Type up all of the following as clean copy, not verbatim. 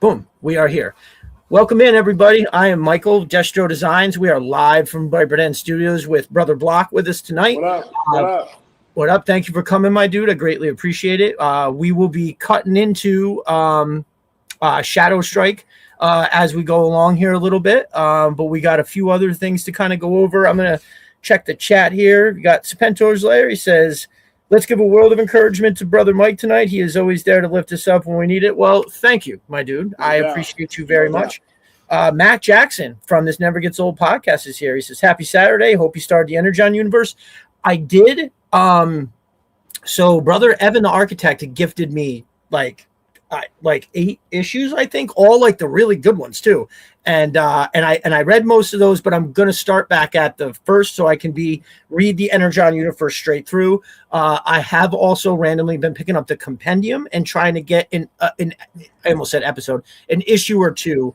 Boom, we are here. Welcome in, everybody. I am Michael, Destro Designs. We are live from Vibrant End Studios with Brother Block with us tonight. What up? What up? What up? Thank you for coming, my dude. I greatly appreciate it. We will be cutting into Shadow Strike as we go along here a little bit, but we got a few other things to kind of go over. I'm going to check the chat here. We got Serpentor's Lair. He says, let's give a world of encouragement to Brother Mike tonight. He is always there to lift us up when we need it. Well, thank you, my dude. I appreciate you very much. Matt Jackson from This Never Gets Old podcast is here. He says, happy Saturday. Hope you started the Energon universe. I did. So Brother Evan, the architect, had gifted me like 8 issues, I think, all like the really good ones too. And I read most of those, but I'm going to start back at the first so I can read the Energon universe straight through. I have also randomly been picking up the compendium and trying to get I almost said episode, an issue or two,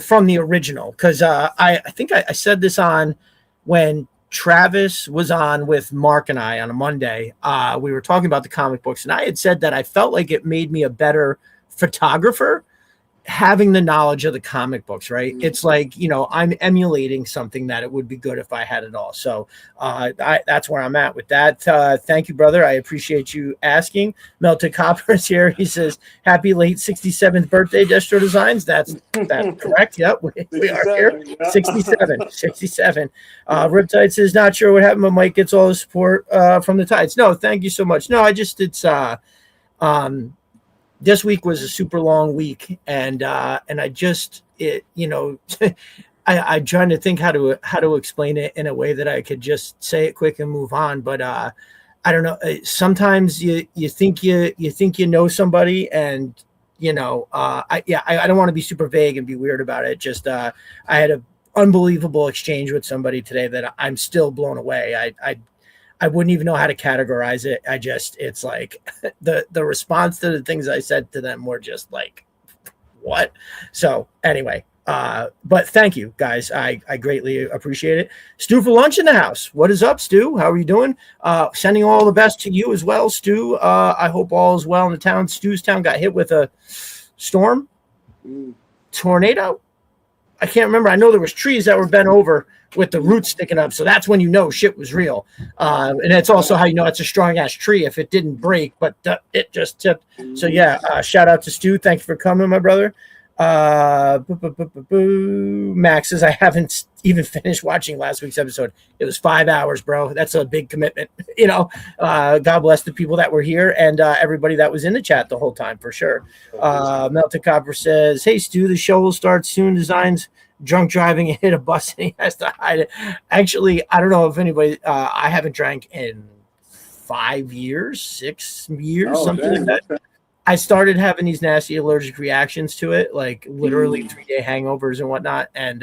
from the original. Cause I think I said this on when Travis was on with Mark and I on a Monday. We were talking about the comic books, and I had said that I felt like it made me a better photographer having the knowledge of the comic books, right? It's like, I'm emulating something that it would be good if I had it all. So that's where I'm at with that. Thank you, brother. I appreciate you asking. Melted Copper is here. He says, happy late 67th birthday, Destro Designs. That's correct. Yep, we are here. 67. Riptide says, not sure what happened, but Mike gets all the support from the Tides. No, thank you so much. No, this week was a super long week, and I just I'm trying to think how to explain it in a way that I could just say it quick and move on. But I don't know. Sometimes you think you know somebody, and I don't want to be super vague and be weird about it. Just I had an unbelievable exchange with somebody today that I'm still blown away. I wouldn't even know how to categorize it. It's like the response to the things I said to them were just like, what? So anyway, but thank you guys. I greatly appreciate it. Stu for lunch in the house. What is up, Stu? How are you doing? Sending all the best to you as well, Stu. I hope all is well in the town. Stu's town got hit with a storm, tornado. I can't remember. I know there was trees that were bent over with the roots sticking up. So that's when shit was real. And that's also how it's a strong ass tree if it didn't break, but it just tipped. So yeah, shout out to Stu. Thank you for coming, my brother. Max says, I haven't even finished watching last week's episode. It was 5 hours, bro. That's a big commitment. God bless the people that were here and everybody that was in the chat the whole time for sure. Melted Copper says, hey Stu, the show will start soon. Designs drunk driving and hit a bus and he has to hide it. Actually, I don't know if anybody, I haven't drank in 5 years, 6 years, something like that. I started having these nasty allergic reactions to it, like literally 3-day hangovers and whatnot. And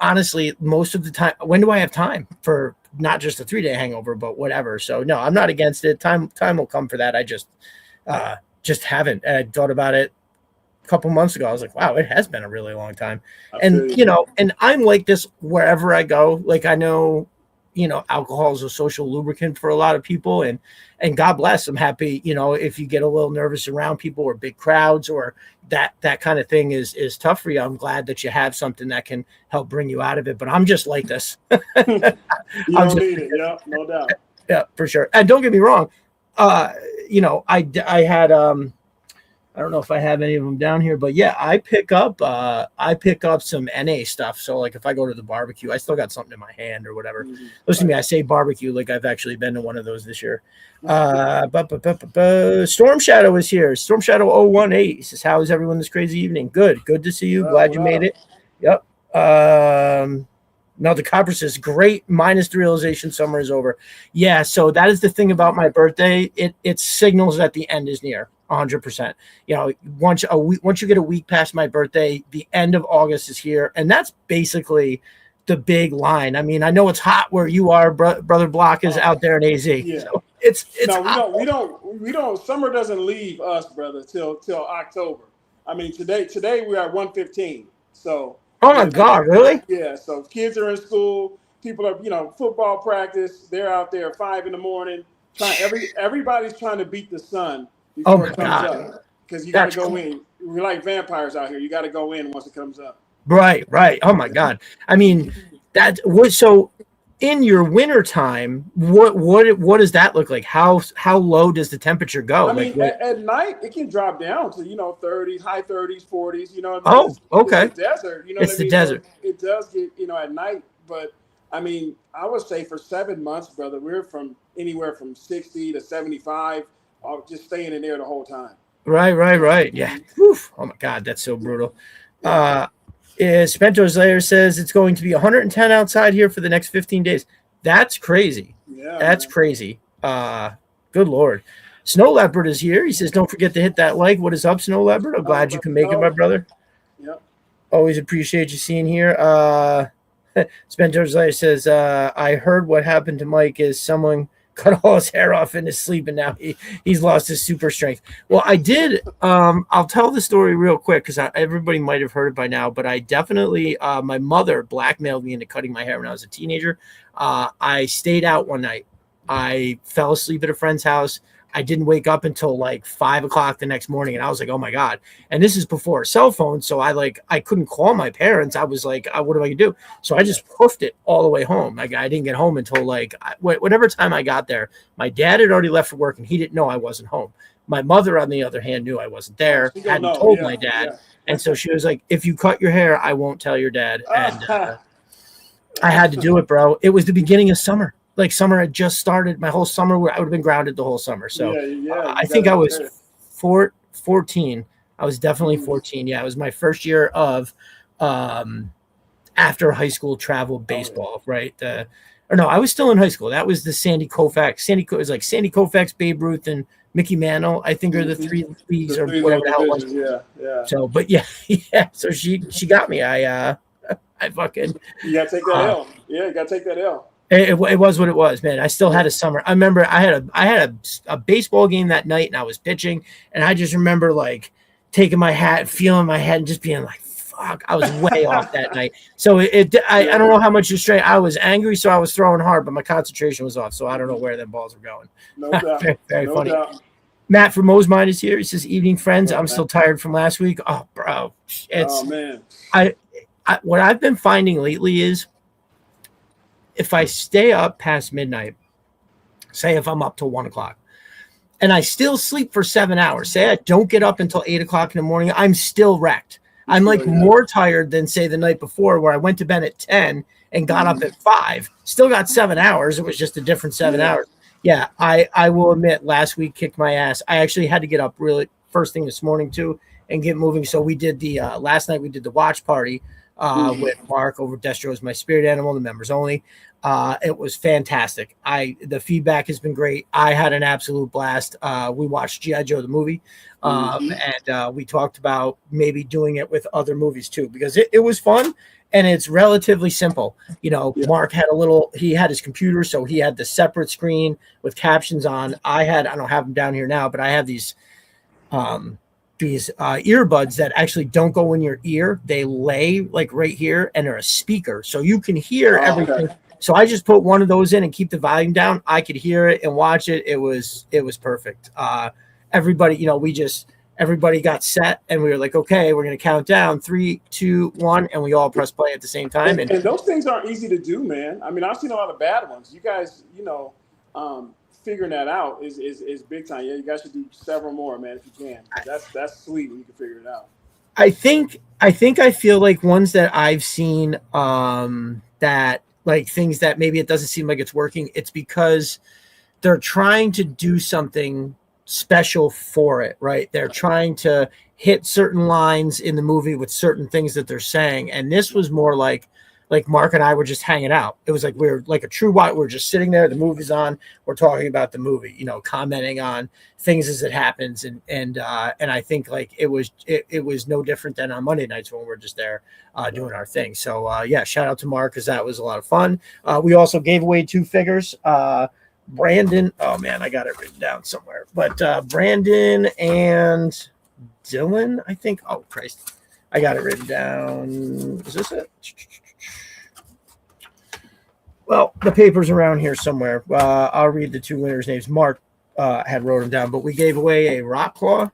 honestly, most of the time, when do I have time for not just a 3-day hangover, but whatever. So no, I'm not against it. Time will come for that. I just haven't. And I thought about it a couple months ago. I was like, wow, it has been a really long time. And I'm like this wherever I go. Like I know, alcohol is a social lubricant for a lot of people, and God bless. I'm happy, if you get a little nervous around people or big crowds or that kind of thing is tough for you. I'm glad that you have something that can help bring you out of it. But I'm just like this. You don't need it. Yeah, no doubt. Yeah, for sure. And don't get me wrong. I had I don't know if I have any of them down here, but yeah, I pick up some NA stuff. So like if I go to the barbecue, I still got something in my hand or whatever. Listen to me, I say barbecue like I've actually been to one of those this year. Storm Shadow is here. Storm Shadow 018. He says, how is everyone this crazy evening? Good to see you. Glad you made it. Yep. Now the Copper says, great, minus the realization summer is over. Yeah, so that is the thing about my birthday. It signals that the end is near. 100%. Once you get a week past my birthday, the end of August is here, and that's basically the big line. I mean, I know it's hot where you are, Brother Block is out there in AZ. Yeah. So it's no, we don't. Summer doesn't leave us, brother, till October. I mean, today we're at 115. So. Oh my God, really? Yeah. So kids are in school. People are, football practice. They're out there at 5 a.m. Everybody's trying to beat the sun before it comes up, because you got to go in. we're like vampires out here. You got to go in once it comes up. Right. Oh my God. I mean, that was so. In your winter time, what does that look like? How low does the temperature go? I mean, at night it can drop down to 30s, high 30s, 40s. You know what I mean? Okay. It's the desert. You know it's what I the mean? desert. So it does get at night, but I mean, I would say for 7 months, brother, we're from anywhere from 60 to 75, just staying in there the whole time. Right. Yeah. Oof. Oh my God, that's so brutal. Yeah. Spento's Lair says it's going to be 110 outside here for the next 15 days. That's crazy. Yeah, that's man. Crazy. Good Lord. Snow Leopard is here. He says, don't forget to hit that like. What is up, Snow Leopard? I'm glad you can make it, my brother. Yep. Always appreciate you seeing here. Spento's Lair says, I heard what happened to Mike is someone cut all his hair off in his sleep, and now he's lost his super strength. Well, I did. I'll tell the story real quick because everybody might have heard it by now, but I definitely, my mother blackmailed me into cutting my hair when I was a teenager. I stayed out one night. I fell asleep at a friend's house. I didn't wake up until like 5 o'clock the next morning. And I was like, oh my God. And this is before a cell phone. So I couldn't call my parents. I was like, what do I do? So I just hoofed it all the way home. Like I didn't get home until whatever time I got there. My dad had already left for work and he didn't know I wasn't home. My mother, on the other hand, knew I wasn't there. Hadn't told my dad. Yeah. And so she was like, if you cut your hair, I won't tell your dad. And I had to do it, bro. It was the beginning of summer. Like summer had just started. My whole summer, I would have been grounded the whole summer. So I think I was 14. I was definitely 14. Yeah, it was my first year of after high school travel baseball, right? Or no, I was still in high school. That was the Sandy Koufax. It was like Sandy Koufax, Babe Ruth, and Mickey Mantle, I think, are the three leagues or whatever the hell it was. Yeah. So, but yeah. So she got me. I fucking. You gotta take that L. Yeah, you gotta take that L. It was what it was, man. I still had a summer. I remember I had a baseball game that night, and I was pitching, and I just remember like taking my hat, feeling my head, and just being like, "Fuck!" I was way off that night. So I don't know how much you're straight. I was angry, so I was throwing hard, but my concentration was off. So I don't know where them balls were going. No doubt. Very no funny. Doubt. Matt from Mo's Mind is here. He says, "Evening, friends. I'm still tired from last week." Oh, bro, oh man. What I've been finding lately is, if I stay up past midnight, say if I'm up till 1 o'clock, and I still sleep for 7 hours, say I don't get up until 8 o'clock in the morning, I'm still wrecked. I'm like more tired than say the night before where I went to bed at 10 and got up at 5, still got 7 hours. It was just a different 7 hours. Yeah, I will admit last week kicked my ass. I actually had to get up really first thing this morning too and get moving. So we did the last night we did the watch party with Mark over Destro's My Spirit Animal, the members only. It was fantastic. The feedback has been great. I had an absolute blast. We watched G.I. Joe the movie, and we talked about maybe doing it with other movies too, because it was fun and it's relatively simple. Mark had he had his computer, so he had the separate screen with captions on. I don't have them down here now, but I have these earbuds that actually don't go in your ear. They lay like right here and are a speaker, so you can hear everything. Okay. So I just put one of those in and keep the volume down. I could hear it and watch it. It was perfect. Everybody, everybody got set and we were like, okay, we're going to count down 3, 2, 1. And we all press play at the same time. And those things aren't easy to do, man. I mean, I've seen a lot of bad ones. You guys, figuring that out is big time. Yeah. You guys should do several more, man, if you can. That's sweet when you can figure it out. I feel like ones that I've seen, that, like things that maybe it doesn't seem like it's working, it's because they're trying to do something special for it, right? They're trying to hit certain lines in the movie with certain things that they're saying. And this was more like Mark and I were just hanging out. It was like we were like a true wiht. We're just sitting there, the movie's on, we're talking about the movie, commenting on things as it happens. And I think like it was no different than on Monday nights when we're just there doing our thing. So shout out to Mark, because that was a lot of fun. We also gave away 2 figures. Brandon, oh man, I got it written down somewhere. But Brandon and Dylan, I think. Oh Christ, I got it written down. Is this it? Well, the paper's around here somewhere. I'll read the 2 winners' names. Mark had wrote them down, but we gave away a Rock Claw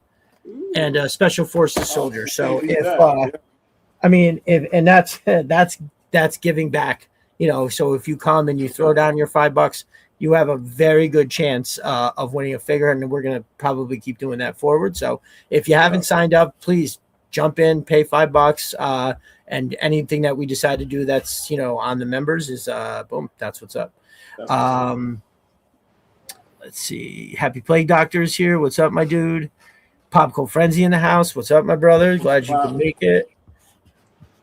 and a special forces soldier. So Can't beat if that. I mean, if and that's giving back. So if you come and you throw down your $5, you have a very good chance of winning a figure, and we're gonna probably keep doing that forward. So if you haven't signed up, please jump in, pay $5, and anything that we decide to do that's on the members is boom, that's what's up. Let's see. Happy Plague Doctor's here. What's up, my dude? Popcorn Frenzy in the house. What's up, my brother? Glad you could make it.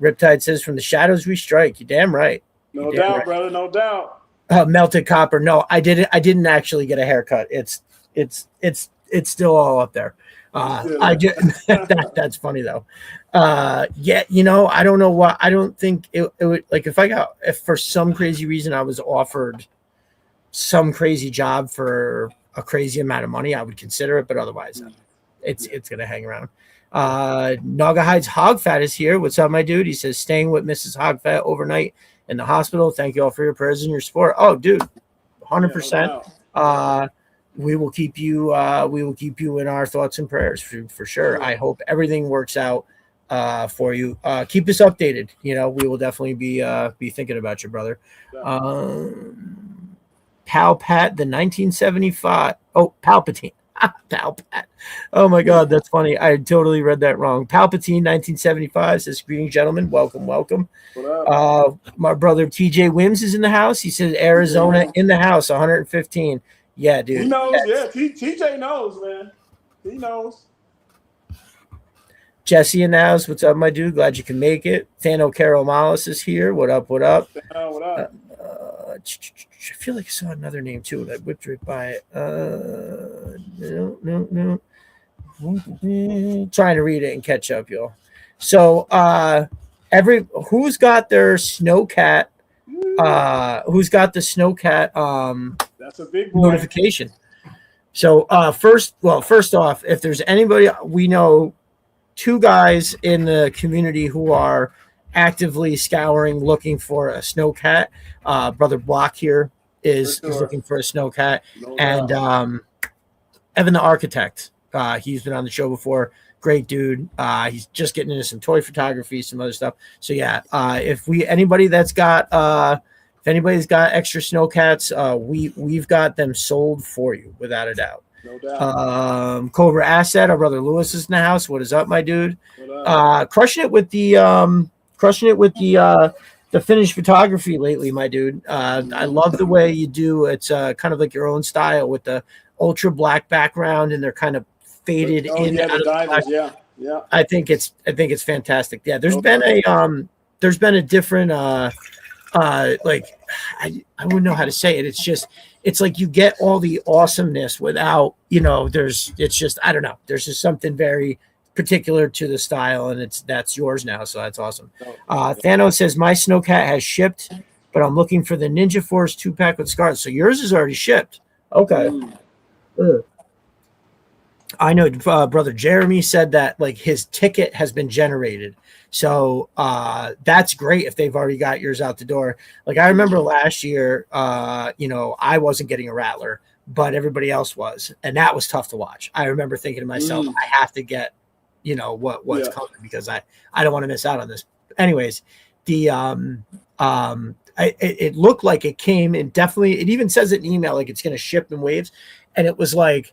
Riptide says, "From the shadows we strike." You damn right. No doubt, brother. No doubt. Melted copper. No, I didn't actually get a haircut. It's still all up there. I just that's funny though. Yeah, I don't know what. I don't think it would, like, if for some crazy reason I was offered some crazy job for a crazy amount of money, I would consider it, but otherwise it's gonna hang around. Naga Hides Hogfat is here. What's up, my dude? He says, staying with Mrs. Hogfat overnight in the hospital. Thank you all for your prayers and your support. Oh, dude, 100%. We will keep you in our thoughts and prayers for sure. I hope everything works out for you. Keep us updated. We will definitely be thinking about you, brother. Pal Pat, the 1975. Oh, Palpatine. Pal Pat. Oh my God, that's funny. I totally read that wrong. Palpatine 1975 says, "Greetings, gentlemen. Welcome. What up? My brother TJ Wims is in the house. He says Arizona in the house, 115. Yeah, dude. He knows. Yeah, TJ knows, man. He knows. Jesse in the house. What's up, my dude? Glad you can make it. Thano Caromalis is here. What up? What up? I feel like I saw another name too, and I whipped right by it. No. Trying to read it and catch up, y'all. So who's got their snowcat? Who's got the snowcat? That's a big boy. Notification. So first off, if there's anybody, we know 2 guys in the community who are actively scouring, looking for a snowcat. Brother Block here is looking for a snowcat, and Evan the Architect. He's been on the show before. Great dude. He's just getting into some toy photography, some other stuff. So yeah, if anybody's got extra snowcats, we've got them sold for you without a doubt. No doubt. Cobra Asset, our brother Lewis is in the house. What is up, my dude? Crushing it with the finished photography lately, my dude. I love the way you do. It's kind of like your own style with the ultra black background, and they're kind of faded in. Yeah, the divers, yeah. I think it's fantastic. Yeah, there's been a different like I wouldn't know how to say it. It's like you get all the awesomeness without, it's just, I don't know. There's just something very particular to the style, and that's yours now. So that's awesome. Thanos says, my snowcat has shipped, but I'm looking for the Ninja Force 2-pack with scars. So yours is already shipped. Okay. I know brother Jeremy said that like his ticket has been generated. So that's great if they've already got yours out the door. Like I remember last year, I wasn't getting a Rattler, but everybody else was. And that was tough to watch. I remember thinking to myself, I have to get, what's coming, because I don't want to miss out on this. Anyways, the it looked like it came, and definitely it even says it in email like it's going to ship in waves. And it was like,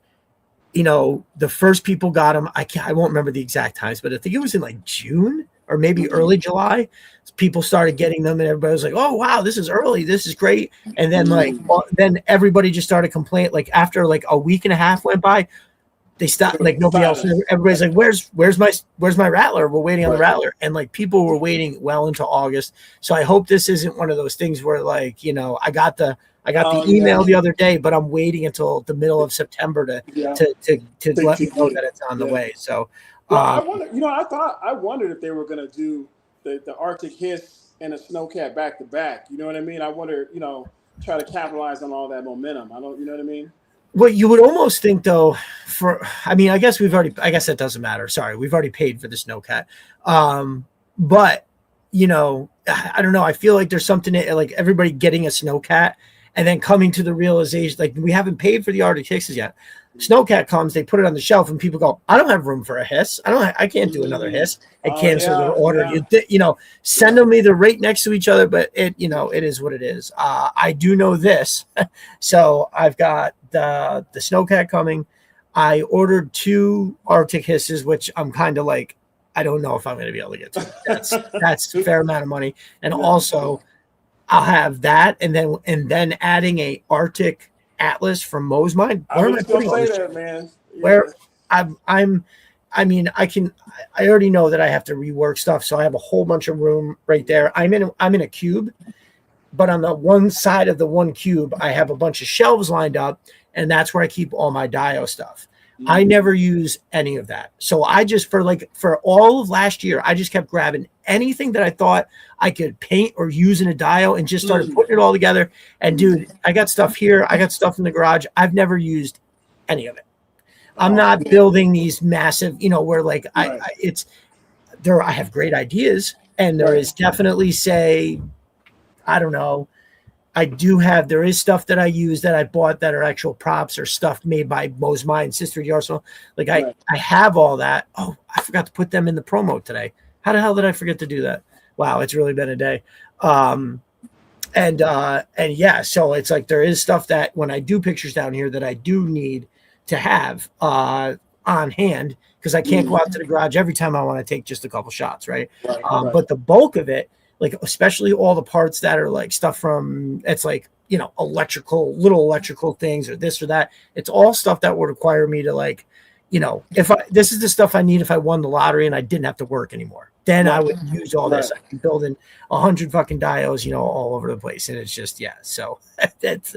the first people got them. I won't remember the exact times, but I think it was in like June or maybe early July. People started getting them, and everybody was like, "Oh wow, this is early. This is great." And then then everybody just started complaining. Like after like a week and a half went by, they stopped. Like nobody else. Everybody's like, "Where's my Rattler? We're waiting on the Rattler." And like people were waiting well into August. So I hope this isn't one of those things where like I got the email the other day, but I'm waiting until the middle of September to let me know that it's on the way. So I wondered if they were going to do the Arctic Hiss and a Snowcat back to back. You know what I mean? I wonder, try to capitalize on all that momentum. You know what I mean? Well, you would almost think though, I guess that doesn't matter. Sorry, we've already paid for the Snowcat. But I don't know. I feel like there's something like everybody getting a Snowcat and then coming to the realization, like we haven't paid for the Arctic Hixes yet. Snowcat comes, they put it on the shelf, and people go, I don't have room for a hiss. I can't do another hiss. I cancel their order. Send them either right next to each other, but it is what it is. I do know this. So I've got the Snowcat coming. I ordered 2 Arctic hisses, which I'm kind of like, I don't know if I'm going to be able to get to. That's a fair amount of money. And also I'll have that, and then adding a Arctic Atlas from Mo's Mine. Where am I putting all this shit, man? Yeah. Where I already know that I have to rework stuff, so I have a whole bunch of room right there. I'm in a cube, but on the one side of the one cube, I have a bunch of shelves lined up, and that's where I keep all my Dio stuff. I never use any of that. So I just, for all of last year, I just kept grabbing anything that I thought I could paint or use in a Dio and just started putting it all together. And dude, I got stuff here. I got stuff in the garage. I've never used any of it. I'm not building these massive, where like I have great ideas, and there is definitely, say, I don't know, there is stuff that I use that I bought that are actual props or stuff made by Mo's Mine, Sister of the Arsenal. Like I have all that. Oh, I forgot to put them in the promo today. How the hell did I forget to do that? Wow, it's really been a day. So it's like there is stuff that when I do pictures down here that I do need to have on hand, because I can't go out to the garage every time I want to take just a couple shots, right? But the bulk of it, like especially all the parts that are like stuff from, it's like, little electrical things or this or that. It's all stuff that would require me to like, this is the stuff I need if I won the lottery and I didn't have to work anymore. Then I would use all this. I can build in 100 fucking Dios, all over the place. And it's just, so that's,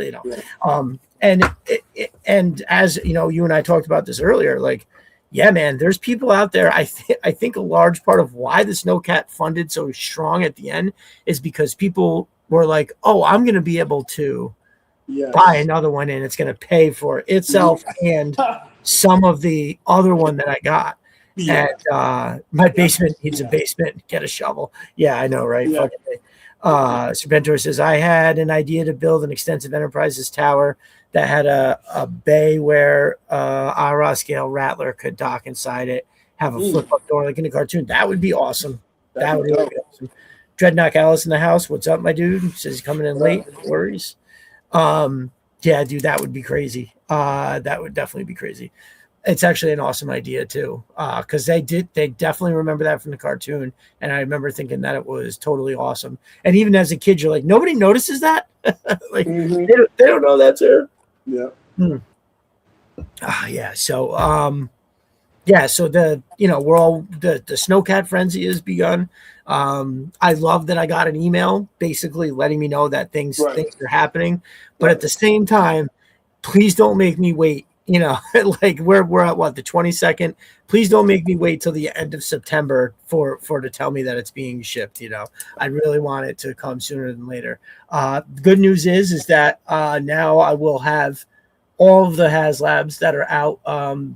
and as you and I talked about this earlier, like, yeah, man, there's people out there. I think a large part of why the Snowcat funded so strong at the end is because people were like, oh, I'm going to be able to buy another one, and it's going to pay for itself and some of the other one that I got. And my basement needs a basement. Get a shovel. Yeah, I know, right? Serpentor says, I had an idea to build an extensive enterprises tower that had a bay where a scale Rattler could dock inside it, have a flip up door like in a cartoon. That would be awesome. That would be awesome. Dreadnought Alice in the house. What's up, my dude? Says he's coming in late. No worries. Yeah, dude, that would be crazy. That would definitely be crazy. It's actually an awesome idea too, because they definitely remember that from the cartoon, and I remember thinking that it was totally awesome. And even as a kid, you're like, nobody notices that. Like they don't know that's there. Yeah. Yeah. So so we're all the Snowcat frenzy has begun. I love that I got an email basically letting me know that things are happening, but at the same time, please don't make me wait. Like we're at what, the 22nd. Please don't make me wait till the end of September for to tell me that it's being shipped. I really want it to come sooner than later. Good news is that now I will have all of the HasLabs that are out.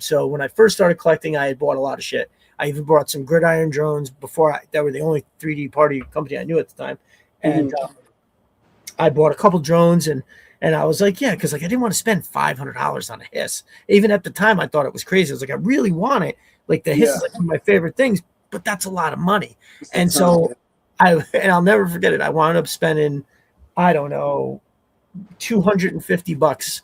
So when I first started collecting, I had bought a lot of shit. I even bought some Gridiron drones that were the only 3D party company I knew at the time. And I bought a couple drones and I was like, yeah, because like I didn't want to spend $500 on a hiss. Even at the time, I thought it was crazy. I was like, I really want it. Like the hiss is like one of my favorite things, but that's a lot of money. And so I'll never forget it. I wound up spending, I don't know, $250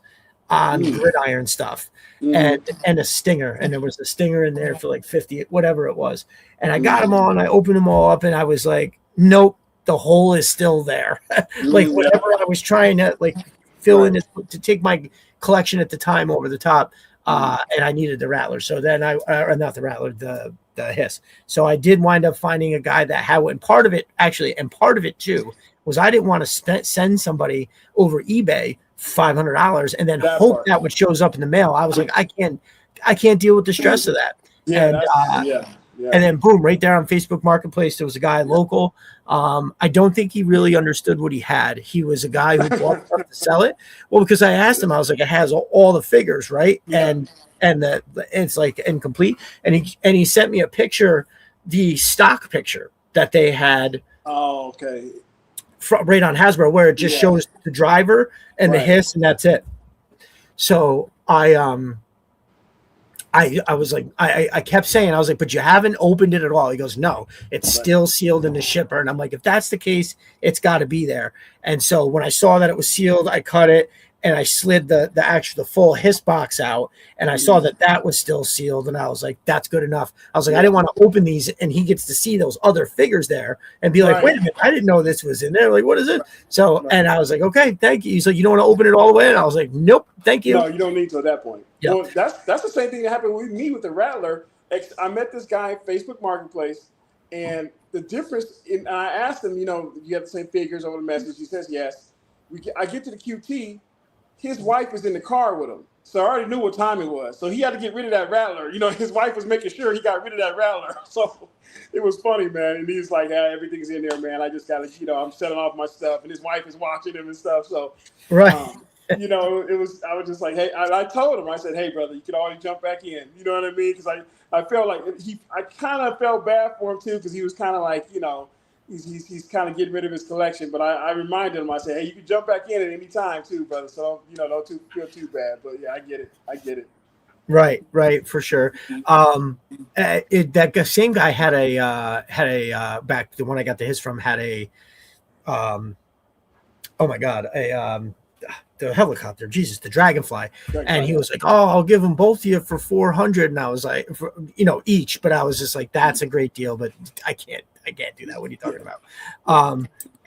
on Gridiron stuff and a stinger. And there was a stinger in there for like 50, whatever it was. And I got them all and I opened them all up and I was like, nope, the hole is still there. Like whatever I was trying to like fill in to take my collection at the time over the top. And I needed the Rattler. So then not the Rattler, the hiss. So I did wind up finding a guy that had, and part of it too was I didn't want to send somebody over eBay $500 and then hope that what shows up in the mail. I was like, I can't deal with the stress of that. And then boom, right there on Facebook Marketplace, there was a guy local. I don't think he really understood what he had. He was a guy who bought stuff to sell it. Well, because I asked him, I was like, it has all the figures, right? And it's like incomplete. And he sent me a picture, the stock picture that they had. Oh, okay. Right on Hasbro, where it just shows the driver and the hiss, and that's it. So I I was like, I kept saying, I was like, but you haven't opened it at all. He goes, no, it's still sealed in the shipper. And I'm like, if that's the case, it's got to be there. And so when I saw that it was sealed, I cut it and I slid the full hiss box out, and I saw that was still sealed, and I was like, that's good enough. I was like, I didn't want to open these, and he gets to see those other figures there and be like, wait a minute, I didn't know this was in there. Like, what is it? So, and I was like, okay, thank you. He's like, you don't want to open it all the way? And I was like, nope, thank you. No, you don't need to at that point. Yep. Well, that's the same thing that happened with me with the Rattler. I met this guy Facebook Marketplace, and the difference, and I asked him, you have the same figures over the message. He says yes. I get to the QT. His wife was in the car with him. So I already knew what time it was. So he had to get rid of that Rattler. His wife was making sure he got rid of that Rattler. So it was funny, man. And he's like, hey, everything's in there, man. I just got to, I'm selling off my stuff. And his wife is watching him and stuff. So, right. I was just like, hey, I told him, I said, hey, brother, you can always jump back in. You know what I mean? Because I felt like I kind of felt bad for him, too, because he was kind of like, he's kind of getting rid of his collection. But I reminded him, I said, hey, you can jump back in at any time, too, brother. So, don't feel too bad. But, yeah, I get it. Right, for sure. That same guy had a back, the one I got the his from had a, oh my God, the helicopter, Jesus, the Dragonfly. And he was like, oh, I'll give them both to you for 400. And I was like, each, but I was just like, that's a great deal, but I can't do that. What are you talking about?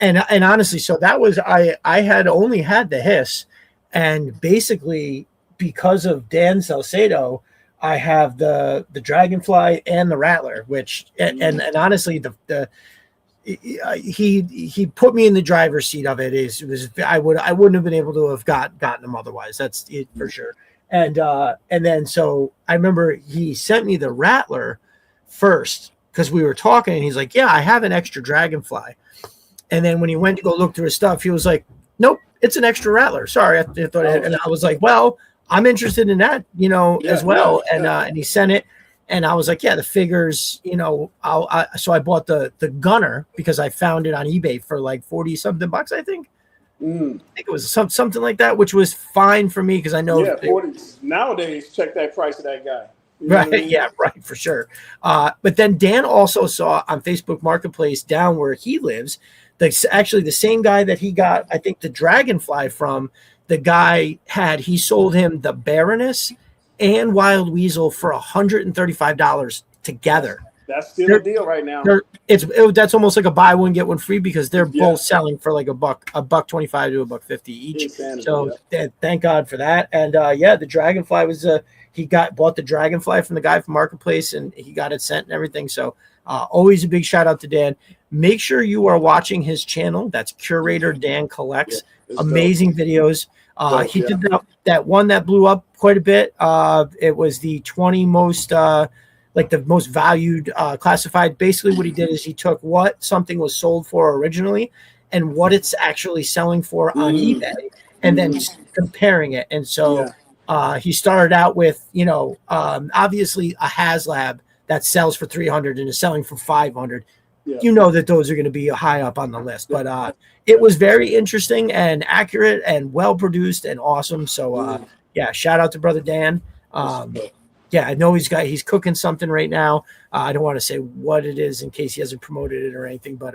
And honestly, so that was, I had only had the hiss, and basically because of Dan Salcedo, I have the Dragonfly and the Rattler, which, and honestly, he put me in the driver's seat of it. I wouldn't have been able to have gotten them otherwise. That's it for sure. And then so I remember he sent me the Rattler first because we were talking, and he's like, yeah, I have an extra Dragonfly. And then when he went to go look through his stuff, he was like, nope, it's an extra Rattler. Sorry, I thought. And I was like, well, I'm interested in that, as well. And he sent it. And I was like, yeah, the figures, so I bought the Gunner because I found it on eBay for like 40 something bucks, I think. I think it was something like that, which was fine for me because I know. Yeah, 40. Nowadays, check that price of that guy. Right. Yeah, right, for sure. But then Dan also saw on Facebook Marketplace down where he lives, actually the same guy that he got, I think, the Dragonfly from, the guy he sold him the Baroness and Wild Weasel for $135 together. That's still a deal right now. That's almost like a buy one get one free because they're both selling for like a $1.25 to $1.50 each. Insanity, so thank God for that. And the Dragonfly was bought the Dragonfly from the guy from Marketplace, and he got it sent and everything. So always a big shout out to Dan. Make sure you are watching his channel. That's Curator Dan Collects. Amazing videos. He did that one that blew up quite a bit. It was the 20 most the most valued classified. Basically what he did is he took what something was sold for originally and what it's actually selling for on eBay, and then comparing it. And so he started out with obviously a HasLab that sells for 300 and is selling for 500. That those are going to be high up on the list, but it was very interesting and accurate and well produced and awesome. So shout out to brother Dan. I know he's cooking something right now. I don't want to say what it is in case he hasn't promoted it or anything, but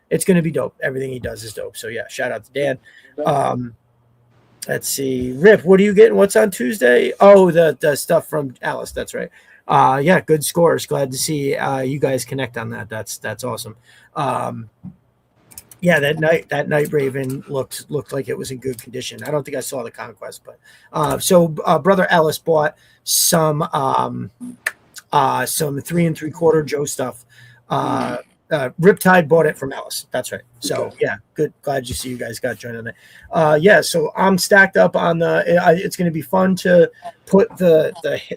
it's going to be dope. Everything he does is dope. So shout out to Dan. Let's see, Rip, what are you getting? What's on Tuesday? Oh, the stuff from Alice. That's right. Good scores. Glad to see you guys connect on that. That's awesome. That Night Raven looked like it was in good condition. I don't think I saw the Conquest, but brother Ellis bought some 3 3/4 Joe stuff. Riptide bought it from Ellis. That's right. So good. Glad you guys got joined on that. So I'm stacked up on it's going to be fun to put the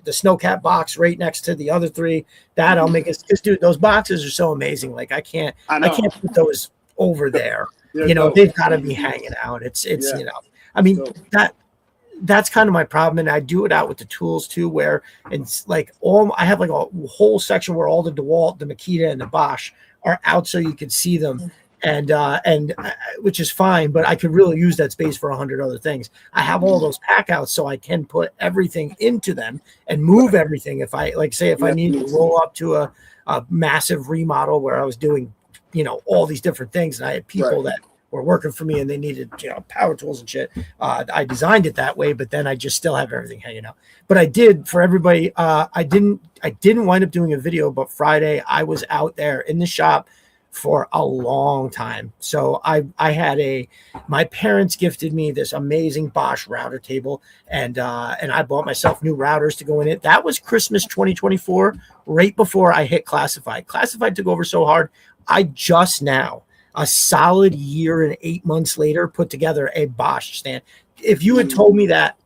Snowcat box right next to the other three. That I'll make it. Because dude, those boxes are so amazing. Like I can't put those over there. They've got to be hanging out. It's that's kind of my problem, and I do it out with the tools too, where it's like I have like a whole section where all the DeWalt, the Makita, and the Bosch are out so you can see them. and which is fine, but I could really use that space for 100 other things. I have all those pack outs, so I can put everything into them and move everything. If I if I need to roll up to a massive remodel where I was doing, all these different things, and I had people that were working for me and they needed, power tools and shit. I designed it that way, but then I just still have everything hanging out. But I did for everybody. I didn't wind up doing a video, but Friday I was out there in the shop for a long time. So I had my parents gifted me this amazing Bosch router table, and I bought myself new routers to go in it. That was Christmas 2024, right before I hit Classified. Classified took over so hard. I just now, a solid year and 8 months later, put together a Bosch stand. If you had told me that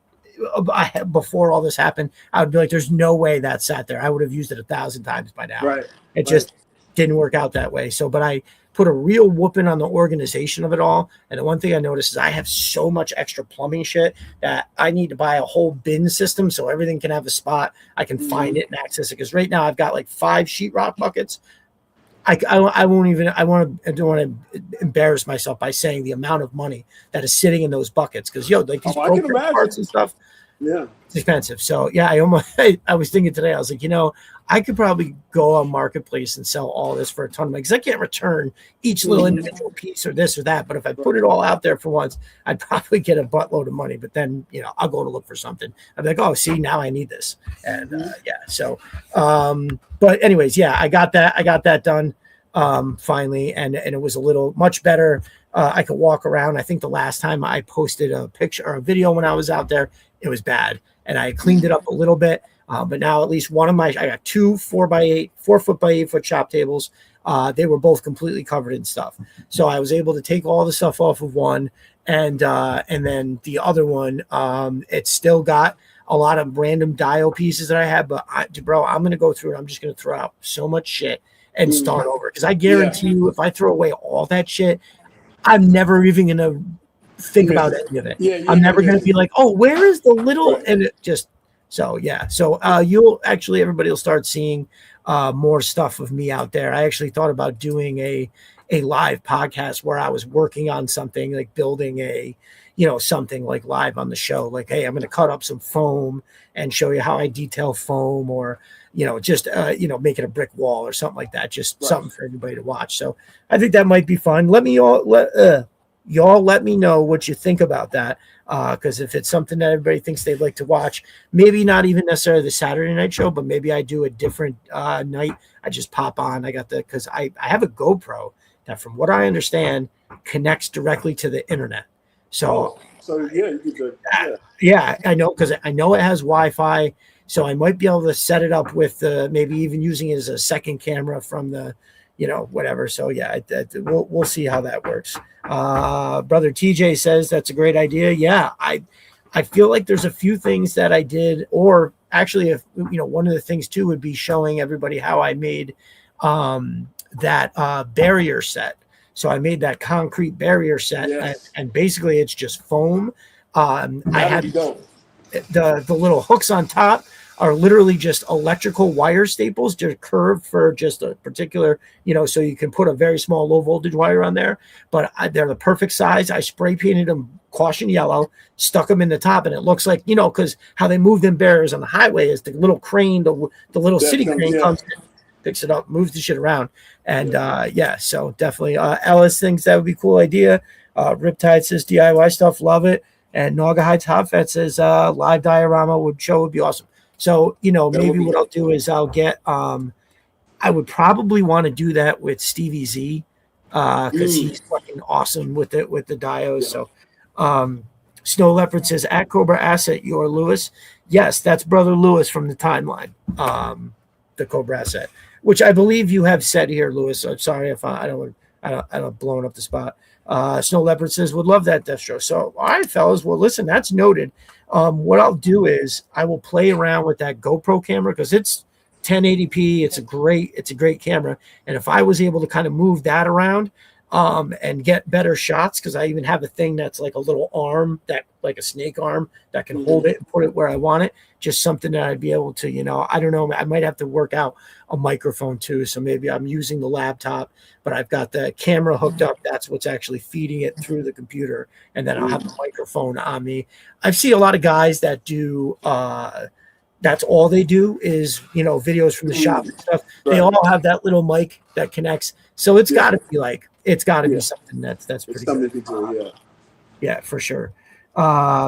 before all this happened, I would be like, there's no way that sat there. I would have used it 1,000 times by now. It just didn't work out that way. So, but I put a real whooping on the organization of it all. And the one thing I noticed is I have so much extra plumbing shit that I need to buy a whole bin system so everything can have a spot. I can find it and access it. Because right now I've got like 5 sheetrock buckets. I don't want to embarrass myself by saying the amount of money that is sitting in those buckets, because like these broken parts and stuff, it's expensive. So yeah, I was thinking today, I was like, I could probably go on Marketplace and sell all this for a ton of money, because I can't return each little individual piece or this or that. But if I put it all out there for once, I'd probably get a buttload of money. But then I'll go to look for something. I'd be like, oh, see, now I need this. And so but anyways, I got that done finally, and it was a little much better. I could walk around. I think the last time I posted a picture or a video when I was out there, it was bad, and I cleaned it up a little bit. But now at least I got 2 4x8, 4 foot by 8 foot chop tables. They were both completely covered in stuff. So I was able to take all the stuff off of one, and then the other one, it's still got a lot of random dial pieces that I have. But I'm going to go through it. I'm just going to throw out so much shit and start over, because I guarantee you, if I throw away all that shit, I'm never even going to think about any of it. I'm never going to be like, oh, where is the little, and it just. So you'll actually, everybody will start seeing more stuff of me out there. I actually thought about doing a live podcast where I was working on something, like building something like live on the show. Like, hey, I'm going to cut up some foam and show you how I detail foam, or just make it a brick wall or something like that. Just something for everybody to watch. So I think that might be fun. Y'all let me know what you think about that. Because if it's something that everybody thinks they'd like to watch, maybe not even necessarily the Saturday night show, but maybe I do a different night. I just pop on. Because I have a GoPro that, from what I understand, connects directly to the internet. So you could. I know, because I know it has Wi-Fi, so I might be able to set it up with maybe even using it as a second camera from the, whatever. So we'll see how that works. Brother TJ says that's a great idea. Yeah, I feel like there's a few things that I did, or actually, if one of the things too would be showing everybody how I made that barrier set. So I made that concrete barrier set, and basically it's just foam. I had the little hooks on top are literally just electrical wire staples, just curved for just a particular, so you can put a very small low voltage wire on there, but they're the perfect size. I spray painted them caution yellow, stuck them in the top, and it looks like, because how they move them barriers on the highway is the little crane, the little city crane comes in, picks it up, moves the shit around. And so definitely Ellis thinks that would be a cool idea. Riptide says DIY stuff, love it. And Naga Heights Hot Fat says live diorama would be awesome. So, maybe what I'll do is I'll get, I would probably want to do that with Stevie Z, because he's fucking awesome with the dios. So, Snow Leopard says, at Cobra Asset, you're Lewis. Yes, that's Brother Lewis from the timeline, the Cobra Asset, which I believe you have said here, Lewis. I'm sorry if I don't blowing up the spot. Snow Leopard says, would love that Deathstroke. So, all right, fellas. Well, listen, that's noted. What I'll do is I will play around with that GoPro camera, because it's 1080p. It's a great camera. And if I was able to kind of move that around, and get better shots, because I even have a thing that's like a little arm, that like a snake arm that can hold it and put it where I want it. Just something that I'd be able to, I don't know, I might have to work out a microphone too. So maybe I'm using the laptop, but I've got the camera hooked up. That's what's actually feeding it through the computer. And then I'll have the microphone on me. I see a lot of guys that do, that's all they do is, videos from the shop and stuff. They all have that little mic that connects. So it's got to be like, it's got to be something that's pretty good. Yeah, for sure.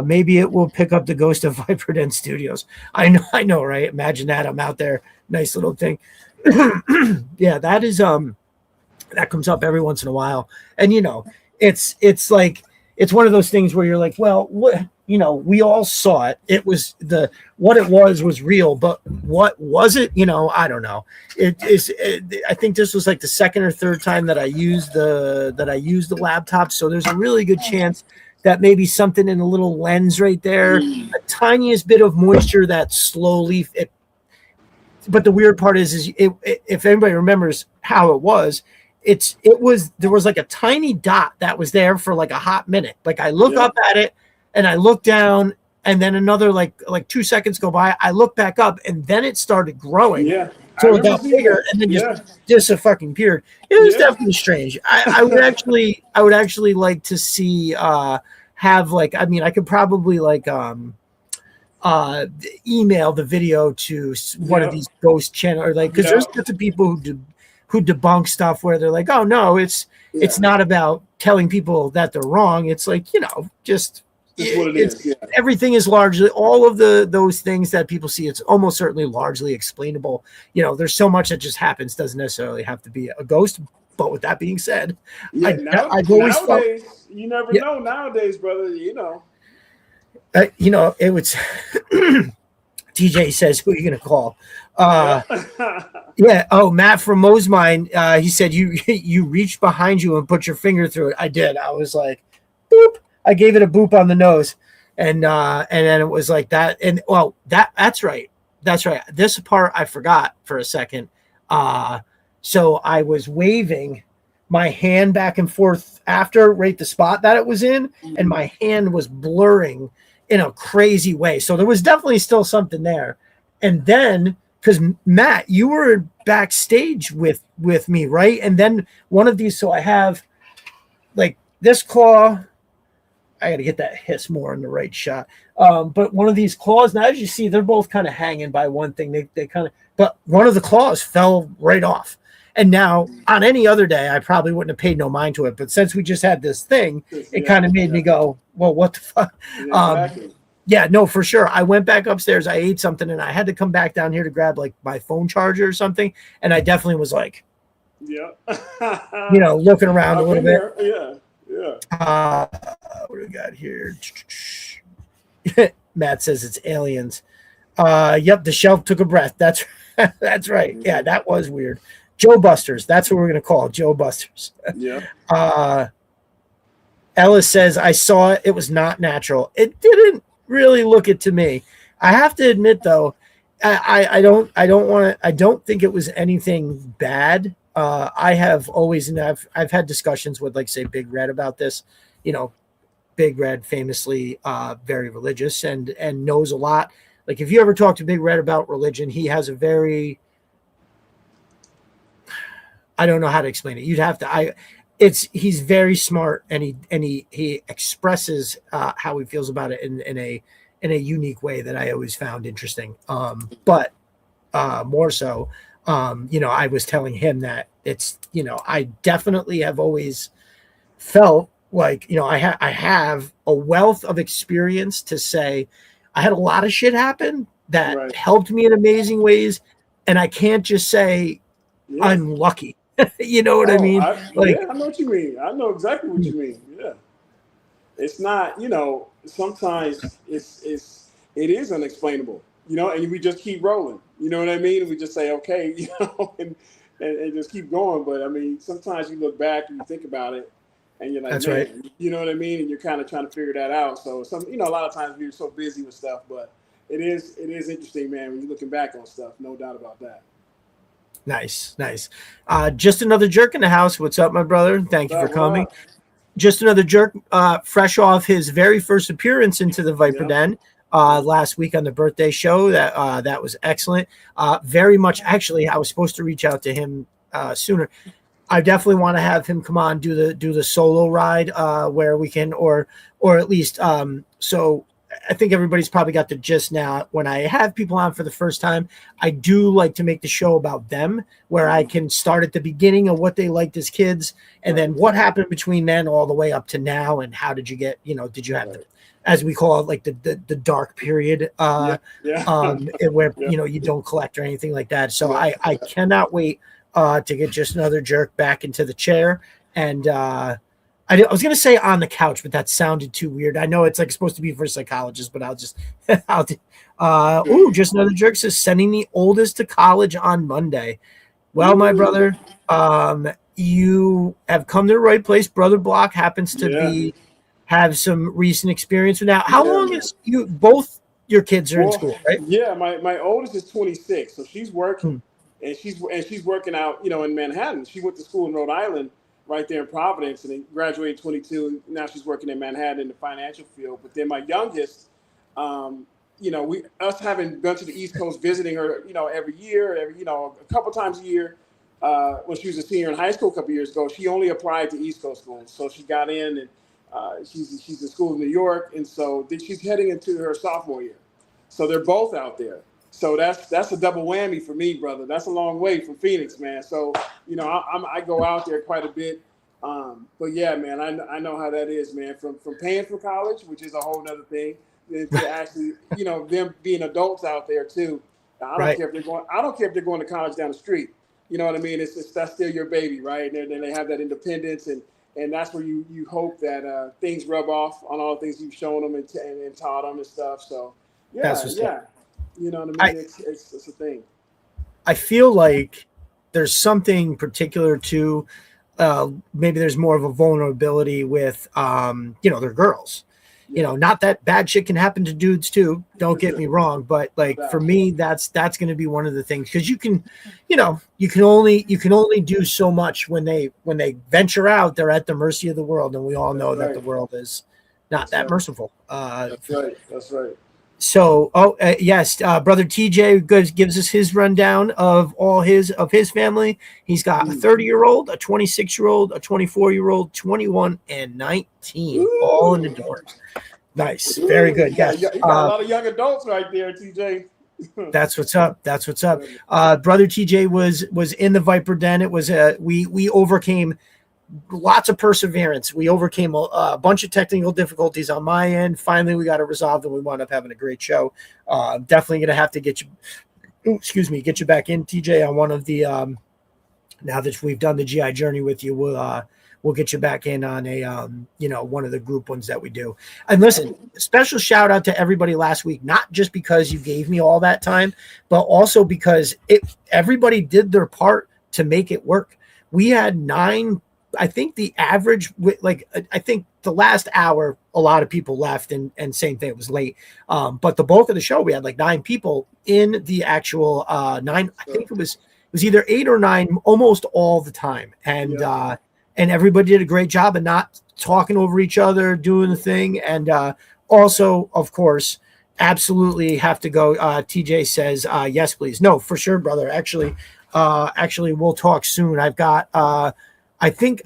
Maybe it will pick up the ghost of Viper Den Studios. I know, right? Imagine that. I'm out there, nice little thing. Yeah, that is that comes up every once in a while, and it's like, it's one of those things where you're like, well, what, we all saw it. It was what it was real, but what was it? I don't know. I think this was like the second or third time that I used the laptop. So there's a really good chance that maybe something in the little lens right there, the tiniest bit of moisture that slowly. But the weird part is if anybody remembers how it was. There was like a tiny dot that was there for like a hot minute. Like I look up at it and I look down, and then another like 2 seconds go by. I look back up, and then it started growing. Yeah. So it got bigger, and then just a fucking appeared. It was definitely strange. I would actually like to see have like, I could probably like email the video to one of these ghost channel, or like, because there's lots of people who debunk stuff where they're like, oh no, it's not about telling people that they're wrong. It's like, just what it is. Yeah. Everything is largely, all of those things that people see, it's almost certainly largely explainable. There's so much that just happens, doesn't necessarily have to be a ghost. But with that being said, I've always felt, you never know nowadays, brother. It was TJ says, who are you going to call? Yeah. Oh, Matt from Mosemine. He said you reached behind you and put your finger through it. I did. I was like, boop. I gave it a boop on the nose, and then it was like that. And well, that's right. That's right. This part I forgot for a second. So I was waving my hand back and forth after the spot that it was in, and my hand was blurring in a crazy way. So there was definitely still something there. And then, because Matt, you were backstage with me, right? And then one of these, so I have like this claw. I got to get that hiss more in the right shot. But one of these claws, now as you see, they're both kind of hanging by one thing. They kind of, but one of the claws fell right off. And now on any other day, I probably wouldn't have paid no mind to it. But since we just had this thing, it kind of made me go, well, what the fuck? Exactly. Yeah, no, for sure. I went back upstairs. I ate something, and I had to come back down here to grab like my phone charger or something. And I definitely was like, looking around a little bit. Yeah. What do we got here? Matt says it's aliens. Yep, the shelf took a breath. That's right. Yeah, that was weird. Joe Busters. That's what we're gonna call it, Joe Busters. Yeah. Ellis says, I saw it. It was not natural. It didn't really look it to me. I have to admit though, I don't think it was anything bad. I have always, and I've had discussions with, like, say, Big Red about this. Big Red famously very religious and knows a lot. Like, if you ever talk to Big Red about religion, he has a very, I don't know how to explain it. You'd have to, he's very smart, and he expresses how he feels about it in a unique way that I always found interesting. But more so, I was telling him that it's, I definitely have always felt like, I have a wealth of experience to say I had a lot of shit happen that helped me in amazing ways. And I can't just say I'm lucky. You know what I mean? I know what you mean. I know exactly what you mean. Yeah. It's not, sometimes it is unexplainable, and we just keep rolling. You know what I mean? We just say, okay, and just keep going. But I mean, sometimes you look back and you think about it, and you're like, that's man, right. You know what I mean? And you're kind of trying to figure that out. So a lot of times we're so busy with stuff, but it is interesting, man, when you're looking back on stuff. No doubt about that. Nice. Just another jerk in the house. What's up, my brother? Thank you for coming. Just another jerk, fresh off his very first appearance into the Viper Den last week on the birthday show. That was excellent. Very much, actually, I was supposed to reach out to him sooner. I definitely want to have him come on, do the solo ride where we can, or at least so. I think everybody's probably got the gist now. When I have people on for the first time, I do like to make the show about them, where I can start at the beginning of what they liked as kids, and then what happened between then all the way up to now, and how did you get, did you have, as we call it, like the dark period, where you don't collect or anything like that. So I cannot wait to get just another jerk back into the chair. And I was going to say on the couch, but that sounded too weird. I know it's like supposed to be for psychologists, but just another jerk says sending the oldest to college on Monday. Well, my brother, you have come to the right place. Brother Block happens to have some recent experience with now. How long is both your kids are in school, right? Yeah. My oldest is 26. So she's working and she's working out, in Manhattan. She went to school in Rhode Island, right there in Providence, and then graduated 22. Now she's working in Manhattan in the financial field. But then my youngest, us having gone to the East Coast, visiting her, every year, a couple times a year. When she was a senior in high school a couple years ago, she only applied to East Coast schools. So she got in, and she's in school in New York, and so she's heading into her sophomore year. So they're both out there. So that's a double whammy for me, brother. That's a long way from Phoenix, man. So I go out there quite a bit. But yeah, man, I know how that is, man. From paying for college, which is a whole nother thing, to actually them being adults out there too. I don't care if they're going to college down the street. You know what I mean? That's still your baby, right? And then they have that independence, and that's where you hope that things rub off on all the things you've shown them and taught them and stuff. So yeah. You know what I mean? It's a thing. I feel like there's something particular to maybe there's more of a vulnerability with they're girls. Not that bad shit can happen to dudes too. Don't get me wrong, but like for me, that's going to be one of the things, because you can only do so much when they venture out. They're at the mercy of the world, and we all know that the world is not that merciful. That's right. So, yes, brother TJ gives us his rundown of all his family. He's got a 30-year-old, a 26-year-old, a 24-year-old, 21, and 19, all in the dorms. Nice, very good. Yes, you got a lot of young adults right there, TJ. That's what's up. Brother TJ was in the Viper Den. It was we overcame lots of perseverance. We overcame a bunch of technical difficulties on my end. Finally, we got it resolved, and we wound up having a great show. Definitely going to have to get you back in, TJ, on one of the now that we've done the GI journey with you. We'll get you back in on a one of the group ones that we do. And listen, special shout out to everybody last week, not just because you gave me all that time, but also because everybody did their part to make it work. We had 9. I think the average, I think the last hour, a lot of people left, and same thing, it was late. But the bulk of the show, we had like 9 people in the actual 9. I think it was either 8 or 9 almost all the time. And everybody did a great job of not talking over each other, doing the thing. And also, of course, absolutely have to go. TJ says, yes, please. No, for sure, brother. Actually, we'll talk soon. I've got, I think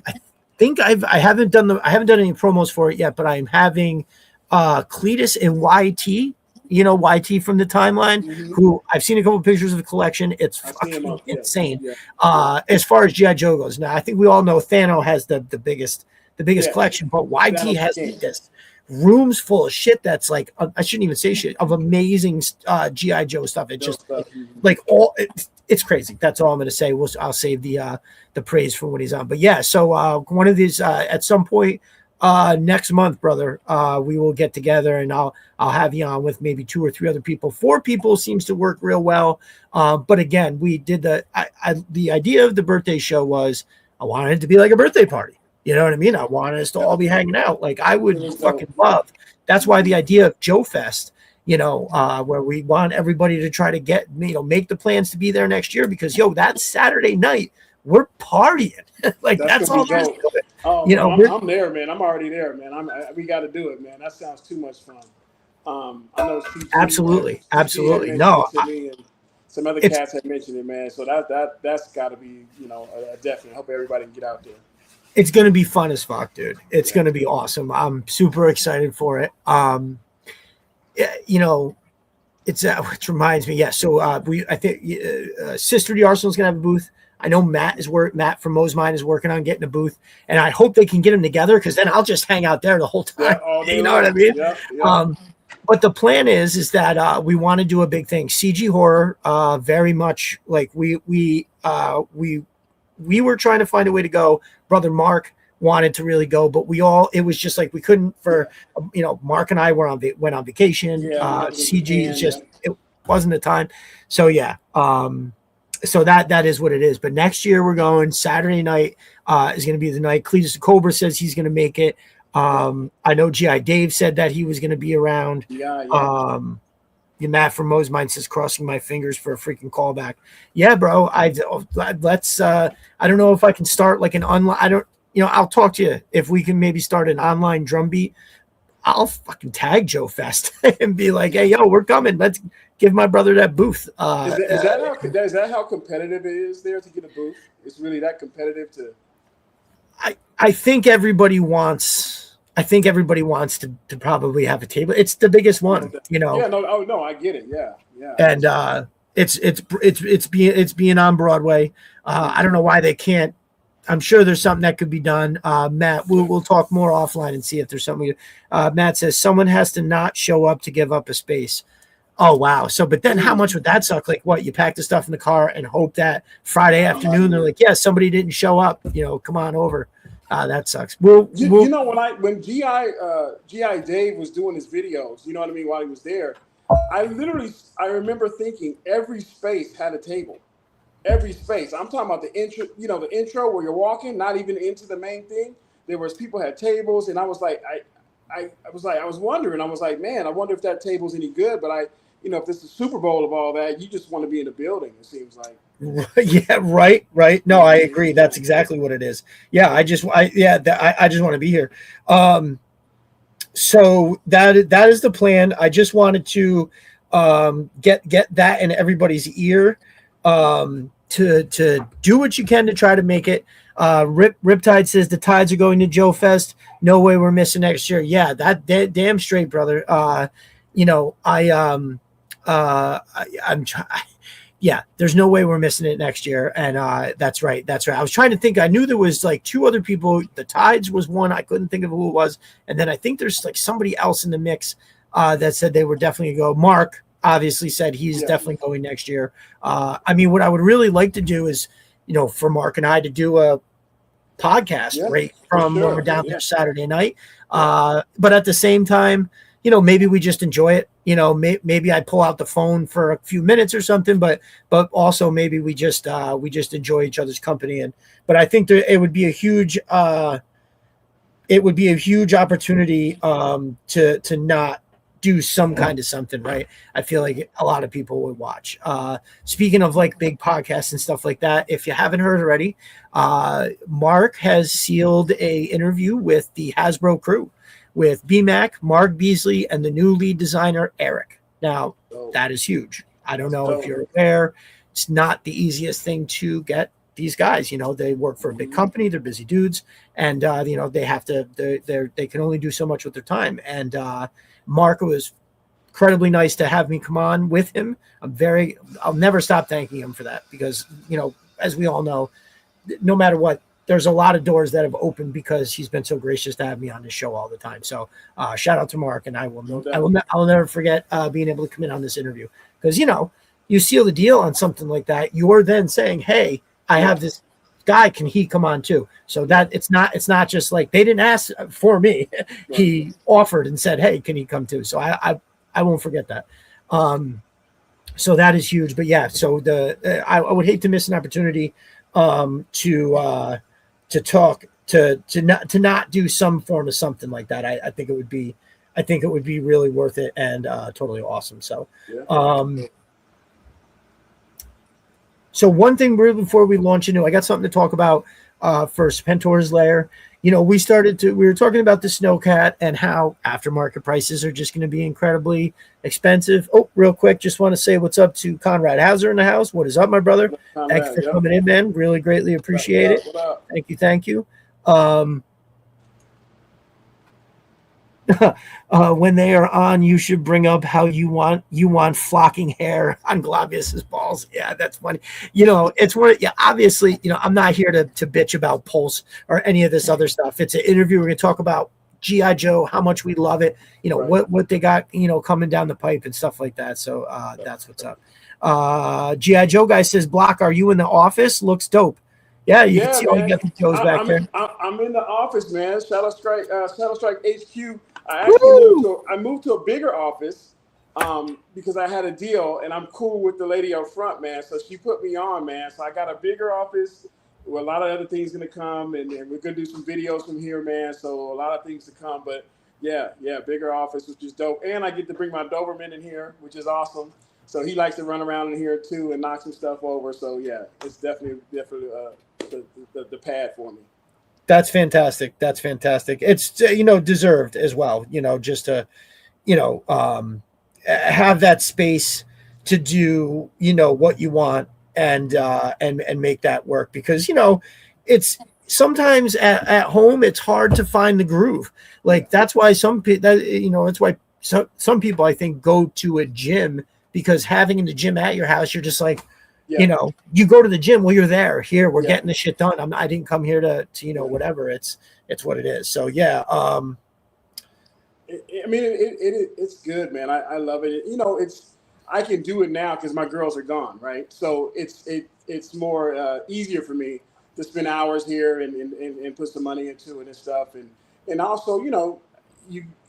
I haven't done any promos for it yet, but I'm having Cletus and YT, YT from the timeline, who I've seen a couple of pictures of the collection. It's fucking insane. Yeah. As far as G.I. Joe goes. Now, I think we all know Thano has the biggest collection, but YT has this rooms full of shit that's like, I shouldn't even say shit, of amazing G.I. Joe stuff. It's just like it's crazy. That's all I'm going to say. I'll save the praise for when he's on. But yeah, so one of these at some point next month, brother, we will get together, and I'll have you on with maybe 2 or 3 other people. 4 people seems to work real well. But again, we did the idea of the birthday show was I wanted it to be like a birthday party. You know what I mean? I wanted us to all be hanging out. Like I would fucking love. That's why the idea of Joe Fest where we want everybody to try to get, make the plans to be there next year because, that Saturday night, we're partying. Like, that's gonna all be there's dope. to it. Oh man, I'm there, man. I'm already there, man. We got to do it, man. That sounds too much fun. I know Absolutely. CG had Absolutely. mentioned No, it to me, and some other it's, cats had mentioned it, man. So that's got to be, a definite. I hope everybody can get out there. it's going to be fun as fuck, dude. It's Yeah. going to be awesome. I'm super excited for it. It's which reminds me, yeah. So I think Sister the Arsenal is gonna have a booth. I know Matt from Mo's Mine is working on getting a booth, and I hope they can get them together because then I'll just hang out there the whole time. Yeah, all day You know long. what I mean? Yeah. But the plan is that we want to do a big thing. CG Horror, very much like we were trying to find a way to go. Brother Mark wanted to really go, but it was just like we couldn't Mark and I went on vacation. CG is just it wasn't the time. So yeah, so that is what it is. But next year we're going Saturday night is going to be the night. Cletus the Cobra says he's going to make it. I know GI Dave said that he was going to be around. Yeah. Matt from Mo's Mind says crossing my fingers for a freaking callback. Yeah, bro. Let's I don't know if I can start like an online. I'll talk to you if we can maybe start an online drum beat. I'll fucking tag Joe Fest and be like, hey, yo, we're coming. Let's give my brother that booth. Is that how competitive it is there to get a booth? It's really that competitive to. I think everybody wants to probably have a table. It's the biggest one, Yeah, no, I get it. Yeah. And it's being on Broadway. I don't know why they can't. I'm sure there's something that could be done. Matt, we'll talk more offline and see if there's something. Matt says someone has to not show up to give up a space. Oh, wow. So, but then how much would that suck? Like what, you pack the stuff in the car and hope that Friday afternoon, they're like, yeah, somebody didn't show up, come on over. That sucks. When GI Dave was doing his videos, you know what I mean, while he was there, I remember thinking every space had a table. Every space. I'm talking about the intro where you're walking, not even into the main thing. There was people had tables, and I was like, I was wondering. I was like, man, I wonder if that table's any good. But if this is Super Bowl of all that, you just want to be in the building. It seems like. Yeah. Right. No, I agree. That's exactly what it is. Yeah. I just want to be here. So that is the plan. I just wanted to get that in everybody's ear. To do what you can to try to make it. Riptide says the Tides are going to Joe Fest. No way we're missing next year. Yeah, that damn straight, brother. Yeah, there's no way we're missing it next year. And that's right. I was trying to think. I knew there was like two other people. The Tides was one. I couldn't think of who it was. And then I think there's like somebody else in the mix that said they were definitely going to go. Mark obviously said he's definitely going next year. What I would really like to do is, for Mark and I to do a podcast right from when we're down there Saturday night. But at the same time, maybe we just enjoy it. Maybe I pull out the phone for a few minutes or something, but also maybe we just enjoy each other's company. But I think it would be a huge opportunity to not do some kind of something, right? I feel like a lot of people would watch. Speaking of like big podcasts and stuff like that, if you haven't heard already, Mark has sealed a interview with the Hasbro crew with BMAC, Mark Beasley, and the new lead designer, Eric. Now, that is huge. I don't know if you're aware. It's not the easiest thing to get these guys. They work for a big company. They're busy dudes. And, they have to, they can only do so much with their time. And, Mark was incredibly nice to have me come on with him. I'll never stop thanking him for that because, as we all know, no matter what, there's a lot of doors that have opened because he's been so gracious to have me on this show all the time. So shout out to Mark, and I'll never forget being able to come in on this interview because, you seal the deal on something like that. You're then saying, hey, I have this guy, can he come on too? So that it's not just like they didn't ask for me. He offered and said, hey, can he come too? So I won't forget that. So that is huge. But yeah, so I would hate to miss an opportunity to talk to not do some form of something like that. I think it would be I think it would be really worth it and totally awesome. So, Yeah. So one thing before we launch into, I got something to talk about for Spentor's Lair. We were talking about the Snowcat and how aftermarket prices are just going to be incredibly expensive. Oh, real quick, just want to say what's up to Conrad Hauser in the house. What is up, my brother? Conrad, Thank you for coming in, man. Really greatly appreciate it. What up? Thank you. When they are on, you should bring up how you want flocking hair on Glavius's balls. Yeah, that's funny. It's one. Yeah, obviously, I'm not here to bitch about Pulse or any of this other stuff. It's an interview. We're gonna talk about GI Joe, how much we love it. Right. What they got, coming down the pipe and stuff like that. So that's what's up. GI Joe guy says, "Block, are you in the office? Looks dope." Yeah, you can see all you got the Joes back there. I'm in the office, man. Shadow Strike HQ. I actually moved to a bigger office because I had a deal, and I'm cool with the lady up front, man. So she put me on, man. So I got a bigger office where a lot of other things gonna come, and we're gonna do some videos from here, man. So a lot of things to come, but yeah, bigger office, which is dope. And I get to bring my Doberman in here, which is awesome. So he likes to run around in here too and knock some stuff over. So yeah, it's definitely the pad for me. That's fantastic. It's deserved as well. Just to have that space to do what you want and make that work, because it's sometimes at home it's hard to find the groove. Like that's why some people I think go to a gym, because having the gym at your house, you're just like, you go to the gym, well, you're there. Here, we're getting the shit done. I didn't come here to whatever. It's what it is. So yeah. It's good, man. I love it. I can do it now because my girls are gone, right? So it's more easier for me to spend hours here and put some money into it and stuff. And also,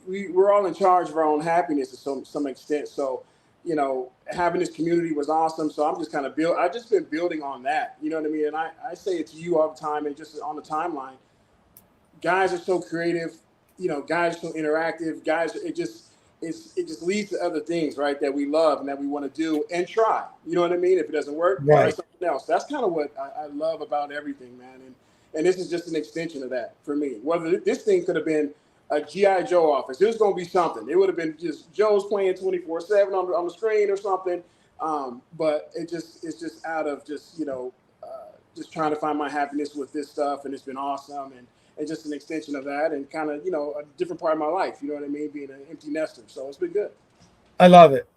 we're all in charge of our own happiness to some extent. So, having this community was awesome. So I'm just kind of I've just been building on that. You know what I mean? And I say it to you all the time, and just on the timeline, guys are so creative, guys are so interactive, guys, it just leads to other things, right? That we love and that we want to do and try. You know what I mean? If it doesn't work, try something else. That's kind of what I love about everything, man. And this is just an extension of that for me. Whether this thing could have been a GI Joe office, it was going to be something. It would have been just Joe's playing 24/7 on the screen or something. But it's just out of just trying to find my happiness with this stuff, and it's been awesome, and just an extension of that, and kind of a different part of my life. You know what I mean? Being an empty nester, so it's been good. I love it.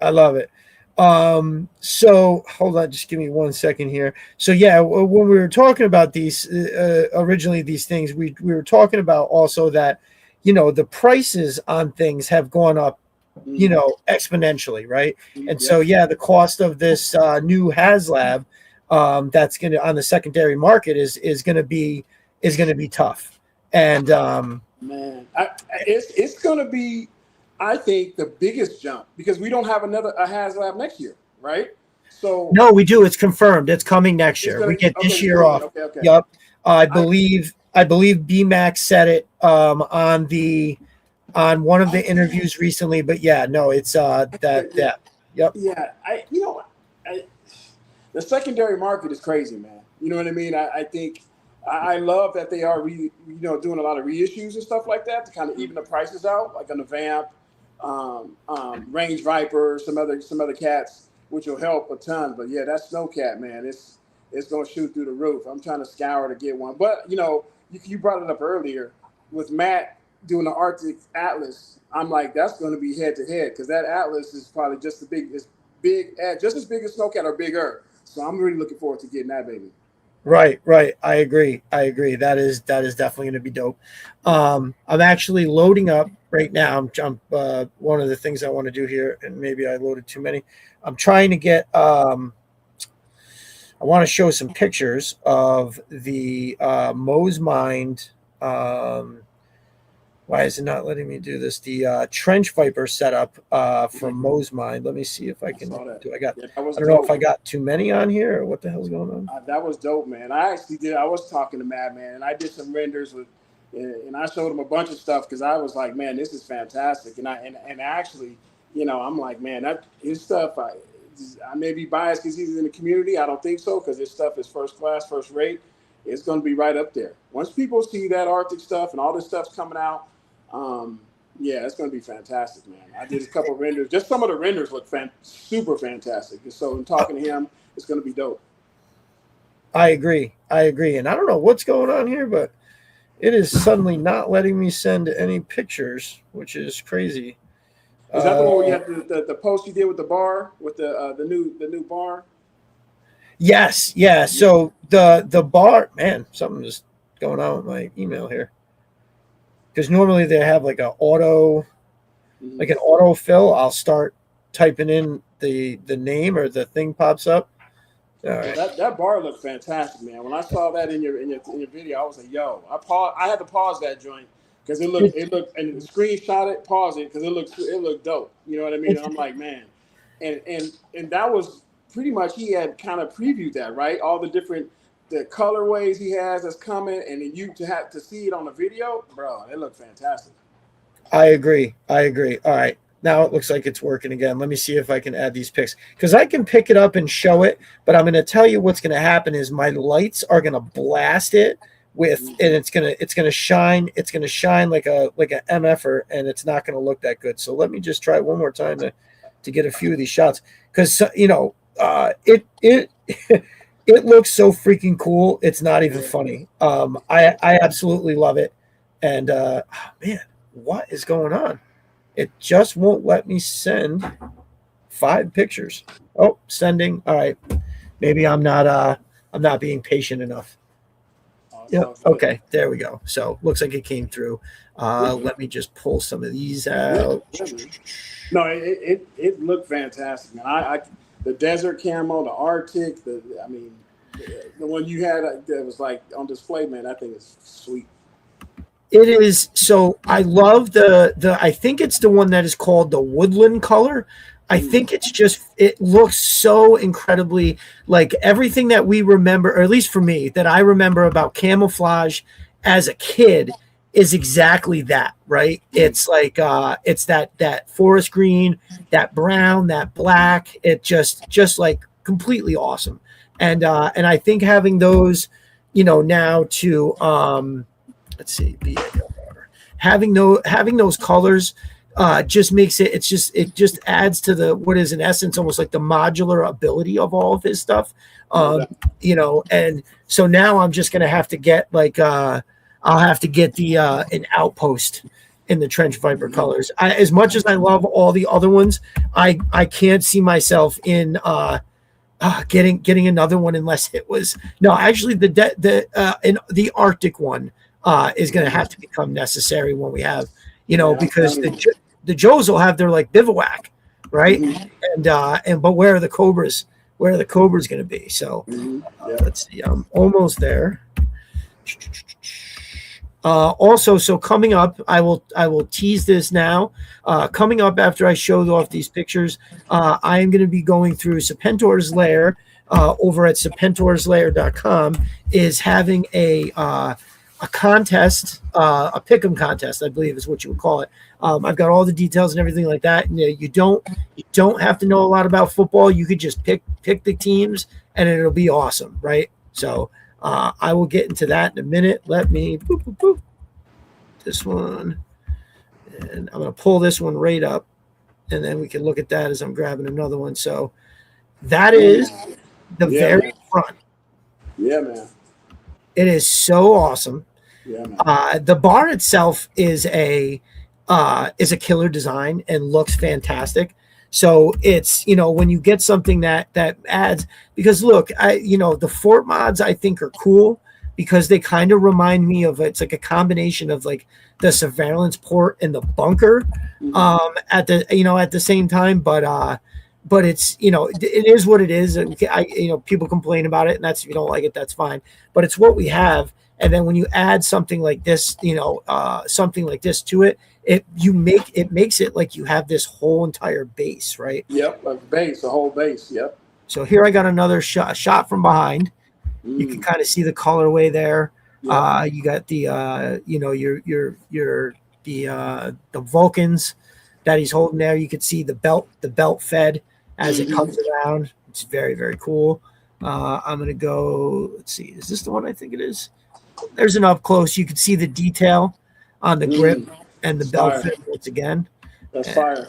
So hold on, just give me 1 second here. So yeah, when we were talking about these originally, these things, we were talking about also that the prices on things have gone up exponentially, right? And so the cost of this new HasLab that's going to on the secondary market is going to be tough. And man, it's going to be, I think, the biggest jump, because we don't have a HasLab next year, right? So no, we do. It's confirmed. It's coming next year. We get this year off. Okay. Yep. I believe BMAX said it on one of the interviews recently. But yeah, no, it's that. Yep. Yeah, the secondary market is crazy, man. You know what I mean? I think I love that they are doing a lot of reissues and stuff like that to kind of even the prices out, like on the Vamp, Range Viper, some other cats, which will help a ton. But yeah, that Snowcat, man, it's going to shoot through the roof. I'm trying to scour to get one. But you brought it up earlier with Matt doing the Arctic Atlas. I'm like, that's going to be head to head, because that Atlas is probably just as big as Snowcat or bigger. So I'm really looking forward to getting that baby. Right. I agree. That is definitely going to be dope. I'm actually loading up right now. I'm one of the things I want to do here, and maybe I loaded too many. I'm trying to get. I want to show some pictures of the Moe's Mind. Why is it not letting me do this? The Trench Viper setup from Moe's Mind. Let me see if I can do. I don't know if I got too many on here or what the hell's going on. That was dope, man. I actually did. I was talking to Madman, and I did some renders with And I showed him a bunch of stuff because I was like, man, this is fantastic. And actually, I'm like, man, that his stuff. I may be biased because he's in the community. I don't think so because his stuff is first class, first rate. It's going to be right up there. Once people see that Arctic stuff and all this stuff's coming out, yeah, it's going to be fantastic, man. I did a couple of renders. Just some of the renders look super fantastic. And so in talking to him, it's going to be dope. I agree. And I don't know what's going on here, but it is suddenly not letting me send any pictures, which is crazy. Is that the one where you had the post you did with the bar, with the new bar? Yes, yeah. So the bar, man, something is going on with my email here. Because normally they have like an auto fill. I'll start typing in the name or the thing pops up. All right. That bar looked fantastic, man. When I saw that in your video, I was like, yo, I had to pause that joint because it looked and screenshot it, pause it because it looked dope. You know what I mean? And I'm like, man, and that was pretty much, he had kind of previewed that, right? All the different colorways he has that's coming, and then you to have to see it on the video, bro. It looked fantastic. I agree. All right. Now it looks like it's working again. Let me see if I can add these pics because I can pick it up and show it, but I'm going to tell you what's going to happen is my lights are going to blast it with, and it's going to shine. It's going to shine like a MFer, and it's not going to look that good. So let me just try one more time to get a few of these shots because it looks so freaking cool. It's not even funny. I absolutely love it. And man, what is going on? It just won't let me send 5 pictures. Oh, sending. All right. Maybe I'm not being patient enough. Yeah. Okay. There we go. So looks like it came through. Let me just pull some of these out. No, it looked fantastic, man. The desert camo, the Arctic, the one you had that was like on display, man. That thing is sweet. It is. So I love the I think it's the one that is called the woodland color. I think it looks so incredibly like everything that we remember, or at least for me, that I remember about camouflage as a kid is exactly that, right? It's like it's that forest green, that brown, that black. It just like completely awesome. And I think having those, now to let's see, having those colors just makes it. It just adds to what is in essence almost like the modular ability of all of his stuff. And so now I'm just gonna have to get I'll have to get the an outpost in the Trench Viper colors. As much as I love all the other ones, I can't see myself in getting another one unless it was actually the Arctic one is going to have to become necessary when we have because the Joes will have their like bivouac, right? And but where are the Cobras? Where are the Cobras going to be? So let's see. I'm almost there. Also, so coming up, I will tease this now. Coming up after I show off these pictures, I am going to be going through Serpentor's Lair over at serpentorslair.com is having a contest, a pick'em contest, I believe is what you would call it. I've got all the details and everything like that. And, you don't have to know a lot about football. You could just pick the teams, and it'll be awesome, right? So I will get into that in a minute. Let me this one, and I'm going to pull this one right up, and then we can look at that as I'm grabbing another one. So that is the very front. Yeah, man. It is so awesome. Yeah, man. The bar itself is a killer design and looks fantastic. So it's, when you get something that adds, because look, the fort mods I think are cool because they kind of remind me of, it's like a combination of like the surveillance port and the bunker at the same time. But it's, it is what it is. People complain about it, and that's, if you don't like it, that's fine. But it's what we have. And then when you add something like this, something like this to it, it makes it like you have this whole entire base, right? Yep, a whole base. Yep. So here I got another shot from behind. You can kind of see the colorway there. You got the the Vulcans that he's holding there. You can see the belt fed as it comes around. It's very, very cool. I'm gonna go. Let's see. Is this the one I think it is? There's an up close. You can see the detail on the grip and the belt fed once again. That's fire.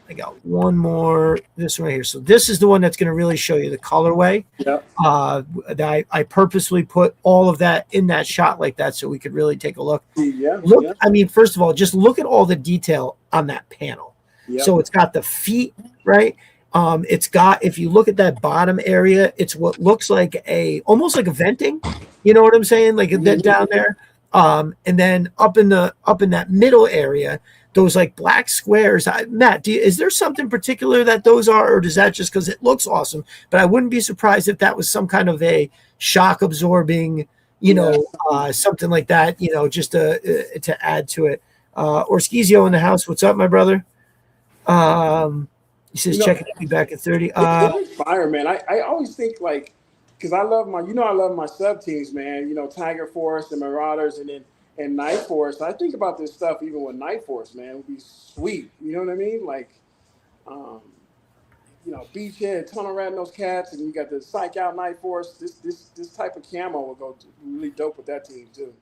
I got one more. This one right here. So this is the one that's going to really show you the colorway. Yep. That I purposely put all of that in that shot like that so we could really take a look. Yeah. Look. Yeah. I mean, first of all, just look at all the detail on that panel. Yep. So it's got the feet, right? It's got, if you look at that bottom area, it's what looks like almost like a venting. You know what I'm saying? Like that down there. And then up in that middle area, those like black squares. Matt, is there something particular that those are, or does that just because it looks awesome? But I wouldn't be surprised if that was some kind of a shock absorbing, something like that, just to add to it. Orskizio in the house. What's up, my brother? He says, checking me back at 30. Fire, man. I always think because I love my sub teams, man. Tiger Force and Marauders, and Night Force. I think about this stuff even with Night Force, man. It would be sweet. You know what I mean? Beachhead, tunnel rat those cats, and you got the Psych Out Night Force. This type of camo will go really dope with that team too.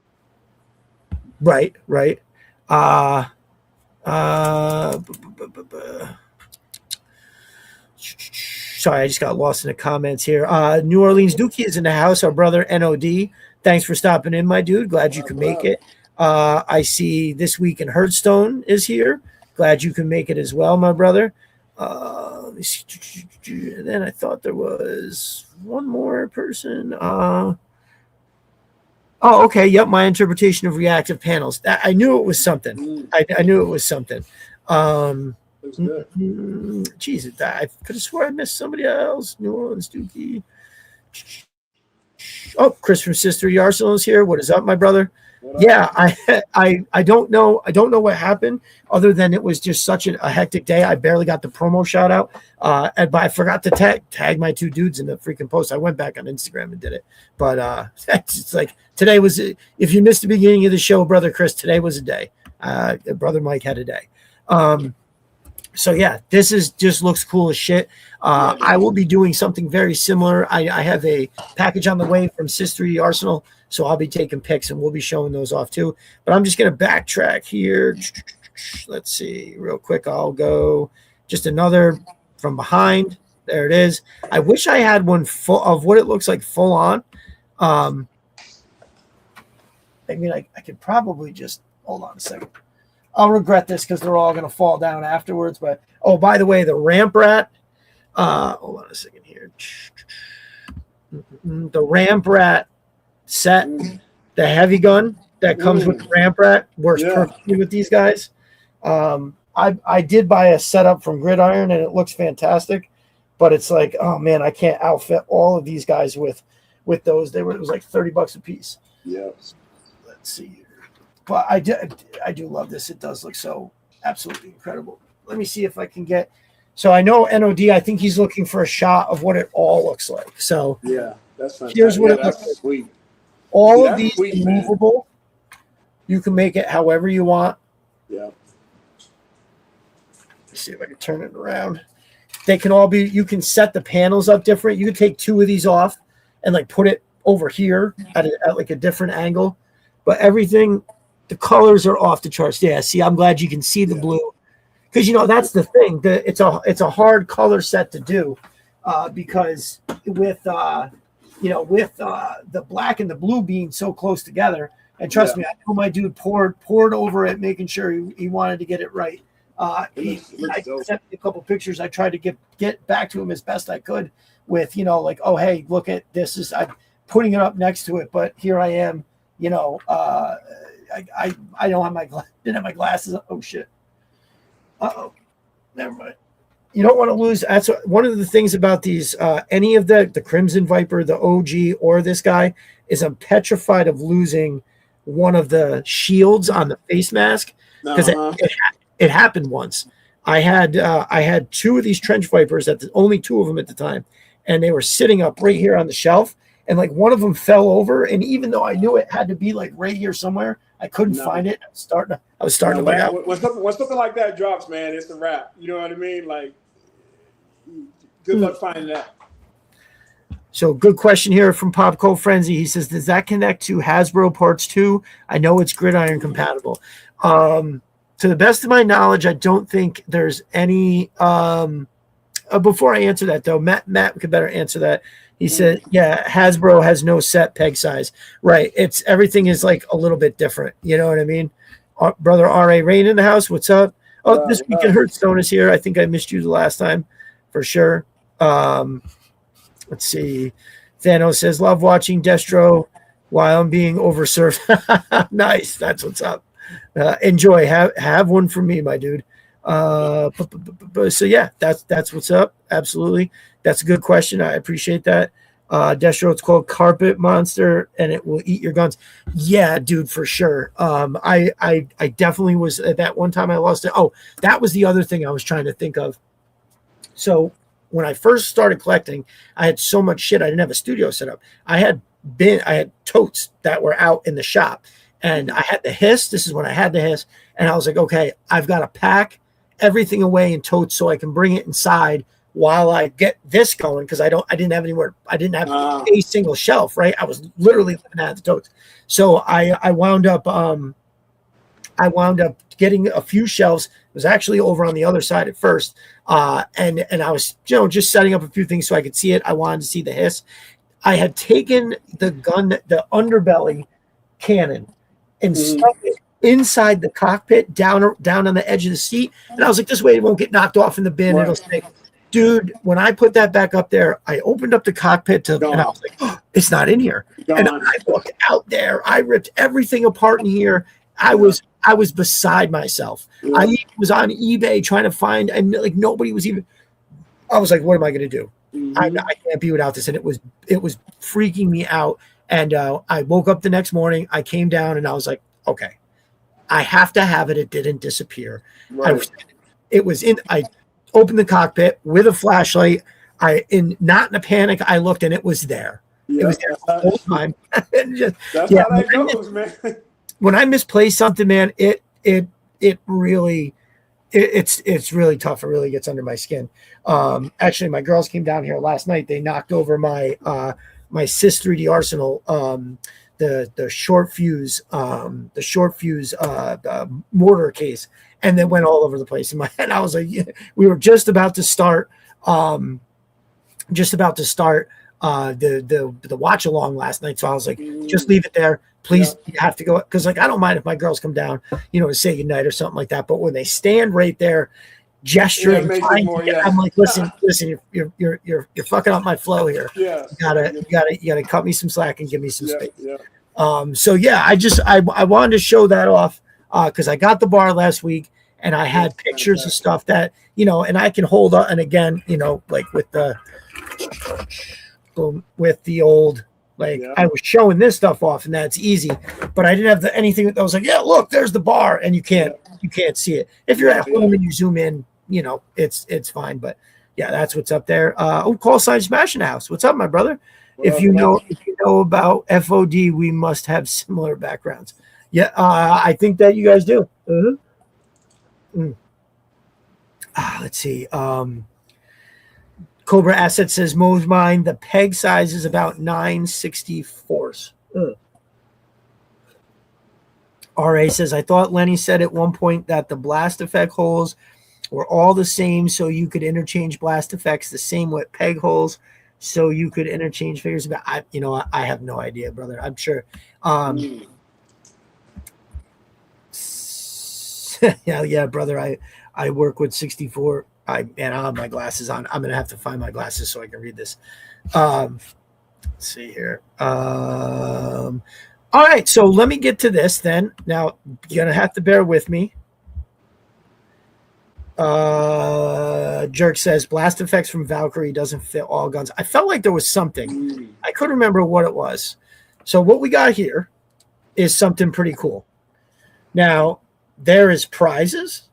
Right. Sorry, I just got lost in the comments here. New Orleans Dookie is in the house. Our brother NOD. Thanks for stopping in, my dude. Glad you can make it. I see This Week in Hearthstone is here. Glad you can make it as well, my brother. Let me see. And then I thought there was one more person. Okay. Yep, my interpretation of reactive panels. I knew it was something. I knew it was something. Jesus, I could have swore I missed somebody else. New Orleans Dookie. Oh, Chris from Sister Arsenal is here. What is up, my brother? Yeah, I don't know. I don't know what happened other than it was just such a hectic day. I barely got the promo shout out. But I forgot to tag my two dudes in the freaking post. I went back on Instagram and did it. But it's like today was, if you missed the beginning of the show, brother Chris, today was a day. Brother Mike had a day. So yeah, this just looks cool as shit. I will be doing something very similar. I have a package on the way from Sister Arsenal, so I'll be taking pics and we'll be showing those off too. But I'm just gonna backtrack here. Let's see, real quick. I'll go just another from behind. There it is. I wish I had one full of what it looks like full on. I mean, I could probably just hold on a second. I'll regret this because they're all going to fall down afterwards. But, oh, by the way, the Ramp Rat. Hold on a second here. The Ramp Rat set, the heavy gun that comes with the Ramp Rat, works perfectly with these guys. I did buy a setup from Gridiron, and it looks fantastic. But it's like, oh, man, I can't outfit all of these guys with those. It was like $30 a piece. Yeah. Let's see here. But I do love this. It does look so absolutely incredible. Let me see if I can get. So I know NOD. I think he's looking for a shot of what it all looks like. So yeah, that's fantastic. Here's what it looks like. Sweet. All of these are movable. You can make it however you want. Yeah. Let's see if I can turn it around. They can all be. You can set the panels up different. You can take two of these off and like put it over here at like a different angle. But everything. The colors are off the charts. Yeah, see, I'm glad you can see the blue because that's the thing. It's a hard color set to do because with the black and the blue being so close together. And trust me, I know my dude poured over it, making sure he wanted to get it right. I sent me a couple pictures. I tried to get back to him as best I could with oh hey, look at this. I'm putting it up next to it, but here I am. I don't have didn't have my glasses. Oh shit. Never mind. You don't want to lose. That's one of the things about these. Any of the Crimson Viper, the OG, or this guy is I'm petrified of losing one of the shields on the face mask because it happened once. I had two of these Trench Vipers only two of them at the time, and they were sitting up right here on the shelf. and like one of them fell over. And even though I knew it had to be like right here somewhere, I couldn't find it. I was starting to bug out. When something like that drops, man, it's a wrap. You know what I mean? Like, good luck finding that. So good question here from Popco Frenzy. He says, does that connect to Hasbro parts too? I know it's gridiron compatible. To the best of my knowledge, I don't think there's any. Before I answer that, though, Matt could better answer that. He said, yeah, Hasbro has no set peg size. Right. Everything is like a little bit different. You know what I mean? Brother R.A. Rain in the house. What's up? Oh, this weekend Hearthstone is here. I think I missed you the last time for sure. Let's see. Thanos says, love watching Destro while I'm being overserved. Nice. That's what's up. Enjoy. Have one for me, my dude. So yeah, that's what's up. Absolutely. That's a good question. I appreciate that. Destro, it's called Carpet Monster and it will eat your guns. Yeah, dude, for sure. I definitely was at that one time I lost it. Oh, that was the other thing I was trying to think of. So when I first started collecting, I had so much shit. I didn't have a studio set up. I had totes that were out in the shop and I had the hiss. This is when I had the hiss. And I was like, okay, I've got to pack everything away in totes so I can bring it inside while I get this going. Cause I didn't have anywhere. I didn't have a single shelf, right? I was literally living out of the totes. So I wound up getting a few shelves. It was actually over on the other side at first. And I was, just setting up a few things so I could see it. I wanted to see the hiss. I had taken the underbelly cannon and stuck it inside the cockpit down on the edge of the seat. And I was like, this way it won't get knocked off in the bin. Right. It'll stay. Dude, when I put that back up there, I opened up the cockpit and I was like, oh, it's not in here. And I looked out there. I ripped everything apart in here. I was beside myself. Yeah. I was on eBay trying to find, and like nobody was even. I was like, "What am I going to do? Mm-hmm. I can't be without this." And it was freaking me out. And I woke up the next morning. I came down and I was like, "Okay, I have to have it." It didn't disappear. Right. I opened the cockpit with a flashlight. Not in a panic. I looked and it was there. Yeah, it was there the whole time. That's how that goes, man. When I misplace something, man, it's really tough. It really gets under my skin. Actually, my girls came down here last night. They knocked over my Sys 3D Arsenal, the short fuse mortar case, and they went all over the place in my head. I was like, yeah. We were just about to start the watch along last night. So I was like, just leave it there. Please, you have to go, because like I don't mind if my girls come down, to say goodnight or something like that. But when they stand right there, gesturing, I'm like, listen, you're fucking up my flow here. Yeah, you gotta cut me some slack and give me some space. Yeah. So yeah, I wanted to show that off because I got the bar last week and I had pictures of stuff that and I can hold on. And again, like with the old. I was showing this stuff off, and that's easy, but I didn't have anything that was like, yeah, look, there's the bar, and you can't see it. If you're at home and you zoom in, it's fine. But yeah, that's what's up there. Call sign Smashing House. What's up, my brother? If you know about FOD, we must have similar backgrounds. Yeah, I think that you guys do. Let's see. Cobra Asset says, Mo's mine, the peg size is about 9/64. RA says, I thought Lenny said at one point that the blast effect holes were all the same, so you could interchange blast effects the same with peg holes, so you could interchange figures. I have no idea, brother. I'm sure. Yeah, brother. I work with 64. I don't have my glasses on. I'm gonna have to find my glasses so I can read this. Let's see here. All right, so let me get to this then. Now you're gonna have to bear with me. Jerk says blast effects from Valkyrie doesn't fit all guns. I felt like there was something. I couldn't remember what it was. So what we got here is something pretty cool. Now there is prizes,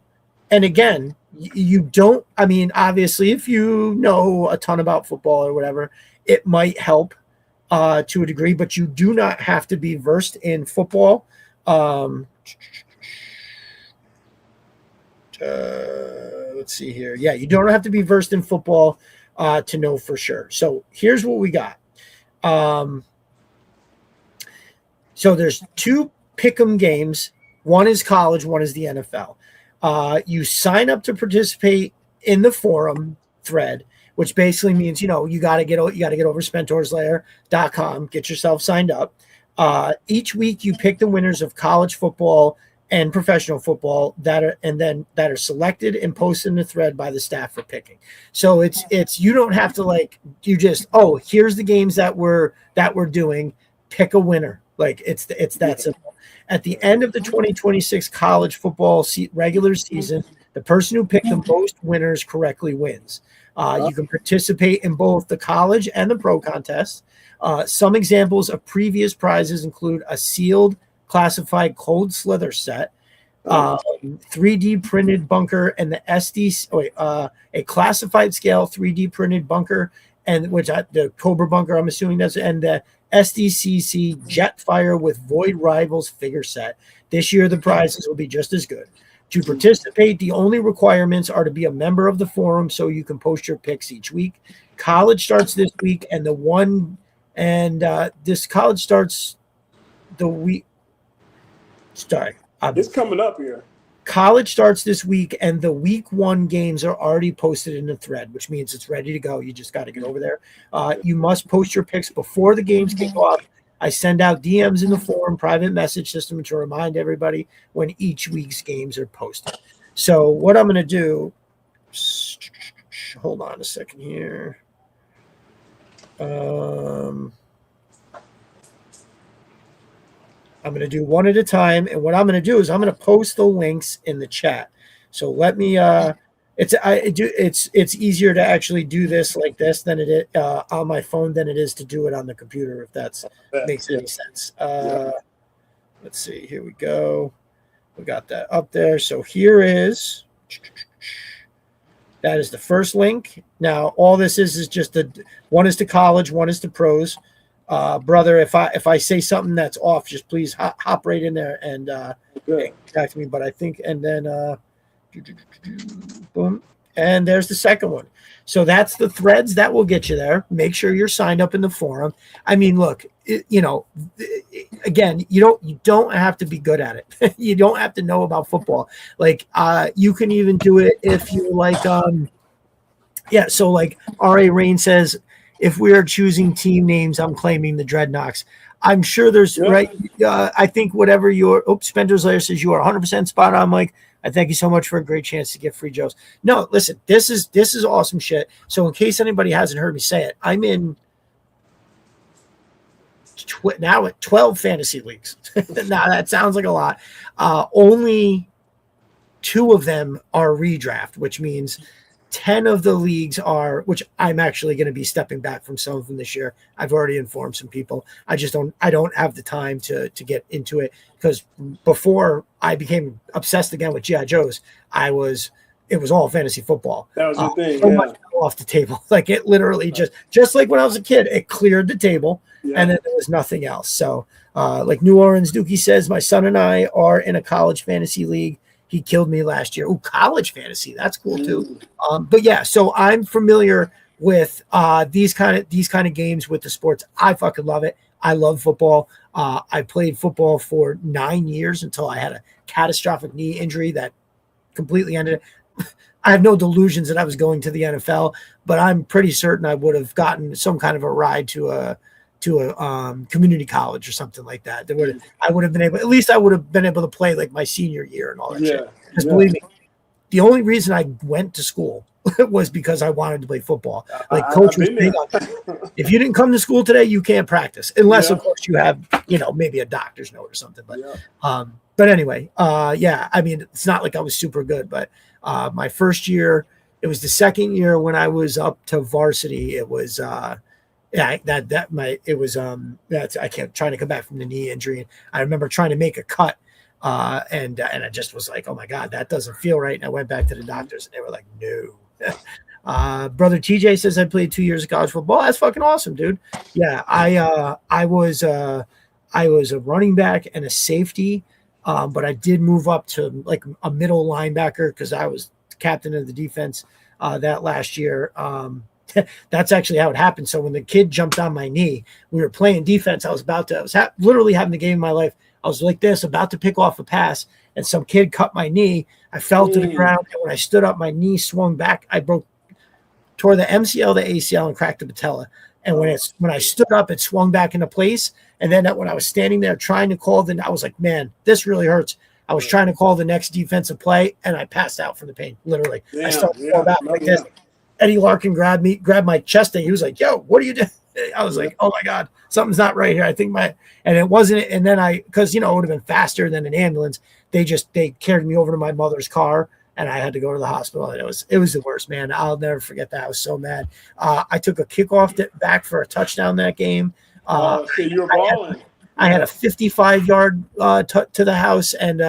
and again, you don't. I mean, obviously, if you know a ton about football or whatever, it might help to a degree, but you do not have to be versed in football. Let's see here. Yeah, you don't have to be versed in football to know for sure. So here's what we got. So there's 2 pick'em games. One is college, one is the NFL. You sign up to participate in the forum thread, which basically means, you got to get over spentorslayer.com, get yourself signed up. Each week you pick the winners of college football and professional football that are selected and posted in the thread by the staff for picking. So it's you don't have to here's the games that we're doing, pick a winner. Like it's that simple. At the end of the 2026 college football regular season, the person who picked the most winners correctly wins. You can participate in both the college and the pro contests. Some examples of previous prizes include a sealed classified cold slither set, 3D printed bunker, and the a classified scale 3D printed bunker, and the Cobra bunker, I'm assuming that's, and the SDCC Jetfire with Void Rivals figure set. This year, the prizes will be just as good. To participate, the only requirements are to be a member of the forum so you can post your picks each week. College starts this week, and this college starts the week. Sorry. It's coming up here. College starts this week, and the week 1 games are already posted in the thread, which means it's ready to go. You just got to get over there. You must post your picks before the games kick off. I send out DMs in the forum private message system to remind everybody when each week's games are posted. So what I'm going to do, hold on a second here. I'm going to do one at a time, and what I'm going to do is I'm going to post the links in the chat. So let me. It's easier to actually do this like this than it is on my phone than it is to do it on the computer. If that makes any sense. Let's see. Here we go. We got that up there. So here is. That is the first link. Now all this is just one is to college, one is to pros. Brother, if I say something that's off, just please hop right in there and contact me. But I think, and then boom, and there's the second one. So that's the threads that will get you there. Make sure you're signed up in the forum. I mean, look, again, you don't have to be good at it. You don't have to know about football. Like, you can even do it if you like. So like R.A. Rain says, if we are choosing team names, I'm claiming the Dreadnoks. I'm sure there's right. I think whatever Spencer's Lair says, you are 100% spot on, Mike. I thank you so much for a great chance to get free Joes. No, listen, this is awesome shit. So in case anybody hasn't heard me say it, I'm in now at 12 fantasy leagues. Now that sounds like a lot. Only 2 of them are redraft, which means 10 of the leagues are, which I'm actually going to be stepping back from some of them this year. I've already informed some people. I don't have the time to get into it, because before I became obsessed again with G.I. Joes, it was all fantasy football. That was the thing. So much fell off the table. Like it literally just like when I was a kid, it cleared the table and then there was nothing else. So like New Orleans Dookie says, my son and I are in a college fantasy league. He killed me last year. Oh, college fantasy. That's cool too. But yeah, so I'm familiar with these kind of games with the sports. I fucking love it. I love football. I played football for 9 years until I had a catastrophic knee injury that completely ended it. I have no delusions that I was going to the NFL, but I'm pretty certain I would have gotten some kind of a ride to a community college or something like that. I would have been able to play like my senior year and all that shit. Because believe me, the only reason I went to school was because I wanted to play football. Like coach was big on that. If you didn't come to school today, you can't practice unless of course you have, maybe a doctor's note or something. But anyway, I mean, it's not like I was super good, but my first year, it was the second year when I was up to varsity. It was, I kept trying to come back from the knee injury. I remember trying to make a cut, and I just was like, oh my God, that doesn't feel right. And I went back to the doctors and they were like, no. Brother TJ says I played 2 years of college football. That's fucking awesome, dude. Yeah, I was a running back and a safety, but I did move up to like a middle linebacker because I was captain of the defense that last year. That's actually how it happened. So when the kid jumped on my knee, we were playing defense. I was literally having the game of my life. I was like this, about to pick off a pass, and some kid cut my knee. I fell to the ground, and when I stood up, my knee swung back. I tore the MCL, the ACL, and cracked the patella. And when I stood up, it swung back into place. And then when I was standing there trying to call I was like, man, this really hurts. I was trying to call the next defensive play, and I passed out from the pain. Literally, I started to fall back like this. Eddie Larkin grabbed my chest, and he was like, "Yo, what are you doing?" I was like, "Oh my God, something's not right here." I think and it wasn't. And then because it would have been faster than an ambulance. They carried me over to my mother's car, and I had to go to the hospital. And it was the worst, man. I'll never forget that. I was so mad. I took a kickoff back for a touchdown that game. So you were balling. I had a 55-yard to the house and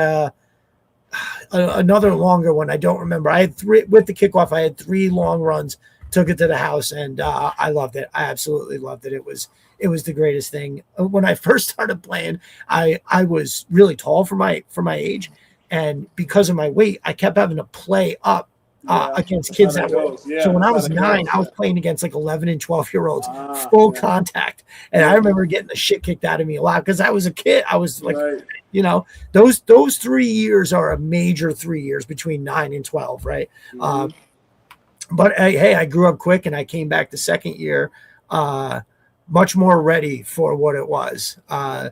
another longer one. I don't remember. I had three with the kickoff. I had 3 long runs, took it to the house, and I loved it. I absolutely loved it. It was the greatest thing. When I first started playing, I was really tall for my age, and because of my weight, I kept having to play up against kids that way. So when I was 9, I was playing against like 11 and 12-year-olds, full contact. And I remember getting the shit kicked out of me a lot because I was a kid. I was like, those 3 years are a major 3 years between 9 and 12, right? Mm-hmm. But hey, I grew up quick, and I came back the second year much more ready for what it was. I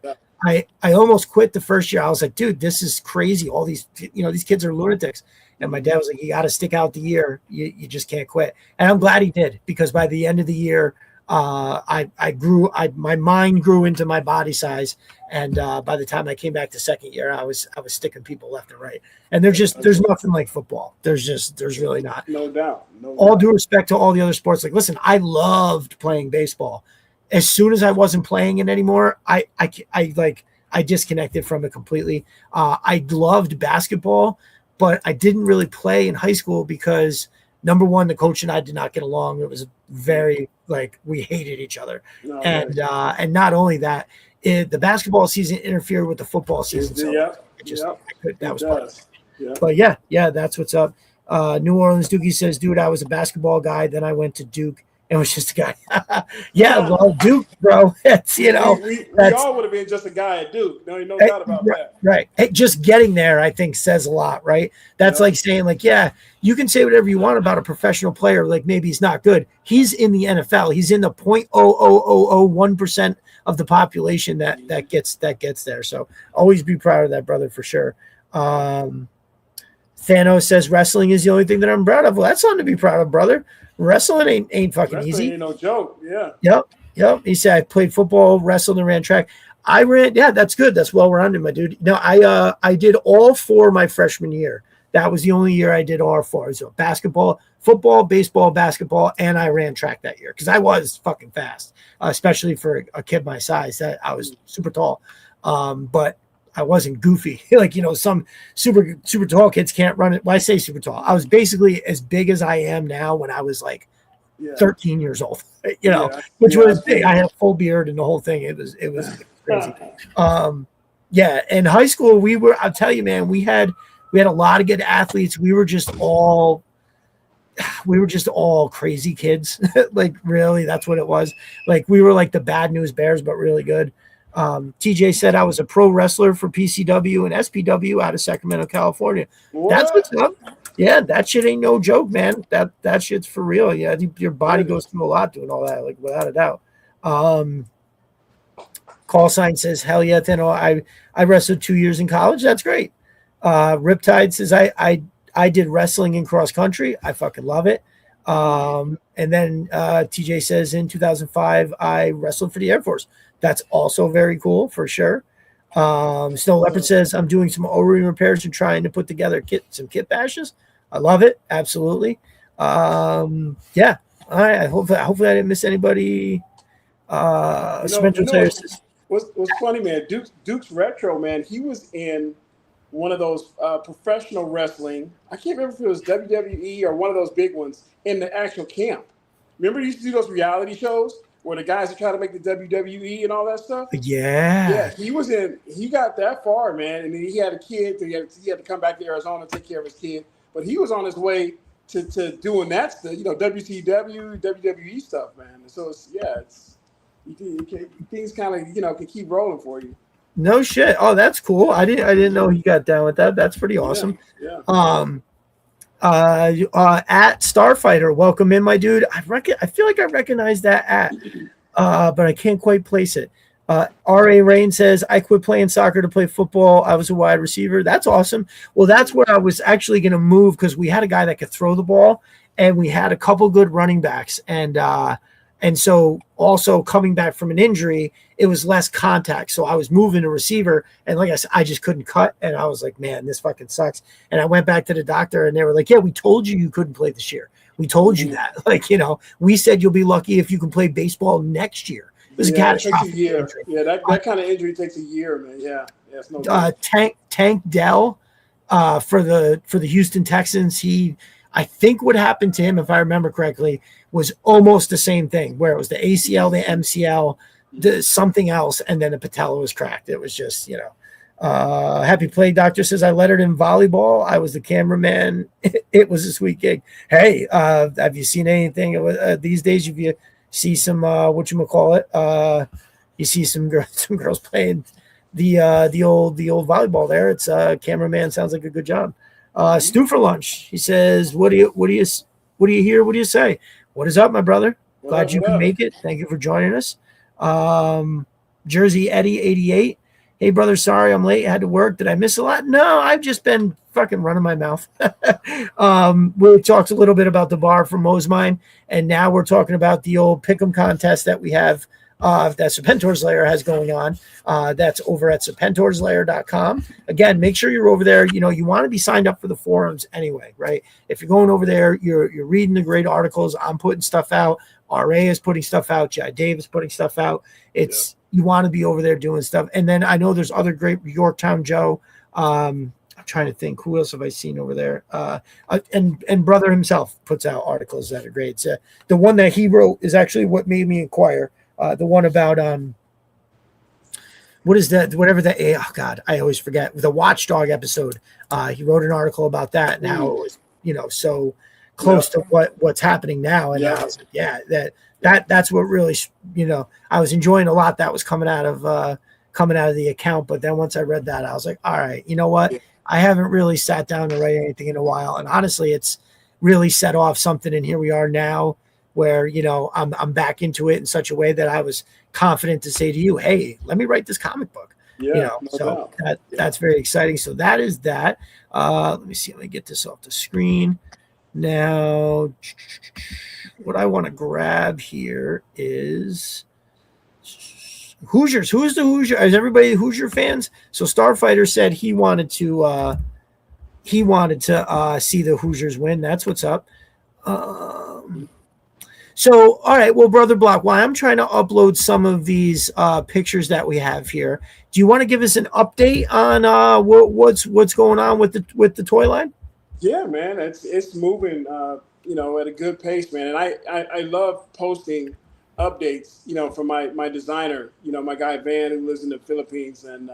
almost quit the first year. I was like, dude, this is crazy. All these, these kids are lunatics. And my dad was like, you got to stick out the year. You just can't quit. And I'm glad he did, because by the end of the year, I grew, my mind grew into my body size. And by the time I came back the second year, I was sticking people left and right. And there's nothing like football. There's really not. No doubt. All due respect to all the other sports. Like, listen, I loved playing baseball. As soon as I wasn't playing it anymore, I disconnected from it completely. I loved basketball, but I didn't really play in high school because, number one, the coach and I did not get along. It was very we hated each other, and not only that, the basketball season interfered with the football season. So that was part of it. Yeah. But yeah, that's what's up. New Orleans Dookie says, dude, I was a basketball guy, then I went to Duke. It was just a guy. Well, Duke, bro. It's, we all would have been just a guy at Duke. No doubt about that. Right. Hey, just getting there, I think, says a lot, right? That's like saying, you can say whatever you want about a professional player. Like, maybe he's not good. He's in the NFL. He's in the 0.00001% of the population that gets there. So always be proud of that, brother, for sure. Thanos says wrestling is the only thing that I'm proud of. Well, that's something to be proud of, brother. Wrestling ain't fucking easy. Ain't no joke. Yeah. Yep. He said I played football, wrestled, and ran track. I ran. Yeah, that's good. That's well-rounded, my dude. No, I did all 4 my freshman year. That was the only year I did all 4. So basketball, football, baseball, basketball, and I ran track that year because I was fucking fast, especially for a kid my size. That I was super tall, but I wasn't goofy. Some super tall kids can't run it. Well, I say super tall. I was basically as big as I am now when I was 13 years old, which was big. I had a full beard and the whole thing. It was crazy. In high school, I'll tell you, man, we had a lot of good athletes. We were just all crazy kids. Really, that's what it was. We were like the Bad News Bears, but really good. TJ said I was a pro wrestler for PCW and SPW out of Sacramento, California. What? That's what's up. Yeah, that shit ain't no joke, man. That shit's for real. Yeah, your body goes through a lot doing all that, without a doubt. Call sign says, hell yeah, Tano. I wrestled 2 years in college. That's great. Riptide says I did wrestling in cross country. I fucking love it. And then TJ says in 2005 I wrestled for the Air Force. That's also very cool, for sure. Snow Leopard says, I'm doing some O-ring repairs and trying to put together some kit bashes. I love it. Absolutely. Yeah. All right. Hopefully I didn't miss anybody. What's funny, man, Duke's Retro, man, he was in one of those professional wrestling. I can't remember if it was WWE or one of those big ones in the actual camp. Remember, you used to do those reality shows where the guys are trying to make the WWE and all that stuff. Yeah. Yeah, he was in. He got that far, man, and then he had a kid. So he had to come back to Arizona to take care of his kid. But he was on his way to doing that stuff, WCW, WWE stuff, man. So things kind of can keep rolling for you. No shit. Oh, that's cool. I didn't know he got down with that. That's pretty awesome. Yeah. At Starfighter, welcome in, my dude. I feel like I recognize that but I can't quite place it. R.A. Rain says, I quit playing soccer to play football. I was a wide receiver. That's awesome. Well, that's where I was actually going to move because we had a guy that could throw the ball and we had a couple good running backs. And so also coming back from an injury, it was less contact. So I was moving a receiver and like I said, I just couldn't cut. And I was like, man, this fucking sucks. And I went back to the doctor and they were like, yeah, we told you couldn't play this year. We told you that. Like, we said you'll be lucky if you can play baseball next year. It was a catastrophic injury. Yeah, that kind of injury takes a year, man. Yeah, it's no Tank Dell for the Houston Texans. I think what happened to him, if I remember correctly, was almost the same thing, where it was the ACL, the MCL, something else, and then the patella was cracked. It was just, Happy Play Doctor says, I lettered in volleyball. I was the cameraman. It was a sweet gig. Hey, have you seen anything these days? If you see some you see some girls playing the old volleyball there. It's cameraman sounds like a good job. Stu for lunch. He says, what do you hear? What do you say? What is up, my brother? Glad you can make it. Thank you for joining us. Jersey Eddie 88. Hey brother, sorry I'm late. I had to work. Did I miss a lot? No, I've just been fucking running my mouth. We talked a little bit about the bar from Mosemine, and now we're talking about the old pick'em contest that we have that Serpentor's Lair has going on. That's over at serpentorslair.com. Again, make sure you're over there. You want to be signed up for the forums anyway, right? If you're going over there, you're reading the great articles. I'm putting stuff out. RA is putting stuff out. Jai Dave is putting stuff out. You want to be over there doing stuff. And then I know there's other great Yorktown Joe. I'm trying to think, who else have I seen over there? And brother himself puts out articles that are great. So the one that he wrote is actually what made me inquire. The one about what is that? Whatever that. Oh God, I always forget the Watchdog episode. He wrote an article about that and how it was, so close to what's happening now. And I was like, that's what really, I was enjoying a lot that was coming out of the account. But then once I read that, I was like, all right, you know what? I haven't really sat down to write anything in a while, and honestly, it's really set off something. And here we are now, where I'm back into it in such a way that I was confident to say to you, hey, let me write this comic book. That's very exciting. So that is that. Let me see. Let me get this off the screen. Now, what I want to grab here is Hoosiers. Who's the Hoosier? Is everybody Hoosier fans? So Starfighter said he wanted to see the Hoosiers win. That's what's up. So, all right, well, Brother Block, while I'm trying to upload some of these pictures that we have here, do you want to give us an update on what's going on with the toy line? Yeah, man, it's moving, at a good pace, man. And I love posting updates, from my designer, my guy Van, who lives in the Philippines, and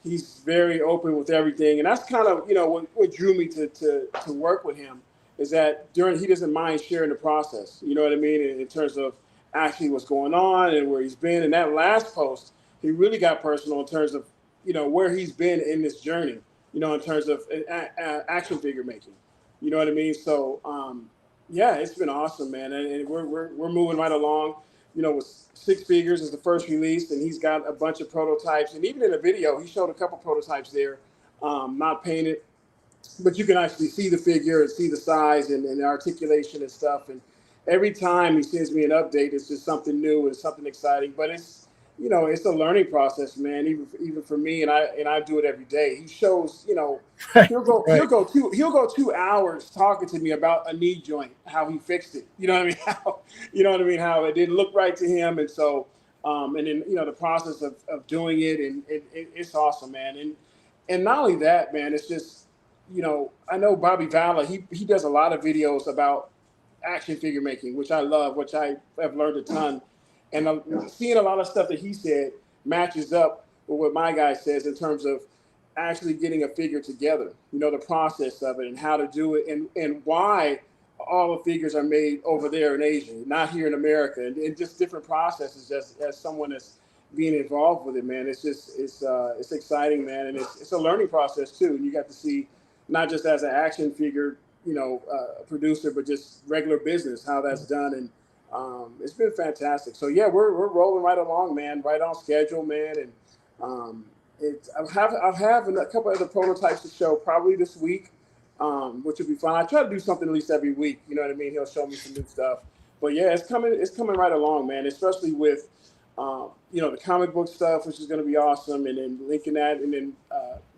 he's very open with everything. And that's kind of what drew me to work with him. Is that he doesn't mind sharing the process, you know what I mean, in terms of actually what's going on and where he's been. And that last post, he really got personal in terms of, where he's been in this journey, in terms of action figure making, you know what I mean? So, it's been awesome, man. And we're moving right along, with 6 figures is the first release, and he's got a bunch of prototypes. And even in the video, he showed a couple prototypes there, not painted, but you can actually see the figure and see the size and the articulation and stuff. And every time he sends me an update, it's just something new and something exciting. But it's, it's a learning process, man. Even for me, and I do it every day. He shows, he'll go 2 hours talking to me about a knee joint, how he fixed it. You know what I mean? How it didn't look right to him, and so, and then the process of doing it, and it's awesome, man. And not only that, man, it's just, I know Bobby Valla, he does a lot of videos about action figure making, which I love, which I have learned a ton. And seeing a lot of stuff that he said matches up with what my guy says in terms of actually getting a figure together, the process of it and how to do it, and why all the figures are made over there in Asia, not here in America, and just different processes as someone that's being involved with it, man. It's just, it's exciting, man. And it's a learning process too. And you got to see, not just as an action figure, producer, but just regular business, how that's done. And it's been fantastic. So yeah, we're rolling right along, man, right on schedule, man. And I'll have a couple other prototypes to show probably this week, which will be fun. I try to do something at least every week. You know what I mean? He'll show me some new stuff. But yeah, it's coming right along, man. Especially with the comic book stuff, which is going to be awesome, and then linking that, and then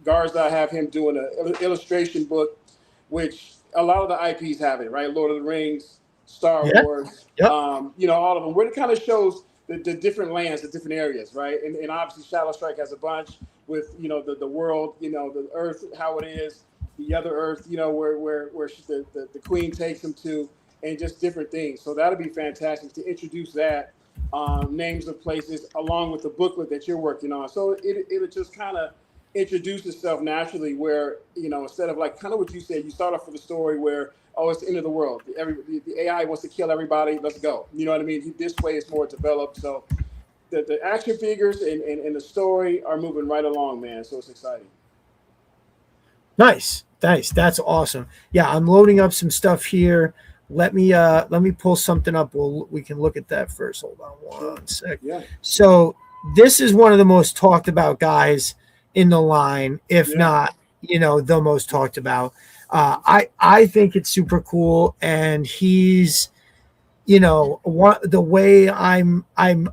Garza, I have him doing an illustration book, which a lot of the IPs have it, right? Lord of the Rings, Star Wars, all of them, where it kind of shows the different lands, the different areas, right? And obviously Shadow Strike has a bunch with, the world, the Earth, how it is, the other Earth, where the Queen takes them to, and just different things. So that'll be fantastic to introduce that, names of places along with the booklet that you're working on. So it'll just kind of introduce itself naturally, where, instead of like kind of what you said, you start off with a story where, oh, it's the end of the world. The AI wants to kill everybody. Let's go. You know what I mean? This way is more developed. So the action figures and the story are moving right along, man. So it's exciting. Nice. That's awesome. Yeah, I'm loading up some stuff here. Let me pull something up. We can look at that first. Hold on one sec. Yeah. So this is one of the most talked about guys in the line, if not, the most talked about. I think it's super cool, and he's, the way I'm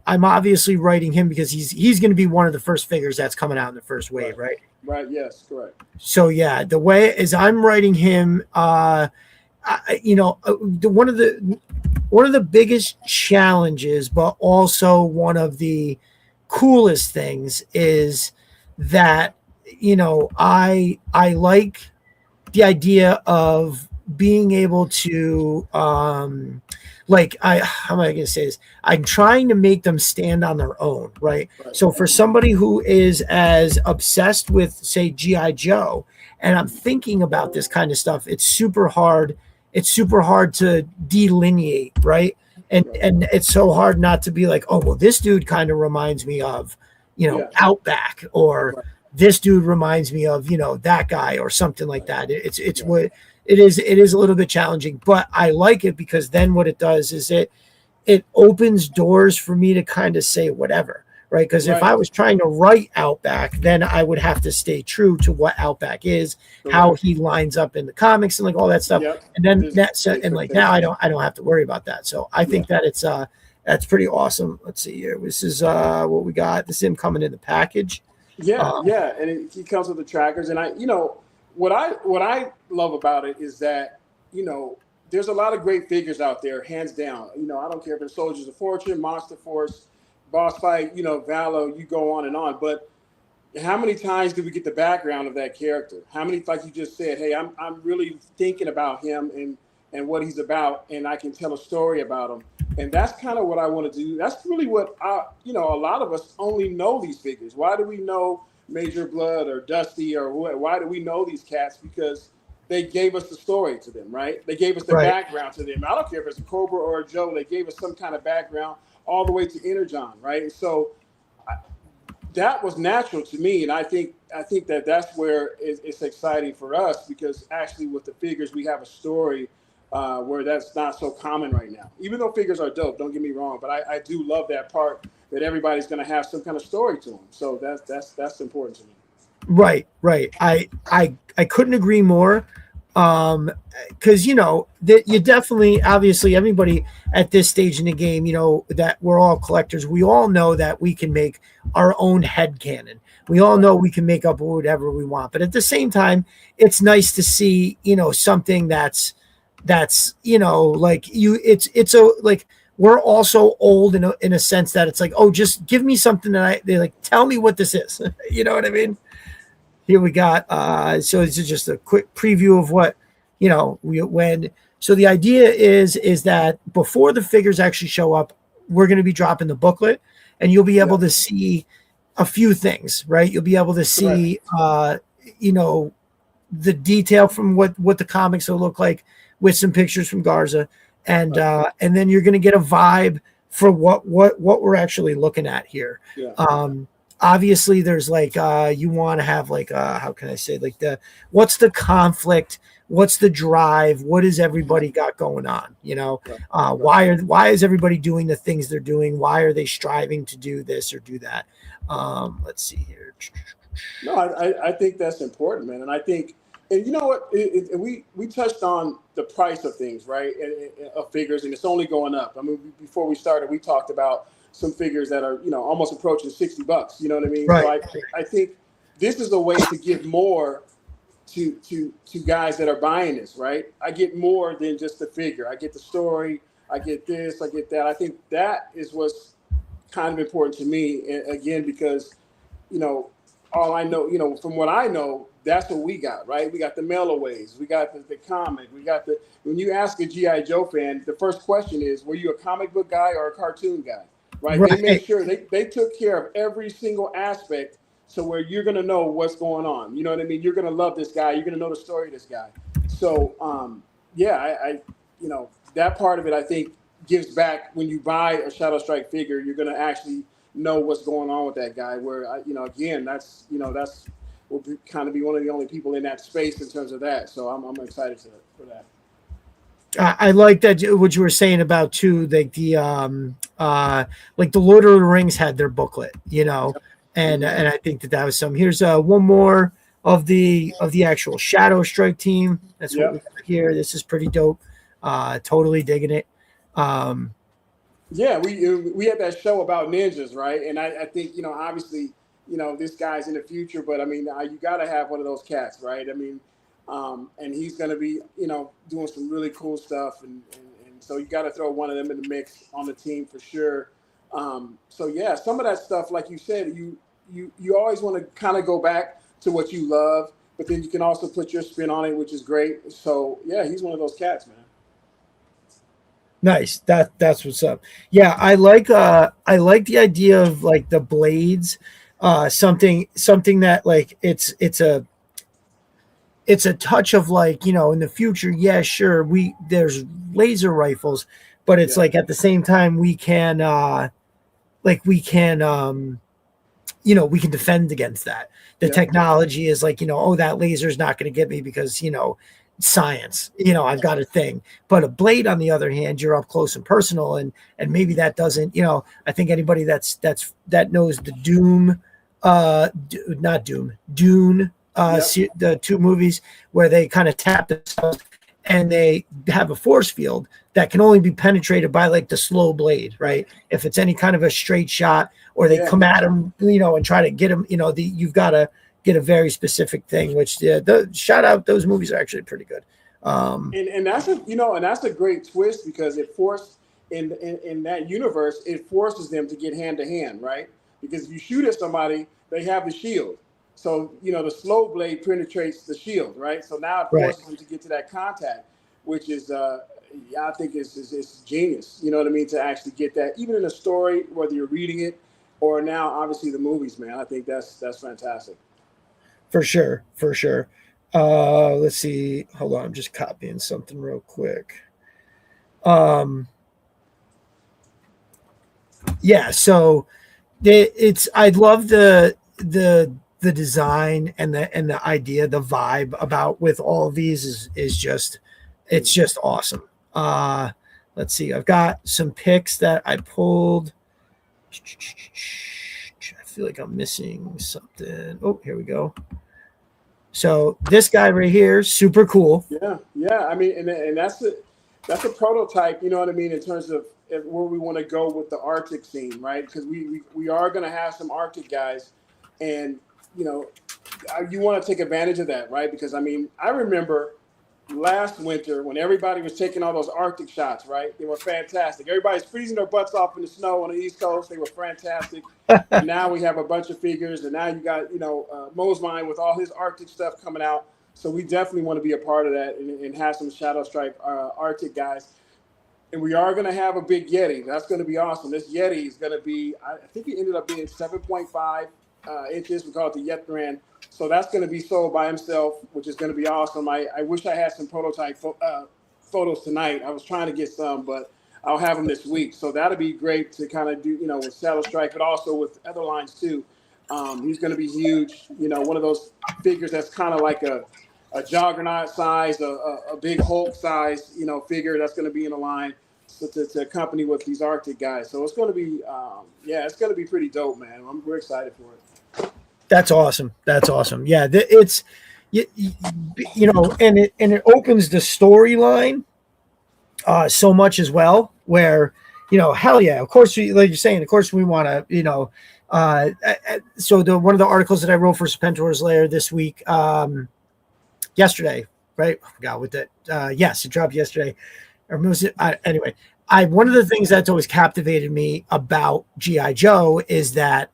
obviously writing him because he's going to be one of the first figures that's coming out in the first wave, right? Right. Yes. Correct. So yeah, the way is I'm writing him, one of the biggest challenges, but also one of the coolest things is that, I like the idea of being able to, how am I going to say this? I'm trying to make them stand on their own, right? So for somebody who is as obsessed with, say, G.I. Joe, and I'm thinking about this kind of stuff, it's super hard. It's super hard to delineate, right? And it's so hard not to be like, oh, well, this dude kind of reminds me of, Outback, or this dude reminds me of, that guy, or something like that. It's what it is. It is a little bit challenging, but I like it because then what it does is it opens doors for me to kind of say whatever, right? Because if I was trying to write Outback, then I would have to stay true to what Outback is, how he lines up in the comics, and like all that stuff. And then now I don't have to worry about that. So I think that it's that's pretty awesome. Let's see here. This is what we got. This is him coming in the package. And he comes with the trackers, and what I love about it is that there's a lot of great figures out there, hands down. I don't care if it's Soldiers of Fortune, Monster Force, Boss Fight, Valo, you go on and on. But how many times do we get the background of that character? How many, like you just said, hey, I'm really thinking about him and what he's about, and I can tell a story about him. And that's kind of what I want to do. That's really what a lot of us only know these figures. Why do we know Major Blood or Dusty or why do we know these cats? Because they gave us the story to them, right? They gave us the background to them. I don't care if it's a Cobra or a Joe. They gave us some kind of background all the way to Energon, right? And so that was natural to me, and I think that's where it's exciting for us, because actually with the figures we have a story where that's not so common right now. Even though figures are dope, don't get me wrong, but I do love that part that everybody's going to have some kind of story to them. So that's important to me. Right. I couldn't agree more. Because that you definitely, obviously, everybody at this stage in the game, that we're all collectors. We all know that we can make our own headcanon. We all know we can make up whatever we want. But at the same time, it's nice to see something that's we're also old in a sense that it's like, oh, just give me something that they like, tell me what this is. You know what I mean? here we got, so this is just a quick preview of what, so the idea is that before the figures actually show up, we're going to be dropping the booklet, and you'll be able to see a few things, right? You'll be able to see, the detail from what the comics will look like with some pictures from Garza, and then you're going to get a vibe for what we're actually looking at here. Obviously there's like you want to have like how can I say, like what's the conflict, what's the drive, what has everybody got going on, why is everybody doing the things they're doing, why are they striving to do this or do that. Let's see here. No, I think that's important, man. And I think, and you know what, we touched on the price of things, right, of figures, and it's only going up. I mean, before we started, we talked about some figures that are, almost approaching $60. You know what I mean? Right. So I think this is a way to give more to guys that are buying this, right? I get more than just the figure. I get the story. I get this. I get that. I think that is what's kind of important to me. And again, because, all I know, from what I know, that's what we got, right? We got the mailaways. We got the comic. We got when you ask a G.I. Joe fan, the first question is, were you a comic book guy or a cartoon guy? Right? They made sure they took care of every single aspect, so where you're going to know what's going on. You know what I mean? You're going to love this guy. You're going to know the story of this guy. So, I that part of it, I think, gives back. When you buy a Shadow Strike figure, you're going to actually know what's going on with that guy. Where, again, that's will kind of be one of the only people in that space in terms of that. So I'm excited for that. I like that what you were saying about too, like the like the Lord of the Rings had their booklet, and I think that was some. Here's one more of the actual Shadow Strike team. That's what we got here. This is pretty dope. Totally digging it. Yeah, we had that show about ninjas, right? And I think, obviously, this guy's in the future, but I mean, you got to have one of those cats, right? I mean, and he's going to be, doing some really cool stuff. And so you got to throw one of them in the mix on the team for sure. So yeah, some of that stuff, like you said, you always want to kind of go back to what you love, but then you can also put your spin on it, which is great. So yeah, he's one of those cats, man. Nice. That's what's up. Yeah, I like the idea of like the blades, something that like it's a touch of like, in the future, yeah, sure, there's laser rifles, but it's like at the same time we can we can defend against that. The technology is like, that laser is not going to get me because, science, I've got a thing. But a blade, on the other hand, you're up close and personal, and maybe that doesn't, I think anybody that knows the Dune, the two movies where they kind of tap themselves and they have a force field that can only be penetrated by like the slow blade, right? If it's any kind of a straight shot, or they come at them, and try to get them, you've got to get a very specific thing, which the shout out, those movies are actually pretty good. And that's a great twist, because it forced in that universe, it forces them to get hand to hand, right? Because if you shoot at somebody, they have the shield. So, the slow blade penetrates the shield, right? So now it forces them to get to that contact, which is, I think it's genius. You know what I mean? To actually get that, even in a story, whether you're reading it or now, obviously, the movies, man. I think that's fantastic. For sure. Let's see. Hold on. I'm just copying something real quick. Yeah. So I love the design and the idea, the vibe about with all of these is just, it's just awesome. Let's see. I've got some picks that I pulled. I feel like I'm missing something. Oh, here we go. So this guy right here, super cool. Yeah. I mean, and that's a prototype. You know what I mean, in terms of where we want to go with the Arctic scene, right? Because we are going to have some Arctic guys, and you want to take advantage of that, right? Because I mean, I remember last winter when everybody was taking all those Arctic shots, right? They were fantastic. Everybody's freezing their butts off in the snow on the East Coast. They were fantastic. And now we have a bunch of figures, and now you got, Mosmine with all his Arctic stuff coming out. So we definitely want to be a part of that and have some Shadow Strike Arctic guys. And we are going to have a big Yeti. That's going to be awesome. This Yeti is going to be, I think it ended up being 7.5 inches. We call it the Yethrand. So that's going to be sold by himself, which is going to be awesome. I wish I had some prototype photos tonight. I was trying to get some, but I'll have them this week. So that'll be great to kind of do, with Shadow Strike, but also with other lines too. He's going to be huge. One of those figures that's kind of like a juggernaut size, a big Hulk size, figure that's going to be in the line to accompany with these Arctic guys. So it's going to be, it's going to be pretty dope, man. We're excited for it. That's awesome. Yeah, it's, and it opens the storyline so much as well, where, hell yeah, of course, like you're saying, of course we want to, so one of the articles that I wrote for Serpentor's Lair this week, yesterday, right? I forgot what that. Yes, it dropped yesterday. Or was it? Anyway, one of the things that's always captivated me about G.I. Joe is that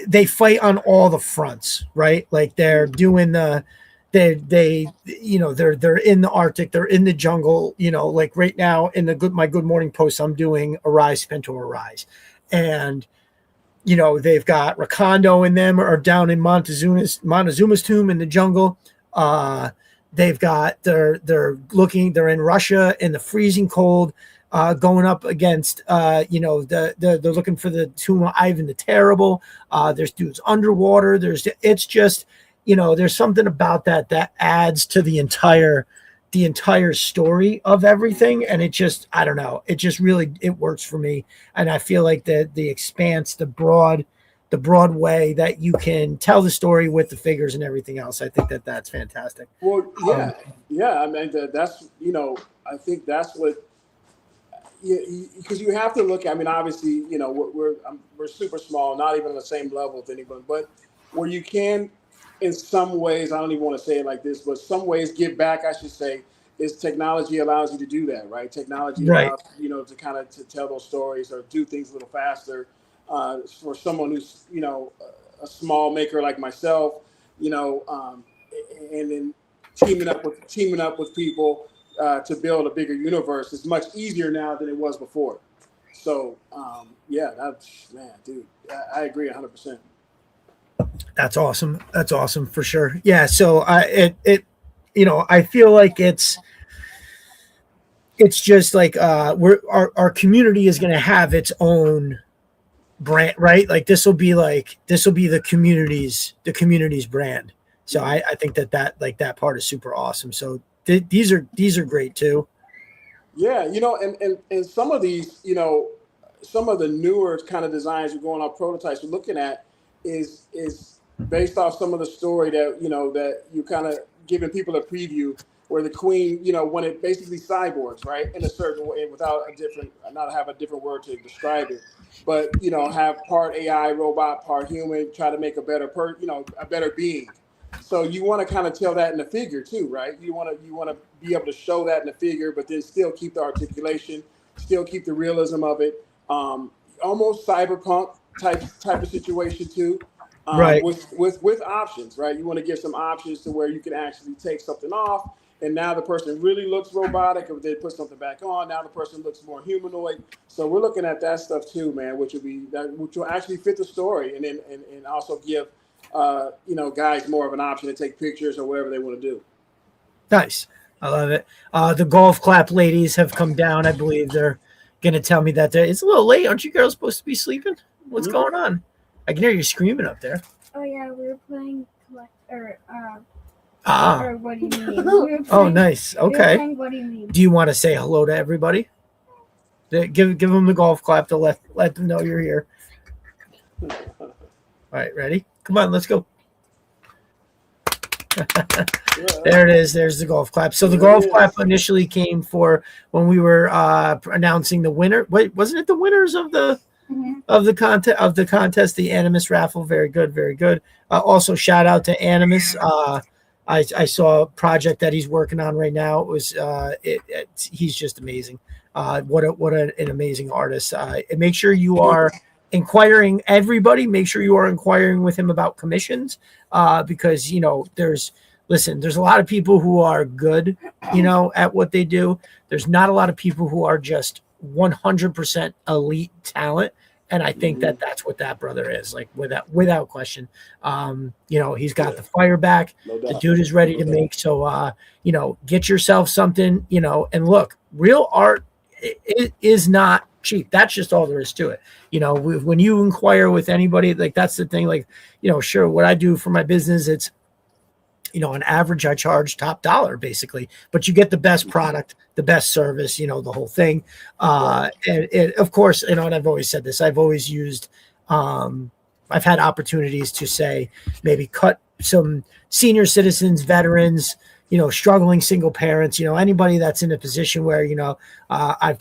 they fight on all the fronts, right? Like they're doing they're in the Arctic, they're in the jungle, like right now in my Good Morning Post, I'm doing Arise, Serpentor Arise, and they've got Rakondo in them, or down in Montezuma's tomb in the jungle. They've got they're in Russia in the freezing cold, going up against they're looking for the tomb of Ivan the Terrible. There's dudes underwater. It's just there's something about that adds to the entire story of everything, and it just, I don't know, it just really, it works for me. And I feel like the expanse, the broad way that you can tell the story with the figures and everything else, I think that's fantastic. Well, yeah, I mean, that's, I think that's what, because you have to look at, I mean, obviously, we're super small, not even on the same level as anyone, but where you can, in some ways, I don't even want to say it like this, but some ways give back, I should say, is technology allows you to do that, right? Technology allows, to kind of to tell those stories or do things a little faster. For someone who's, a small maker like myself, and then teaming up with people to build a bigger universe is much easier now than it was before. So, dude, I agree 100%. That's awesome. That's awesome for sure. Yeah. So I feel like it's just like our community is going to have its own brand, right? Like this will be the community's brand. So I think that part is super awesome. So these are great too. Yeah. And some of these, some of the newer kind of designs we're going on prototypes we're looking at is based off some of the story that that you kind of giving people a preview, where the queen wanted basically cyborgs, right, in a certain way, without not have a different word to describe it, but have part AI robot, part human, try to make a better a better being. So you want to kind of tell that in the figure too, right? You want to be able to show that in the figure, but then still keep the articulation, still keep the realism of it, almost cyberpunk type of situation too. Right. With options, right? You want to give some options to where you can actually take something off, and now the person really looks robotic. If they put something back on, now the person looks more humanoid. So we're looking at that stuff too, man, which will actually fit the story, and then and also give guys more of an option to take pictures or whatever they want to do. Nice. I love it. The golf clap ladies have come down. I believe they're gonna tell me that it's a little late. Aren't you girls supposed to be sleeping? What's going on? I can hear you screaming up there. Oh yeah, we were playing or what do you mean? Oh, nice. Okay. What do you mean? Do you want to say hello to everybody? Give them the golf clap to let them know you're here. All right, ready? Come on, let's go. There it is. There's the golf clap. So the golf clap initially came for when we were announcing the winner. Wait, wasn't it the winners of the contest, the Animus raffle? Very good, very good. Also, shout out to Animus. I saw a project that he's working on right now. It was he's just amazing. What an amazing artist. And make sure you are inquiring, everybody. Make sure you are inquiring with him about commissions, because there's a lot of people who are good, at what they do. There's not a lot of people who are just 100% elite talent. And I think that that's what that brother is, like, without question. He's got the fire back. No doubt. The dude is ready to make. So, get yourself something, and look, real art is not cheap. That's just all there is to it. When you inquire with anybody, like, that's the thing, like, sure, what I do for my business, it's, on average, I charge top dollar basically, but you get the best product, the best service, the whole thing. And of course, and I've always said this, I've always used, I've had opportunities to say, maybe cut some senior citizens, veterans, struggling single parents, anybody that's in a position where, I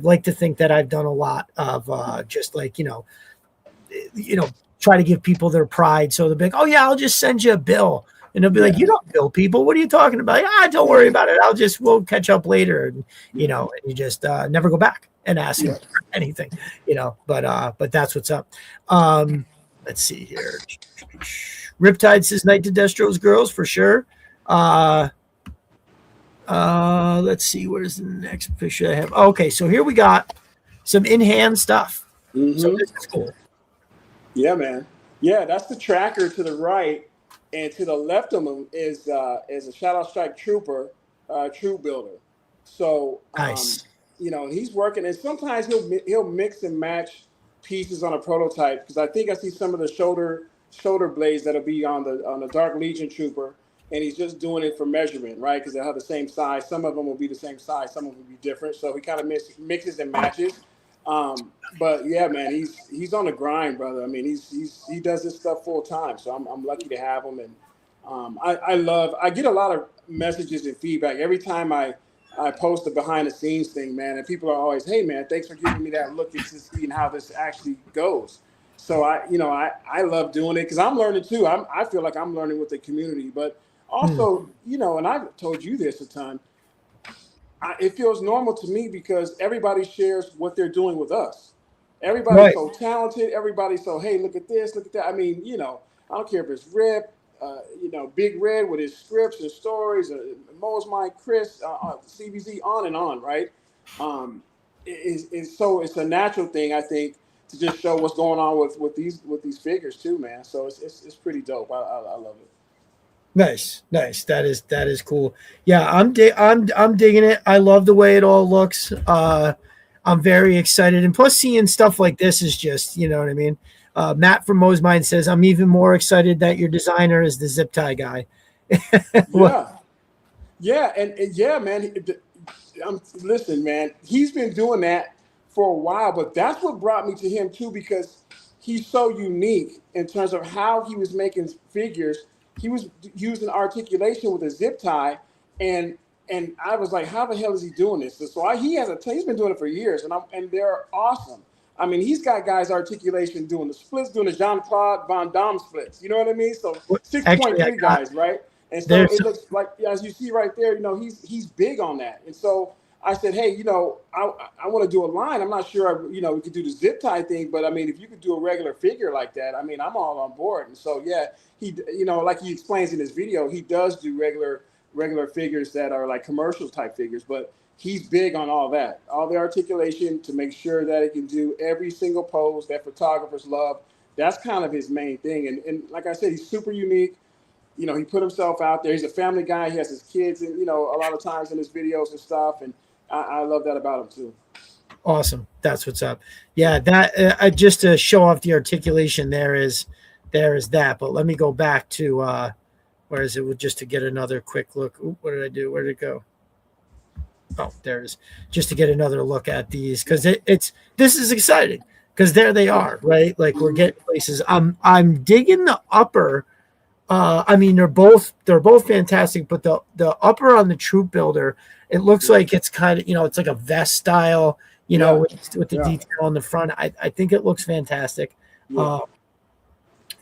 like to think that I've done a lot of, just like, try to give people their pride. So they'll be like, oh yeah, I'll just send you a bill. And they'll be like, you don't bill people. What are you talking about? Don't worry about it. We'll catch up later. And, and you just never go back and ask him for anything, but that's what's up. Let's see here. Riptide says Night to Destro's girls for sure. Let's see. Where's the next picture I have? Okay. So here we got some in-hand stuff. Mm-hmm. So this is cool. Yeah, man. Yeah. That's the tracker to the right. And to the left of him is a Shadow Strike Trooper, troop builder. So, nice. He's working, and sometimes he'll mix and match pieces on a prototype, because I think I see some of the shoulder blades that'll be on the Dark Legion Trooper, and he's just doing it for measurement, right? Because they'll have the same size. Some of them will be the same size, some of them will be different. So he kind of mixes and matches. But yeah, man, he's on the grind, brother. I mean, he does this stuff full time. So I'm lucky to have him. And I get a lot of messages and feedback every time I post a behind the scenes thing, man. And people are always, hey man, thanks for giving me that look into seeing how this actually goes. So I love doing it, because I'm learning too. I feel like I'm learning with the community, but also, and I've told you this a ton. It feels normal to me because everybody shares what they're doing with us. Everybody's so talented. Everybody's so, hey, look at this, look at that. I mean, I don't care if it's Rip, Big Red with his scripts and stories, Mo's Mike, Chris, CBZ, on and on, right? It's a natural thing, I think, to just show what's going on with these figures too, man. So it's pretty dope. I love it. Nice. That is cool. Yeah, I'm digging it. I love the way it all looks. I'm very excited, and plus seeing stuff like this is just, you know what I mean. Matt from Mo's Mind says, I'm even more excited that your designer is the zip tie guy. Yeah, and yeah, man. Listen, man, he's been doing that for a while, but that's what brought me to him too, because he's so unique in terms of how he was making figures. He was using articulation with a zip tie, and I was like, how the hell is he doing this? So he's been doing it for years, and they're awesome. I mean, he's got guys articulation doing the splits, doing the Jean-Claude Van Damme splits. You know what I mean? So 6.3 guys, right? And so it looks like, as you see right there, he's big on that. And so I said, hey, I want to do a line. I'm not sure, we could do the zip tie thing, but I mean, if you could do a regular figure like that, I mean, I'm all on board. And so, yeah, he, like he explains in his video, he does do regular figures that are like commercial type figures, but he's big on all that, all the articulation to make sure that it can do every single pose that photographers love. That's kind of his main thing. And like I said, he's super unique. He put himself out there. He's a family guy. He has his kids, and a lot of times in his videos and stuff. And I love that about him too. Awesome. That's what's up. Yeah, that just to show off the articulation, there is that. But let me go back to where is it? Just to get another quick look. Ooh, what did I do? Where did it go? Oh, there it is. Just to get another look at these, because this is exciting, because there they are, right? Like, we're getting places. I'm digging the upper. I mean, they're both fantastic, but the upper on the Troop Builder, it looks like it's kind of, it's like a vest style, with the detail on the front. I think it looks fantastic. Yeah.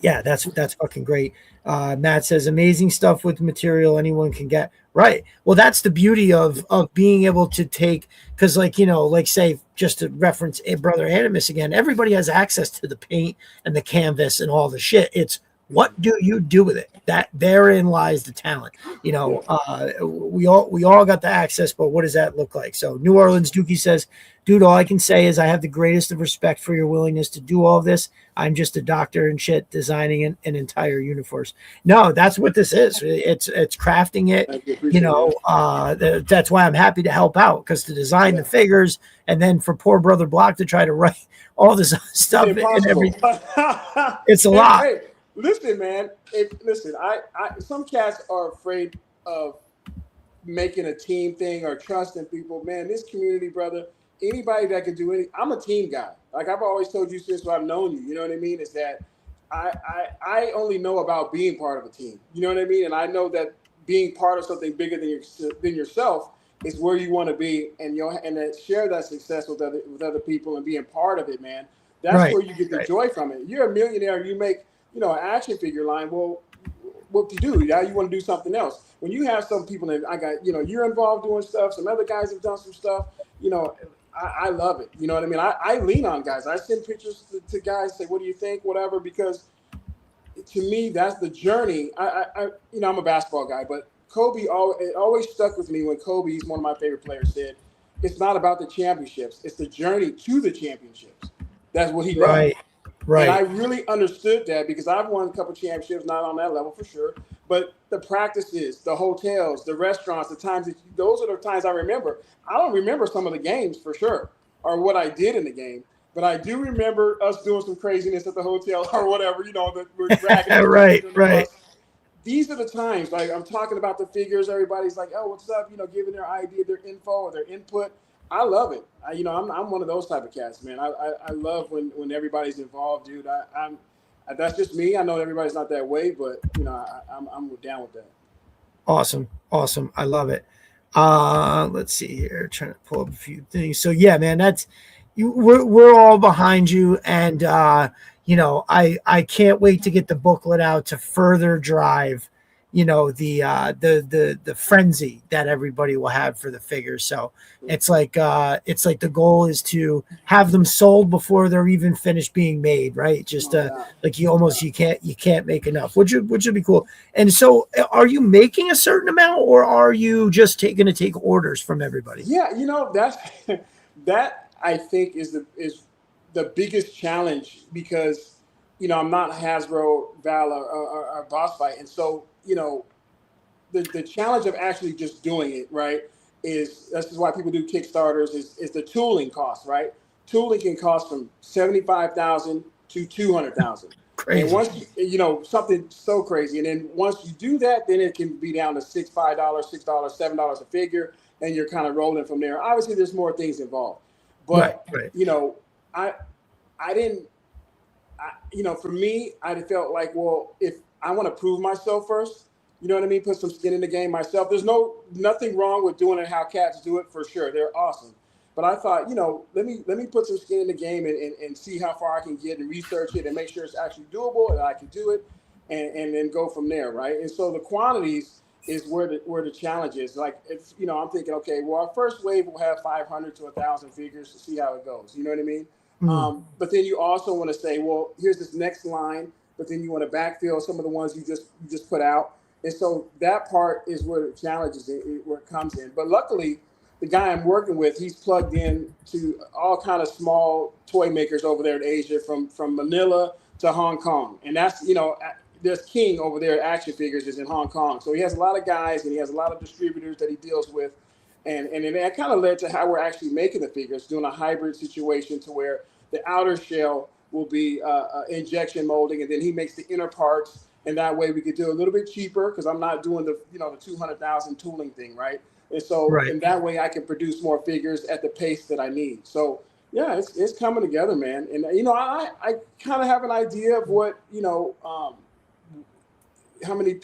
Yeah, that's fucking great. Matt says amazing stuff with material anyone can get. Right. Well, that's the beauty of being able to take, because like like say, just to reference Brother Animus again, everybody has access to the paint and the canvas and all the shit. It's what do you do with it? That therein lies the talent. We all got the access, but what does that look like? So New Orleans Dookie says, dude, all I can say is I have the greatest of respect for your willingness to do all this. I'm just a doctor and shit designing an entire universe. No, that's what this is. It's crafting it. That's why I'm happy to help out, because to design the figures and then for poor Brother Block to try to write all this stuff and everything. It's a lot. Hey, listen, man. I some cats are afraid of making a team thing or trusting people. Man, this community, brother, anybody that can do anything. I'm a team guy. Like I've always told you since I've known you. You know what I mean? Is that I only know about being part of a team. You know what I mean? And I know that being part of something bigger than yourself is where you want to be, and that share that success with other people and being part of it, man. That's where you get the joy from it. You're a millionaire. You make an action figure line. Well, what to do? Yeah, you want to do something else. When you have some people that you're involved doing stuff. Some other guys have done some stuff. I love it. You know what I mean? I lean on guys. I send pictures to guys, say, what do you think? Whatever, because to me, that's the journey. I'm a basketball guy, but Kobe always stuck with me when Kobe, he's one of my favorite players, said, it's not about the championships. It's the journey to the championships. That's what he loved. Right. And I really understood that because I've won a couple of championships, not on that level for sure, but the practices, the hotels, the restaurants, the times those are the times I remember. I don't remember some of the games for sure or what I did in the game, but I do remember us doing some craziness at the hotel or whatever, that we're dragging. Right. These are the times, like I'm talking about the figures. Everybody's like, oh, what's up? Giving their idea, their info, or their input. I love it. I'm one of those type of cats, man. I love when everybody's involved, dude. That's just me. I know everybody's not that way, but I'm down with that. Awesome. I love it. Let's see here. Trying to pull up a few things. So yeah, man, that's you. We're all behind you, and I can't wait to get the booklet out to further drive the frenzy that everybody will have for the figures. So it's like the goal is to have them sold before they're even finished being made, right? Just like you can't make enough, which would be cool. And so are you making a certain amount, or are you just going to take orders from everybody? Yeah, that's that I think is the biggest challenge, because I'm not Hasbro, Valor, or Boss Fight, and so the challenge of actually just doing it, right, this is why people do Kickstarters, is the tooling cost, right? Tooling can cost from $75,000 to $200,000. Crazy. And once something so crazy, and then once you do that, then it can be down to $5, $6, $7 a figure, and you're kind of rolling from there. Obviously, there's more things involved, but right. I didn't. For me, I felt like, well, if I want to prove myself first, you know what I mean? Put some skin in the game myself. There's nothing wrong with doing it how cats do it, for sure. They're awesome. But I thought, let me put some skin in the game and see how far I can get and research it and make sure it's actually doable and I can do it and then go from there, right? And so the quantities is where the challenge is. Like, it's, I'm thinking, okay, well, our first wave will have 500 to 1,000 figures to see how it goes. You know what I mean? Mm. But then you also want to say, well, here's this next line, but then you want to backfill some of the ones you just put out. And so that part is where the challenge is, where it comes in. But luckily, the guy I'm working with, he's plugged in to all kind of small toy makers over there in Asia, from Manila to Hong Kong. And that's, there's King over there at Action Figures is in Hong Kong. So he has a lot of guys and he has a lot of distributors that he deals with. And that kind of led to how we're actually making the figures, doing a hybrid situation to where the outer shell will be injection molding, and then he makes the inner parts. And that way we could do a little bit cheaper, because I'm not doing the 200,000 tooling thing, right? And so in that way I can produce more figures at the pace that I need. So yeah, it's coming together, man. And I kind of have an idea of what how many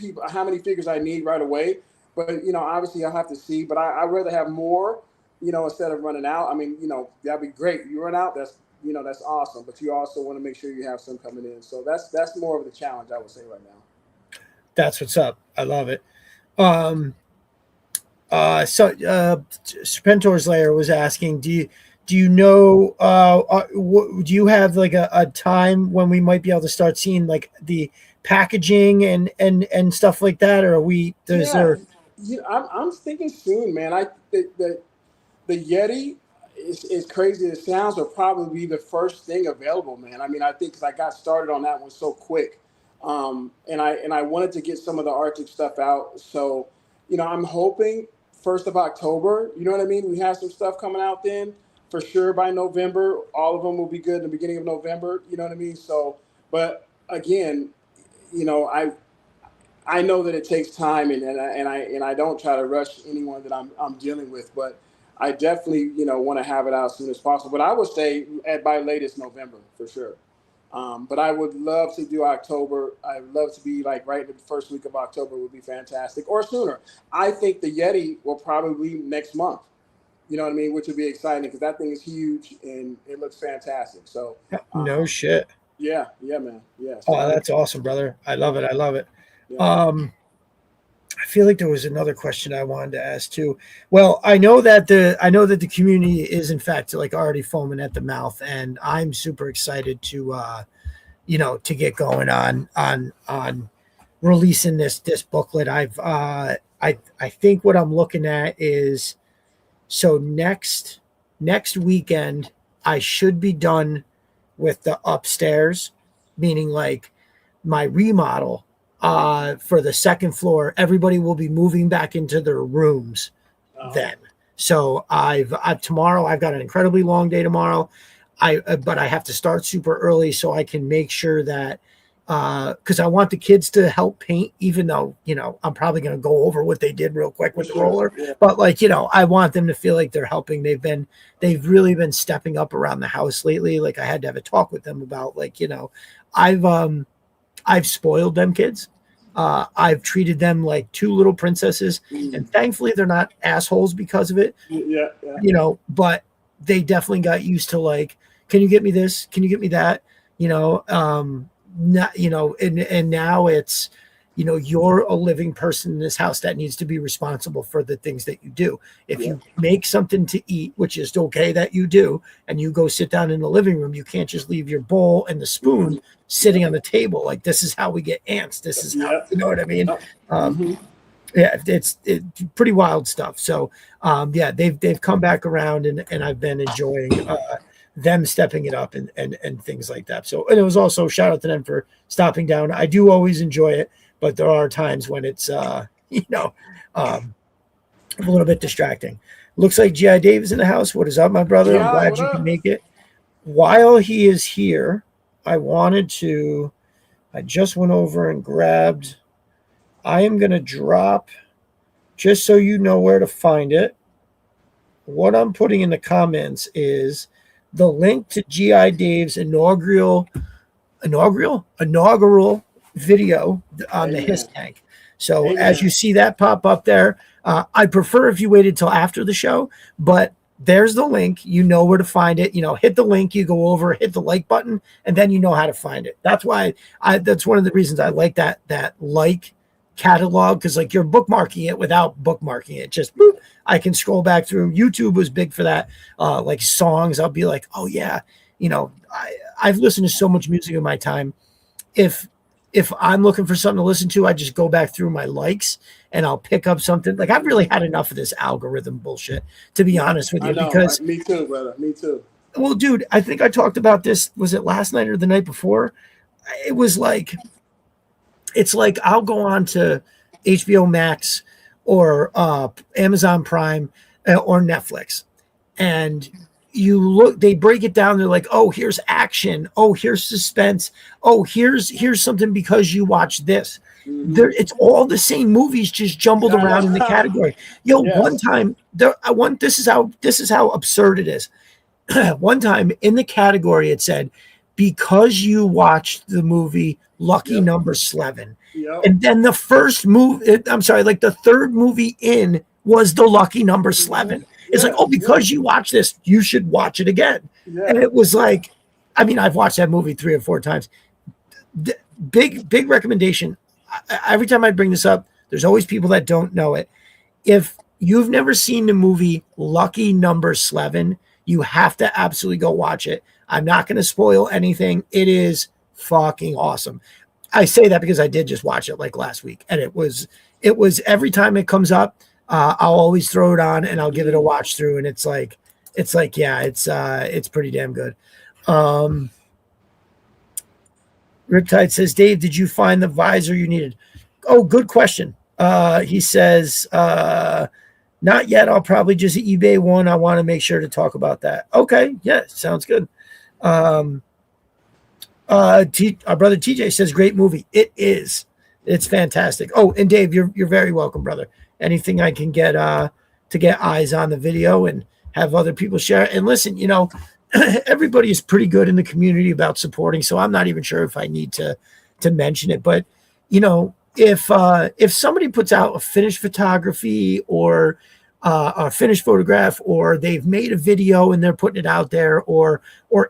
figures I need right away. But obviously I'll have to see. But I'd rather have more, instead of running out. I mean, that'd be great. You run out, that's awesome. But you also want to make sure you have some coming in. So that's more of the challenge, I would say, right now. That's what's up. I love it. Serpentor's Lair was asking, do you know, do you have like a time when we might be able to start seeing like the packaging and stuff like that? Or I'm thinking soon, man. The Yeti is crazy as it sounds, will probably be the first thing available, man. I mean, I think because I got started on that one so quick, and I wanted to get some of the Arctic stuff out. So, I'm hoping 1st of October. You know what I mean? We have some stuff coming out then for sure by November. All of them will be good in the beginning of November. You know what I mean? So, but again, I know that it takes time, and I don't try to rush anyone that I'm dealing with, but I definitely want to have it out as soon as possible. But I would say by latest November for sure. But I would love to do October. I'd love to be like right in the first week of October would be fantastic, or sooner. I think the Yeti will probably be next month. You know what I mean? Which would be exciting because that thing is huge and it looks fantastic. So no shit. Yeah, man. Yeah. So that's awesome, brother. I love it. Yeah. I feel like there was another question I wanted to ask too. Well, I know that the community is in fact like already foaming at the mouth, and I'm super excited to to get going on releasing this booklet. I think what I'm looking at is, so next weekend I should be done with the upstairs, meaning like my remodel. For the second floor, everybody will be moving back into their rooms then. So tomorrow I've got an incredibly long day tomorrow. But I have to start super early so I can make sure that because I want the kids to help paint, even though I'm probably going to go over what they did real quick with the roller. Yeah. But I want them to feel like they're helping. They've really been stepping up around the house lately. Like I had to have a talk with them about I've spoiled them kids. I've treated them like two little princesses, and thankfully they're not assholes because of it. Yeah. But they definitely got used to like, can you get me this? Can you get me that? And now it's, you're a living person in this house that needs to be responsible for the things that you do. If you make something to eat, which is okay that you do, and you go sit down in the living room, you can't just leave your bowl and the spoon sitting on the table. Like, this is how we get ants. This is how, you know what I mean? Yeah, it's pretty wild stuff. So, they've come back around, and I've been enjoying them stepping it up and things like that. So, and it was also shout out to them for stopping down. I do always enjoy it, but there are times when it's a little bit distracting. Looks like G.I. Dave is in the house. What is up, my brother? I'm glad you can make it. While he is here, I just went over and grabbed. I am going to drop, just so you know where to find it. What I'm putting in the comments is the link to G.I. Dave's inaugural video on the Hiss tank. So as you see that pop up there, I prefer if you waited till after the show, but there's the link. You know where to find it. Hit the link, you go over, hit the like button, and then you know how to find it. That's why that's one of the reasons I like that like catalog, because like you're bookmarking it without bookmarking it. Just boop, I can scroll back through. YouTube was big for that. Like songs, I'll be like, oh yeah, I've listened to so much music in my time. If I'm looking for something to listen to, I just go back through my likes and I'll pick up something. Like, I've really had enough of this algorithm bullshit, to be honest with you. Because me too, brother. Me too. Well, dude, I think I talked about this. Was it last night or the night before? It was like, it's like I'll go on to HBO Max or Amazon Prime or Netflix, and you look, they break it down. They're like, oh, here's action. Oh, here's suspense. Oh, here's something because you watch this. It's all the same movies just jumbled around in the category. One time this is how absurd it is. One time in the category, it said, because you watched the movie Lucky Number 11. And then the third movie in was the Lucky Number 11. It's like, oh, because you watch this, you should watch it again. Yeah. And it was like, I mean, I've watched that movie 3 or 4 times. Big recommendation. Every time I bring this up, there's always people that don't know it. If you've never seen the movie Lucky Number 11, you have to absolutely go watch it. I'm not going to spoil anything. It is fucking awesome. I say that because I did just watch it like last week, and it was every time it comes up, I'll always throw it on and I'll give it a watch through, and it's like, yeah, it's pretty damn good. Riptide says, Dave, did you find the visor you needed? Oh, good question. He says, not yet. I'll probably just eBay one. I want to make sure to talk about that. Okay. Yeah. Sounds good. Our brother TJ says, great movie. It is. It's fantastic. Oh, and Dave, you're very welcome, brother. Anything I can get to get eyes on the video and have other people share it. And listen, everybody is pretty good in the community about supporting, so I'm not even sure if I need to mention it. But if somebody puts out a finished photography or a finished photograph, or they've made a video and they're putting it out there, or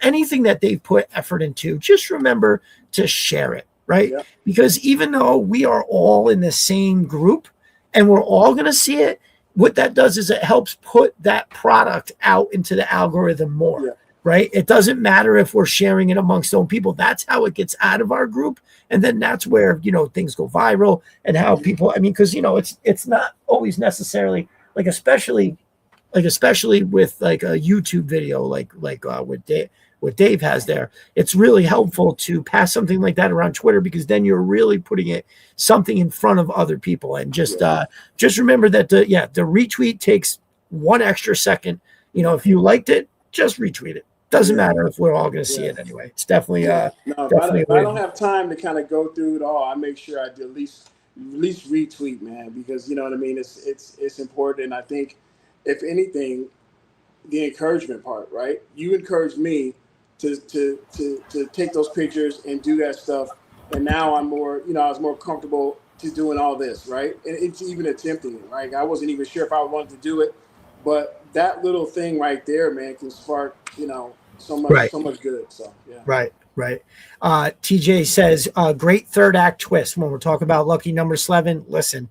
anything that they've put effort into, just remember to share it, right? Yeah. Because even though we are all in the same group and we're all going to see it, what that does is it helps put that product out into the algorithm more. Yeah. Right? It doesn't matter if we're sharing it amongst own people. That's how it gets out of our group. And then that's where, things go viral, and how people, because, it's not always necessarily like, especially with like a YouTube video, like what Dave has there. It's really helpful to pass something like that around Twitter, because then you're really putting something in front of other people. And just remember that the retweet takes 1 extra second. If you liked it, just retweet it. Doesn't matter if we're all going to see it anyway. It's definitely if I don't have time to kind of go through it all, I make sure I do at least retweet, man, because you know what I mean. It's important, and I think if anything, the encouragement part, right? You encouraged me to take those pictures and do that stuff, and now I'm more, I was more comfortable to doing all this, right? And it's even attempting it, right? I wasn't even sure if I wanted to do it, but that little thing right there, man, can spark, so much good. So yeah. Right. TJ says, great third act twist. When we're talking about Lucky Number 11, listen,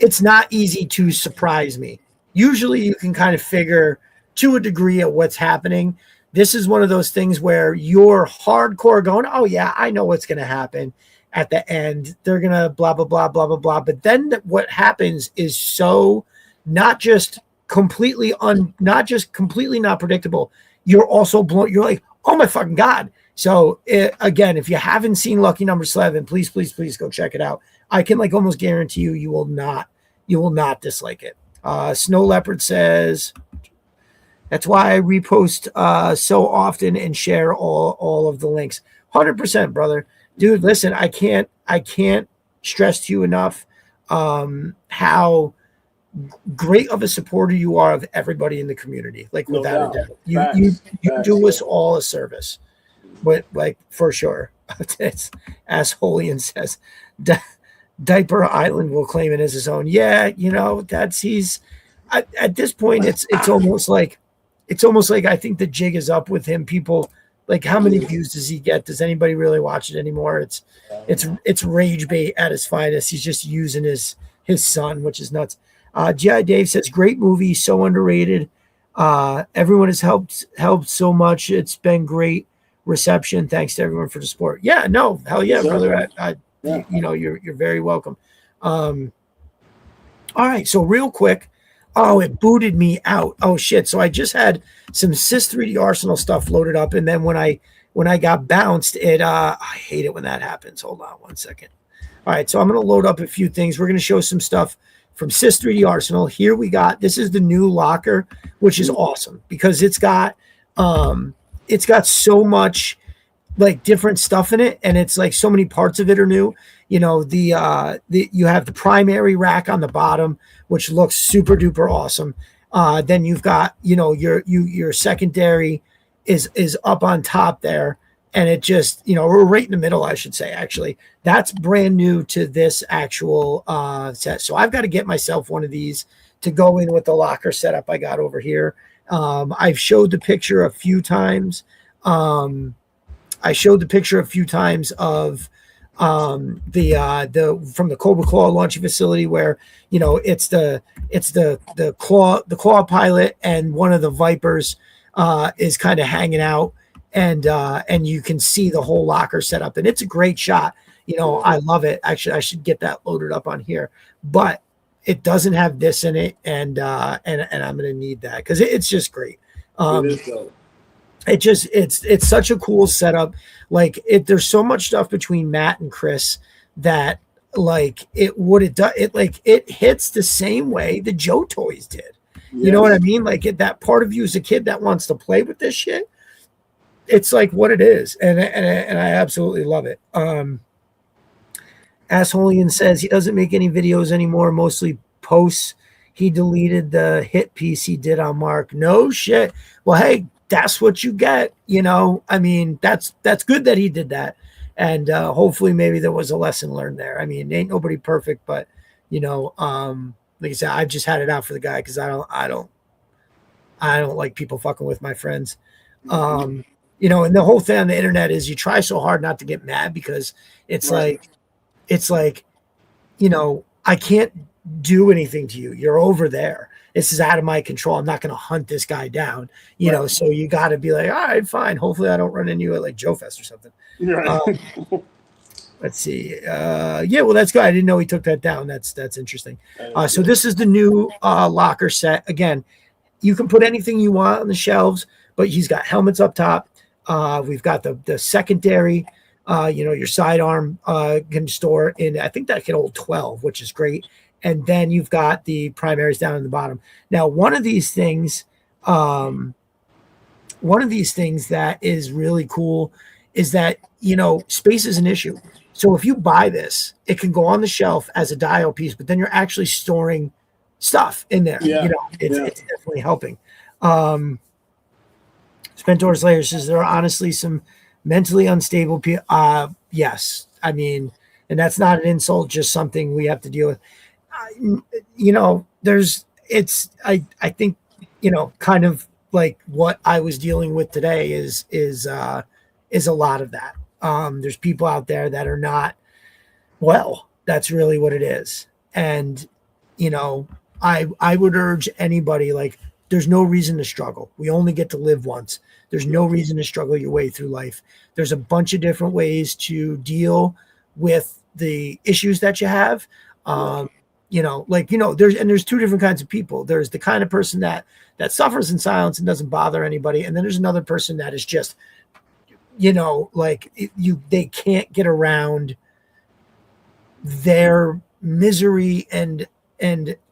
it's not easy to surprise me. Usually you can kind of figure to a degree at what's happening. This is one of those things where you're hardcore going, oh yeah, I know what's going to happen at the end. They're going to blah, blah, blah, blah, blah, blah. But then what happens is so not just completely not predictable. You're also blown. You're like, oh my fucking God. So again, if you haven't seen Lucky Number 11, please go check it out. I can like almost guarantee you will not dislike it. Snow Leopard says, that's why I repost so often and share all of the links. 100%, brother. Dude, listen, I can't stress to you enough how great of a supporter you are of everybody in the community. Like, without a doubt, you do us all a service, but like for sure. It's Assholeian says, Diaper Island will claim it as his own. Yeah, he's at this point. It's almost like I think the jig is up with him. People like, how many views does he get? Does anybody really watch it anymore? It's rage bait at his finest. He's just using his son, which is nuts. G.I. Dave says, great movie, so underrated. Everyone has helped so much. It's been great reception. Thanks to everyone for the support. Yeah, no, hell yeah, brother. You're very welcome. All right, so real quick. Oh, it booted me out. Oh shit. So I just had some Sys 3D Arsenal stuff loaded up, and then when I got bounced, I hate it when that happens. Hold on 1 second. All right, so I'm gonna load up a few things. We're gonna show some stuff from Sys 3D Arsenal. Here we got, this is the new locker, which is awesome because it's got so much like different stuff in it, and it's like so many parts of it are new. You have the primary rack on the bottom, which looks super duper awesome. Then you've got, your secondary is up on top there. and it just, we're right in the middle, I should say, actually. That's brand new to this actual set. So I've got to get myself one of these to go in with the locker setup I got over here. I've showed the picture a few times. I showed the picture a few times of the from the Cobra Claw launching facility, where it's the claw pilot, and one of the Vipers is kind of hanging out, and you can see the whole locker setup, and it's a great shot. I love it. Actually, I should get that loaded up on here, but it doesn't have this in it, and I'm gonna need that because it's just great. It is dope. It's such a cool setup. Like there's so much stuff between Matt and Chris that it hits the same way the Joe toys did. You know what I mean? Like that part of you as a kid that wants to play with this shit. It's like what it is, and I absolutely love it. Assholian says he doesn't make any videos anymore, mostly posts. He deleted the hit piece he did on Mark. No shit. Well, hey, that's what you get. I mean, that's good that he did that, and hopefully maybe there was a lesson learned there. I mean, ain't nobody perfect, but like I said, I've just had it out for the guy because I don't like people fucking with my friends. And the whole thing on the internet is you try so hard not to get mad because it's like I can't do anything to you. You're over there. This is out of my control. I'm not going to hunt this guy down, so you got to be like, all right, fine. Hopefully I don't run into you at like Joe Fest or something. Right. Let's see. Well, that's good. I didn't know he took that down. That's interesting. So this is the new locker set. Again, you can put anything you want on the shelves, but he's got helmets up top. We've got the secondary, your sidearm can store in, I think that can hold 12, which is great. And then you've got the primaries down in the bottom. Now, one of these things that is really cool is that, space is an issue. So if you buy this, it can go on the shelf as a dial piece, but then you're actually storing stuff in there. It's definitely helping. Spentor Slayer says there are honestly some mentally unstable people. Yes. I mean, and that's not an insult, just something we have to deal with. I think, kind of like what I was dealing with today is a lot of that. There's people out there that are not well. That's really what it is. And, I would urge anybody, like, there's no reason to struggle. We only get to live once. There's no reason to struggle your way through life. There's a bunch of different ways to deal with the issues that you have. There's two different kinds of people. There's the kind of person that suffers in silence and doesn't bother anybody. And then there's another person that is just, they can't get around their misery and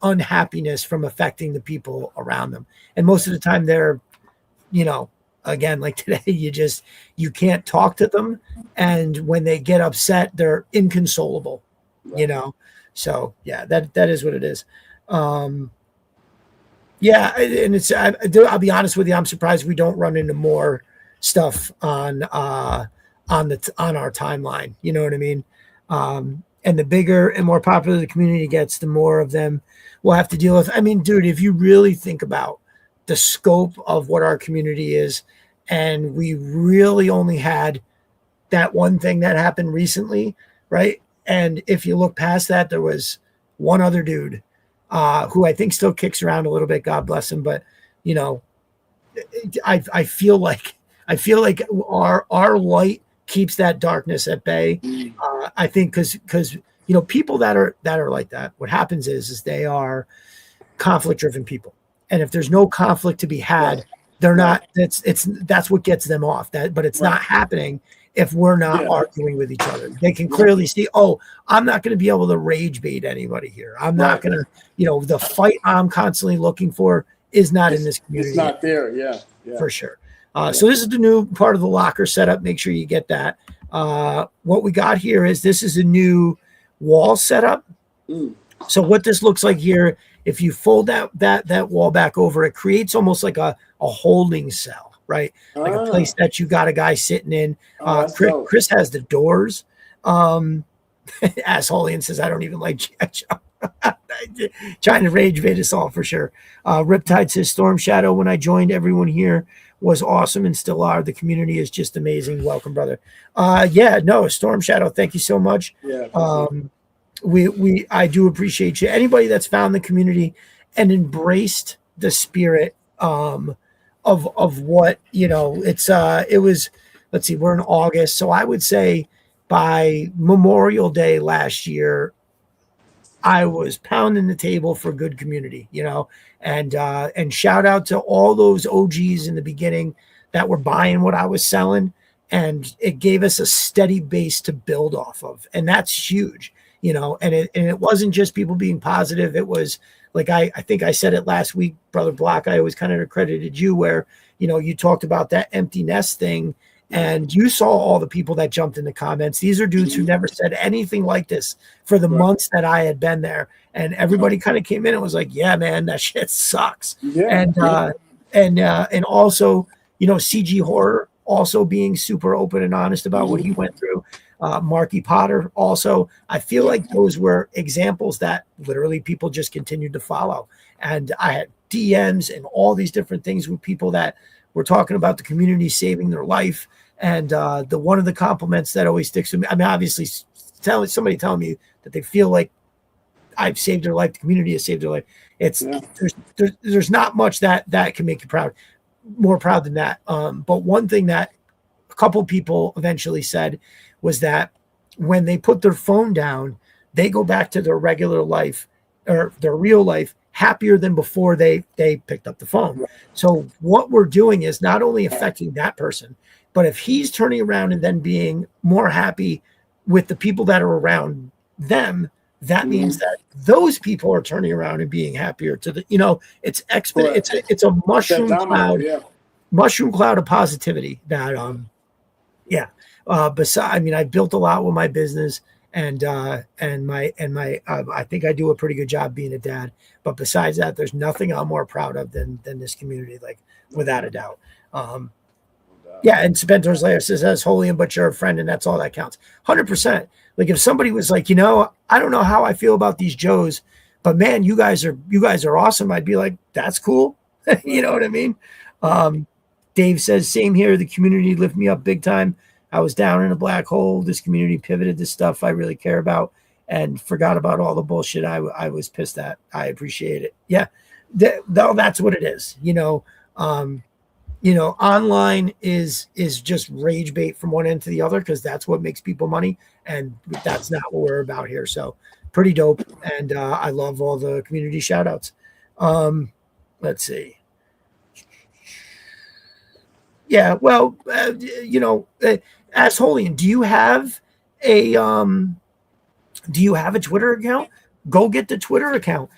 unhappiness from affecting the people around them. And most of the time they're, again, like today, you can't talk to them. And when they get upset, they're inconsolable, So yeah, that is what it is. And I'll be honest with you, I'm surprised we don't run into more stuff on our timeline. You know what I mean? And the bigger and more popular the community gets, the more of them we'll have to deal with. I mean, dude, if you really think about the scope of what our community is, and we really only had that one thing that happened recently, right? And if you look past that, there was one other dude who I think still kicks around a little bit. God bless him. But, I feel like our light keeps that darkness at bay. I think because people that are like that, what happens is they are conflict driven people. And if there's no conflict to be had, they're not, that's what gets them off but it's not happening if we're not arguing with each other. They can clearly see, I'm not going to be able to rage bait anybody here. I'm not going to, the fight I'm constantly looking for is not in this community. It's not there. Yeah. For sure. So this is the new part of the locker setup. Make sure you get that. What we got here is this is a new wall setup. So what this looks like here, if you fold that wall back over, it creates almost like a holding cell, right? Like a place that you got a guy sitting in. Chris has the doors. Asshole and says, I don't even like G.I. Trying to rage bait us all for sure. Riptide says, Storm Shadow, when I joined, everyone here was awesome and still are. The community is just amazing. Welcome, brother. Storm Shadow, thank you so much. Yeah. I do appreciate you. Anybody that's found the community and embraced the spirit of what, it was, let's see, we're in August. So I would say by Memorial Day last year, I was pounding the table for good community, and shout out to all those OGs in the beginning that were buying what I was selling, and it gave us a steady base to build off of. And that's huge, and it wasn't just people being positive. It was like, I think I said it last week, Brother Block, I always kind of accredited you where, you talked about that empty nest thing. And you saw all the people that jumped in the comments. These are dudes who never said anything like this for the months that I had been there. And everybody kind of came in and was like, yeah, man, that shit sucks. Yeah. And also, CG Horror also being super open and honest about what he went through. Marky Potter also. I feel like those were examples that literally people just continued to follow. And I had DMs and all these different things with people that were talking about the community saving their life. And one of the compliments that always sticks with me, I mean, obviously somebody telling me that they feel like I've saved their life, the community has saved their life. There's not much that can make you proud, more proud than that. But one thing that a couple people eventually said was that when they put their phone down, they go back to their regular life or their real life happier than before they picked up the phone. So what we're doing is not only affecting that person, but if he's turning around and then being more happy with the people that are around them, that means that those people are turning around and being happier to the, it's exponent. It's a mushroom cloud of positivity that, I built a lot with my business and my I think I do a pretty good job being a dad, but besides that, there's nothing I'm more proud of than this community, like without a doubt. And Spencer's Lair says that's holy, but you're a friend, and that's all that counts. 100%. Like if somebody was like, I don't know how I feel about these Joes, but man, you guys are awesome. I'd be like, that's cool. You know what I mean? Dave says, same here. The community lifted me up big time. I was down in a black hole. This community pivoted to stuff I really care about and forgot about all the bullshit I was pissed at. I appreciate it. Yeah, that's what it is. Online is just rage bait from one end to the other because that's what makes people money, and that's not what we're about here. So pretty dope, and I love all the community shout outs. Let's see. Yeah, well, Assholian, do you have a Twitter account? Go get the Twitter account.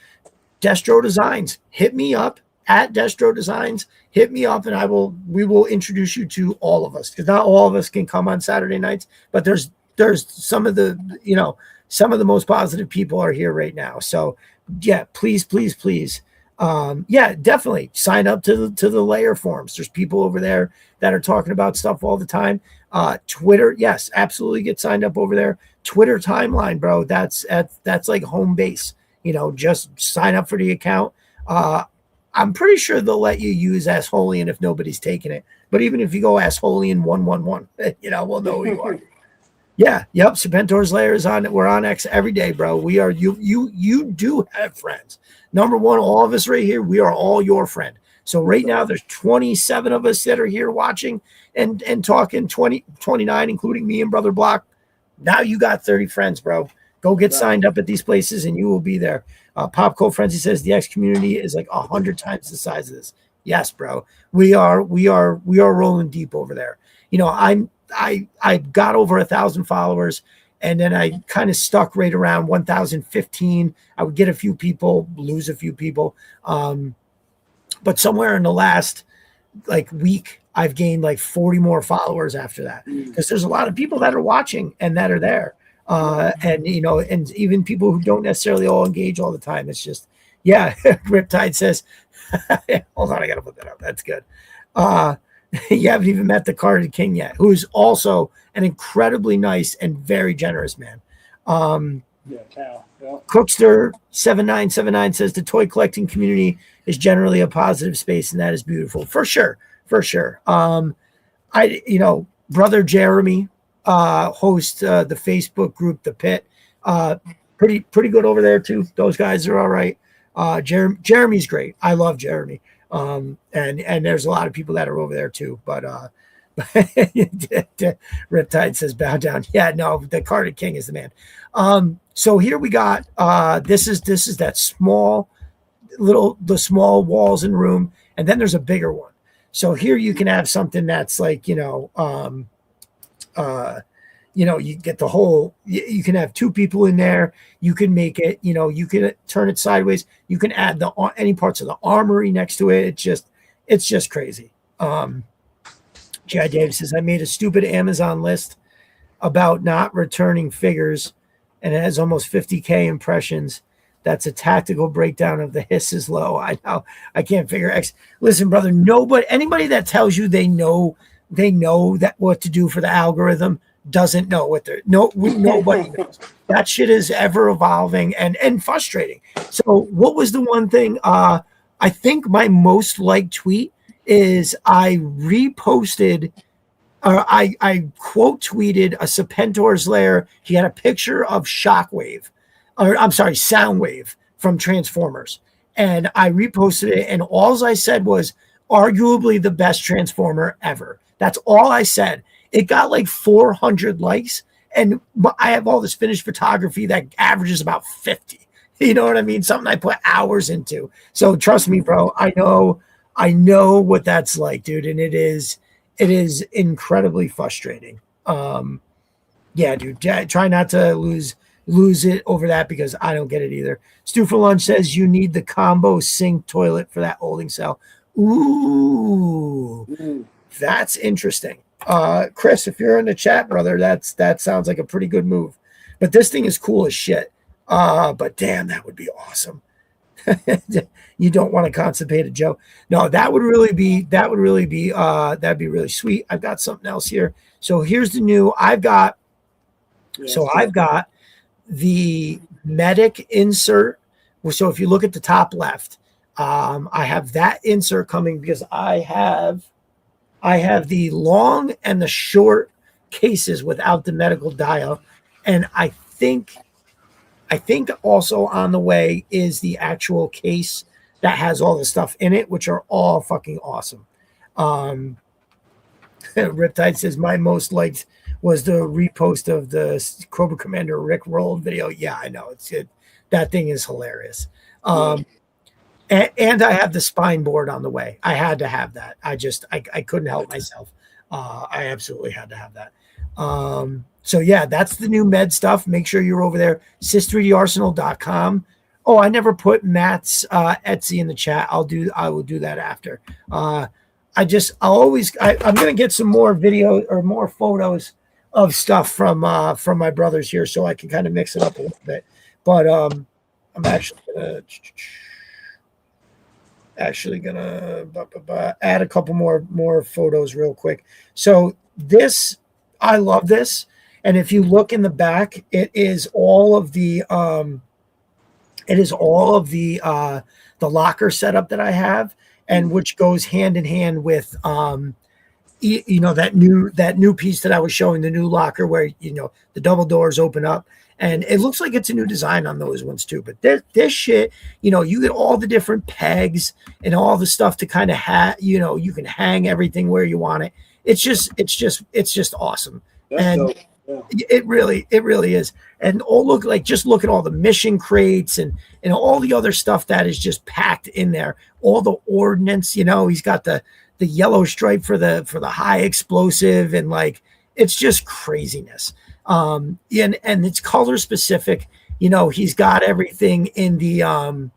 Destro Designs. Hit me up at Destro Designs. Hit me up and we will introduce you to all of us, because not all of us can come on Saturday nights, but there's some of the most positive people are here right now. So yeah, please. Definitely sign up to the layer forums. There's people over there that are talking about stuff all the time. Twitter, yes, absolutely get signed up over there. Twitter timeline, bro. That's like home base. Just sign up for the account. I'm pretty sure they'll let you use Assholian if nobody's taking it. But even if you go Assholian 111, we'll know who you are. Yeah, yep. Serpentor's Lair is on. We're on X every day, bro. We are you do have friends. Number one, all of us right here, we are all your friend. So right now there's 27 of us that are here watching and talking, 29, including me and Brother Block. Now you got 30 friends, bro. Go get signed up at these places and you will be there. Popco Frenzy says the X community is like 100 times the size of this. Yes, bro. We are rolling deep over there. I got over 1,000 followers, and then I kind of stuck right around 1,015. I would get a few people, lose a few people. But somewhere in the last week, I've gained like 40 more followers after that, because there's a lot of people that are watching and that are there. And even people who don't necessarily all engage all the time. It's just, yeah. Riptide says, hold on, I got to put that up. That's good. You haven't even met the Cadet King yet, who is also an incredibly nice and very generous man. Yeah, Cal. Yeah. Cookster7979 says the toy collecting community is generally a positive space, and that is beautiful. For sure. Brother Jeremy hosts the Facebook group The Pit. Pretty good over there too. Those guys are all right. Jeremy's great. I love Jeremy. And there's a lot of people that are over there too. But Riptide says bow down. Yeah, no, the Cadet King is the man. So here we got this is that the small walls and room, and then there's a bigger one. So here you can have something that's like, you get the whole, you can have two people in there. You can make it, you can turn it sideways. You can add any parts of the armory next to it. It's just crazy. G.I. Davis says, I made a stupid Amazon list about not returning figures, and it has almost 50K impressions. That's a tactical breakdown of the hiss is low. I know. I can't figure X. Listen, brother, anybody that tells you they know that what to do for the algorithm doesn't know what they're nobody knows. That shit is ever evolving and frustrating. So what was the one thing I think my most liked tweet is I reposted or I quote tweeted a Serpentor's Lair. He had a picture of Soundwave from Transformers. And I reposted it, and all I said was arguably the best Transformer ever. That's all I said. It got like 400 likes, and I have all this finished photography that averages about 50. You know what I mean? Something I put hours into. So trust me, bro. I know what that's like, dude, and it is incredibly frustrating. Yeah, dude. Try not to lose it over that because I don't get it either. Stu for Lunch says you need the combo sink toilet for that holding cell. Ooh, that's interesting. Chris, if you're in the chat, brother, that sounds like a pretty good move. But this thing is cool as shit. But damn, that would be awesome. You don't want to constipate a Joe. No, that'd be really sweet. I've got something else here. So here's the new. I've got the medic insert. So if you look at the top left, I have that insert coming because I have the long and the short cases without the medical dial. And I think also on the way is the actual case that has all the stuff in it, which are all fucking awesome. Riptide says my most liked was the repost of the Cobra Commander Rick Roll video. Yeah, I know. It's good. That thing is hilarious. And I have the spine board on the way. I had to have that. I couldn't help myself. I absolutely had to have that. So yeah, that's the new med stuff. Make sure you're over there. sys3darsenal.com. Oh, I never put Matt's Etsy in the chat. I will do that after. I'm going to get some more video or more photos of stuff from my brothers here so I can kind of mix it up a little bit. But I'm actually gonna add a couple more photos real quick. So I love this. And if you look in the back, it is all of the the locker setup that I have, and which goes hand in hand with that new piece that I was showing, the new locker where the double doors open up, and it looks like it's a new design on those ones too. But this shit, you get all the different pegs and all the stuff to kind of you can hang everything where you want it. It's just awesome. That's dope. Yeah. It really is. And look at all the mission crates and all the other stuff that is just packed in there. All the ordnance, he's got the yellow stripe for the high explosive, and it's just craziness. And it's color specific. He's got everything in the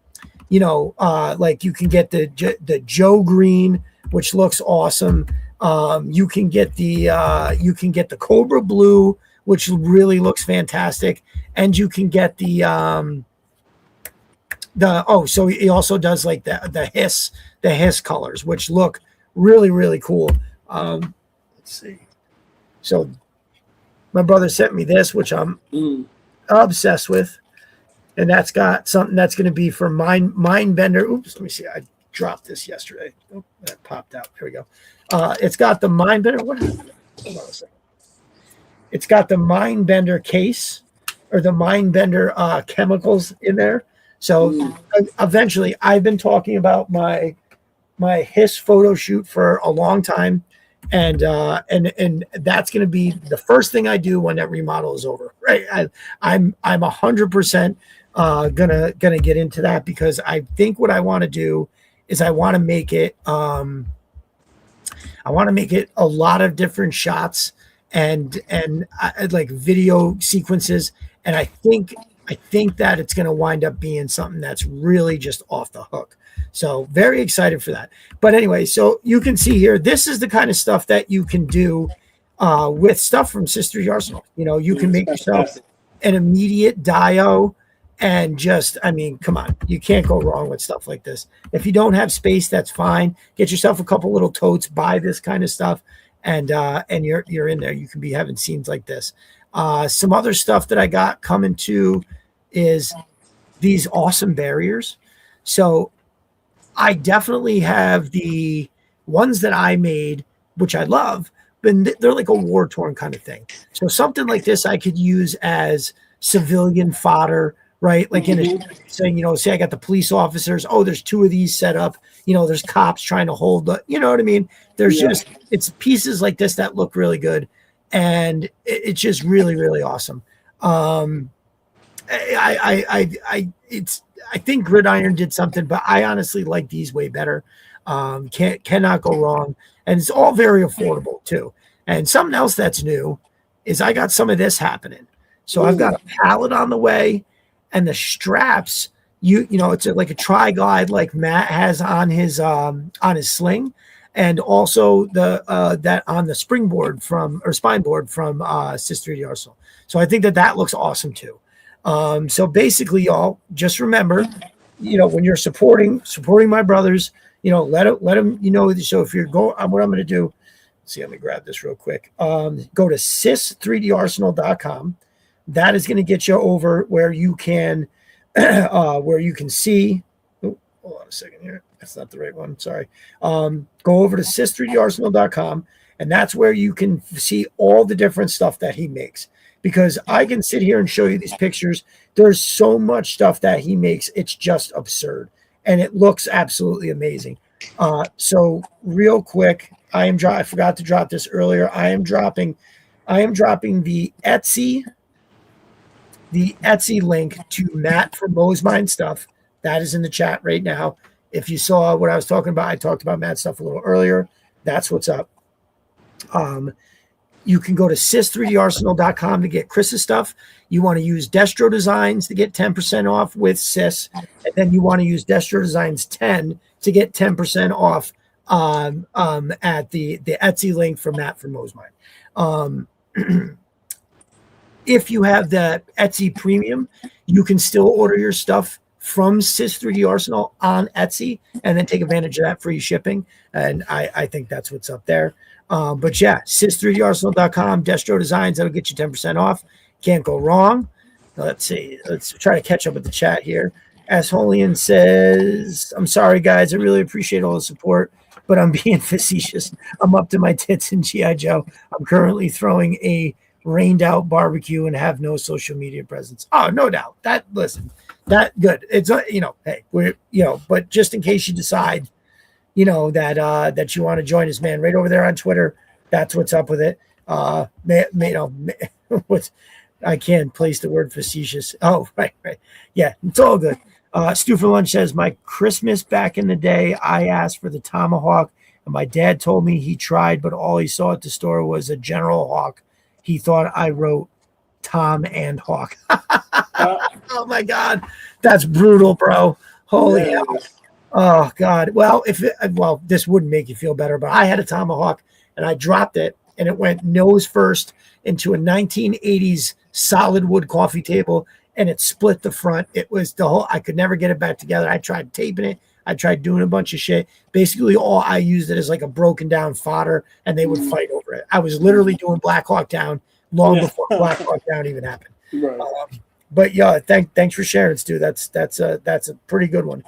you can get the Joe green, which looks awesome. You can get the Cobra blue, which really looks fantastic, and you can get so he also does the hiss colors, which look really, really cool. Let's see. So my brother sent me this, which I'm obsessed with. And that's got something that's going to be for mind bender. Oops, let me see. I dropped this yesterday. Oh, that popped out. Here we go. It's got the mind bender. What? Hold on a second. It's got the mind bender case or the mind bender chemicals in there. So eventually, I've been talking about my HISS photo shoot for a long time, and that's going to be the first thing I do when that remodel is over. Right? I'm 100% gonna get into that, because I think what I want to do is I want to make it a lot of different shots and like video sequences, and I think that it's going to wind up being something that's really just off the hook. So very excited for that. But anyway, so you can see here, this is the kind of stuff that you can do with stuff from Sister Arsenal. You know, you can make yourself an immediate dio, and just, I mean, come on, you can't go wrong with stuff like this. If you don't have space, that's fine. Get yourself a couple little totes, buy this kind of stuff, and you're in there. You can be having scenes like this. Some other stuff that I got coming to is these awesome barriers. So I definitely have the ones that I made, which I love, but they're like a war-torn kind of thing. So something like this I could use as civilian fodder, right? Like in a saying, you know, say I got the police officers. Oh, there's two of these set up. You know, there's cops trying to hold the, you know what I mean? There's just, it's pieces like this that look really good. And it's just really, really awesome. I think Gridiron did something, but I honestly like these way better. Cannot go wrong. And it's all very affordable too. And something else that's new is I got some of this happening. So I've got a pallet on the way, and the straps, you know, it's like a tri-glide like Matt has on his sling, and also the that on the springboard spine board from Sister Arsenal. So I think that looks awesome too. So basically, y'all just remember, you know, when you're supporting my brothers, you know, let them, you know. So if you're going, what I'm going to do, see, let me grab this real quick. Go to sis3darsenal.com. That is going to get you over where you can see. Oh, hold on a second here. That's not the right one. Sorry. Go over to sis3darsenal.com, and that's where you can see all the different stuff that he makes. Because I can sit here and show you these pictures. There's so much stuff that he makes. It's just absurd, and it looks absolutely amazing. So real quick, I forgot to drop this earlier. I am dropping the Etsy link to Matt from Mosmine stuff. That is in the chat right now. If you saw what I was talking about, I talked about Matt's stuff a little earlier. That's what's up. You can go to sis3darsenal.com to get Chris's stuff. You want to use Destro Designs to get 10% off with Sis. And then you want to use Destro Designs 10 to get 10% off at the Etsy link for Matt from Mosmine. If you have the Etsy Premium, you can still order your stuff from Sis 3D Arsenal on Etsy and then take advantage of that free shipping. And I think that's what's up there. But yeah, sis3darsenal.com, Destro Designs, that'll get you 10% off. Can't go wrong. Let's see. Let's try to catch up with the chat here. Asholian says, I'm sorry, guys. I really appreciate all the support, but I'm being facetious. I'm up to my tits in G.I. Joe. I'm currently throwing a rained out barbecue and have no social media presence. Oh, no doubt. That good. It's, you know, hey, we're, you know, but just in case you decide, you know, that you want to join us, man, right over there on Twitter. That's what's up with it. I can't place the word facetious. Oh, right. Yeah, it's all good. Stu for Lunch says, my Christmas back in the day, I asked for the Tomahawk, and my dad told me he tried, but all he saw at the store was a General Hawk. He thought I wrote Tom and Hawk. Oh, my God. That's brutal, bro. Holy hell. Oh, God. Well, this wouldn't make you feel better, but I had a Tomahawk, and I dropped it, and it went nose first into a 1980s solid wood coffee table, and it split the front. It was I could never get it back together. I tried taping it. I tried doing a bunch of shit. Basically, all I used it as like a broken down fodder, and they would fight over it. I was literally doing Black Hawk Down long before Black Hawk Down even happened. Right. But yeah, thanks for sharing, Stu. That's a pretty good one.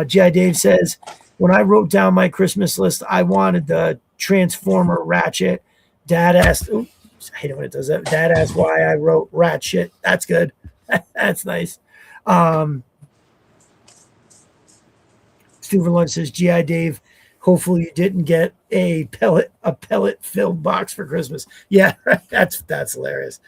G.I. Dave says, when I wrote down my Christmas list, I wanted the Transformer Ratchet. Dad asked, oops, I hate it when it does that. Dad asked why I wrote Ratchet. That's good. That's nice. Stephen Lunch says, G.I. Dave, hopefully you didn't get a pellet filled box for Christmas. Yeah, that's hilarious.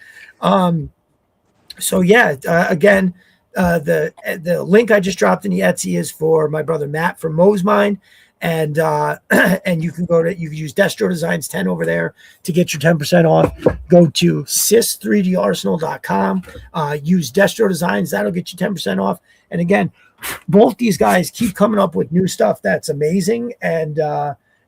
So yeah, again, the link I just dropped in the Etsy is for my brother Matt from Mo's Mine, and you can use Destro Designs 10 over there to get your 10% off. Go to sis3darsenal.com, use Destro Designs, that'll get you 10% off. And again, both these guys keep coming up with new stuff that's amazing, and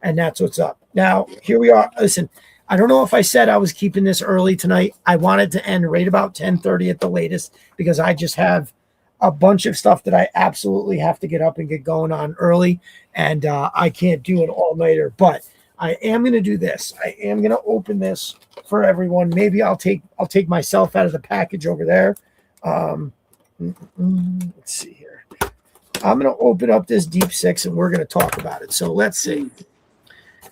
that's what's up. Now here we are. Listen, I don't know if I said I was keeping this early tonight. I wanted to end right about 10:30 at the latest because I just have a bunch of stuff that I absolutely have to get up and get going on early, and I can't do an all-nighter. But I am going to do this. I am going to open this for everyone. Maybe I'll take myself out of the package over there. Let's see here. I'm going to open up this Deep Six, and we're going to talk about it. So let's see.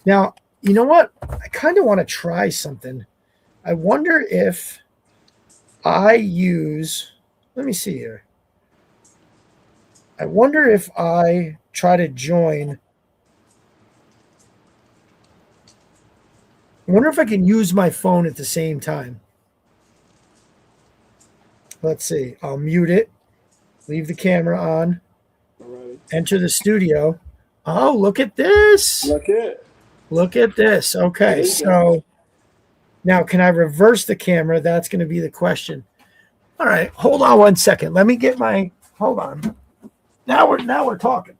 Now, you know what? I kind of want to try something. I wonder if I use, let me see here. I wonder if I try to join. I wonder if I can use my phone at the same time. Let's see. I'll mute it. Leave the camera on. All right. Enter the studio. Oh, look at this. Look at this. Okay, so now can I reverse the camera? That's going to be the question. All right, hold on one second. Let me get my, hold on. Now we're talking.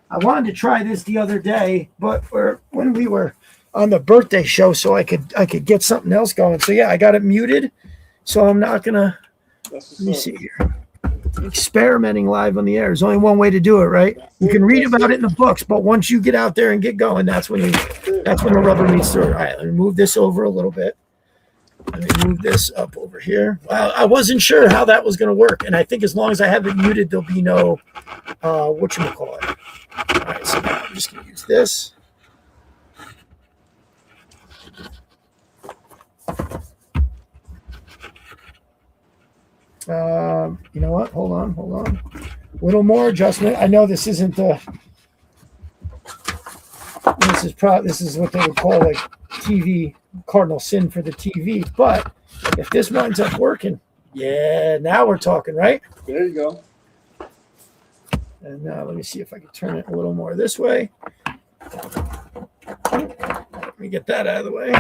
I wanted to try this the other day, but when we were on the birthday show, so I could get something else going. So yeah, I got it muted, so I'm not gonna. Let me see here. Experimenting live on the air. There's only one way to do it, right? You can read about it in the books, but once you get out there and get going, that's when the rubber meets the road. All right, let me move this over a little bit. Let me move this up over here. Well, I wasn't sure how that was going to work, and I think as long as I have it muted, there'll be no whatchamacallit. All right, so now I'm just going to use this. You know what? Hold on. A little more adjustment. I know this isn't the. This is what they would call like TV cardinal sin for the TV. But if this winds up working, yeah, now we're talking, right? There you go. And now let me see if I can turn it a little more this way. Let me get that out of the way.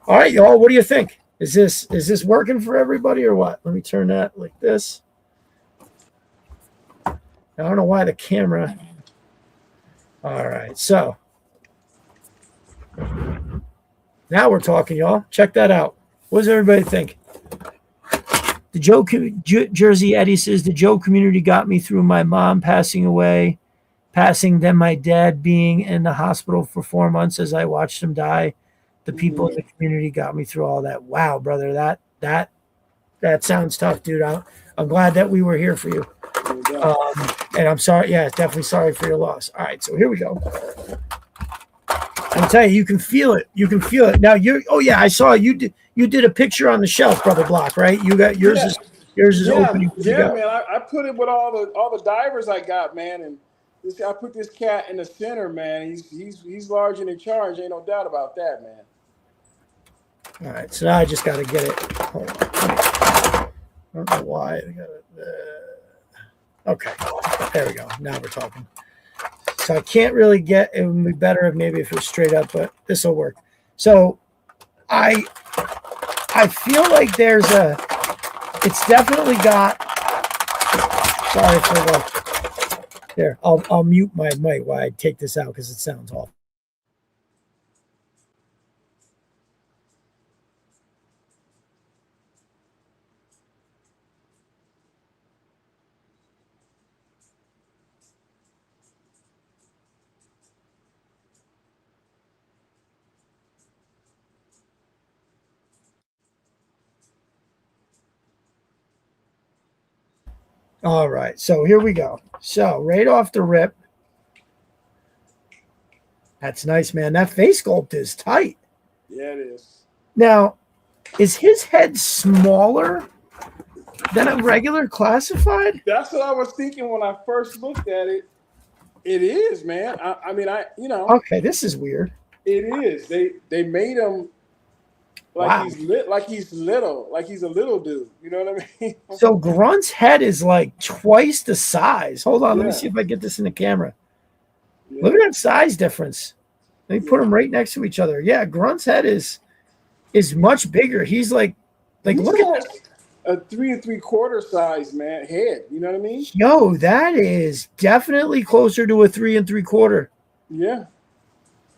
All right, y'all. What do you think? Is this working for everybody or what? Let me turn that like this. I don't know why the camera. All right, so now we're talking, y'all. Check that out. What does everybody think? The Jersey Eddie says the Joe community got me through my mom passing, then my dad being in the hospital for 4 months as I watched him die. The people in the community got me through all that. Wow, brother, that sounds tough, dude. I'm glad that we were here for you. And I'm sorry. Yeah, definitely sorry for your loss. All right, so here we go. I'll tell you can feel it. You can feel it. Now oh yeah, I saw you did a picture on the shelf, Brother Block, right? You got yours is open. Yeah, man. I put it with all the divers I got, man, and I put this cat in the center, man. He's large and in charge. Ain't no doubt about that, man. All right, so now I just got to get it. Hold on. I don't know why. I got it. Okay, there we go. Now we're talking. So I can't really get. It would be better if maybe if it was straight up, but this will work. So I feel like it's definitely got. Sorry for the. There, I'll mute my mic while I take this out because it sounds awful. All right, so here we go. So right off the rip, that's nice, man. That face sculpt is tight. Yeah, it is. Now, is his head smaller than a regular classified? That's what I was thinking when I first looked at it. It is, man. I mean, Okay, this is weird. It is. They made him like he's little, like he's a little dude. You know what I mean? So Grunt's head is like twice the size. Hold on, let me see if I get this in the camera. Yeah. Look at that size difference. Let me put them right next to each other. Yeah, Grunt's head is much bigger. He's like look at that. A 3 3/4 size man head. You know what I mean? Yo, that is definitely closer to a 3 3/4. Yeah.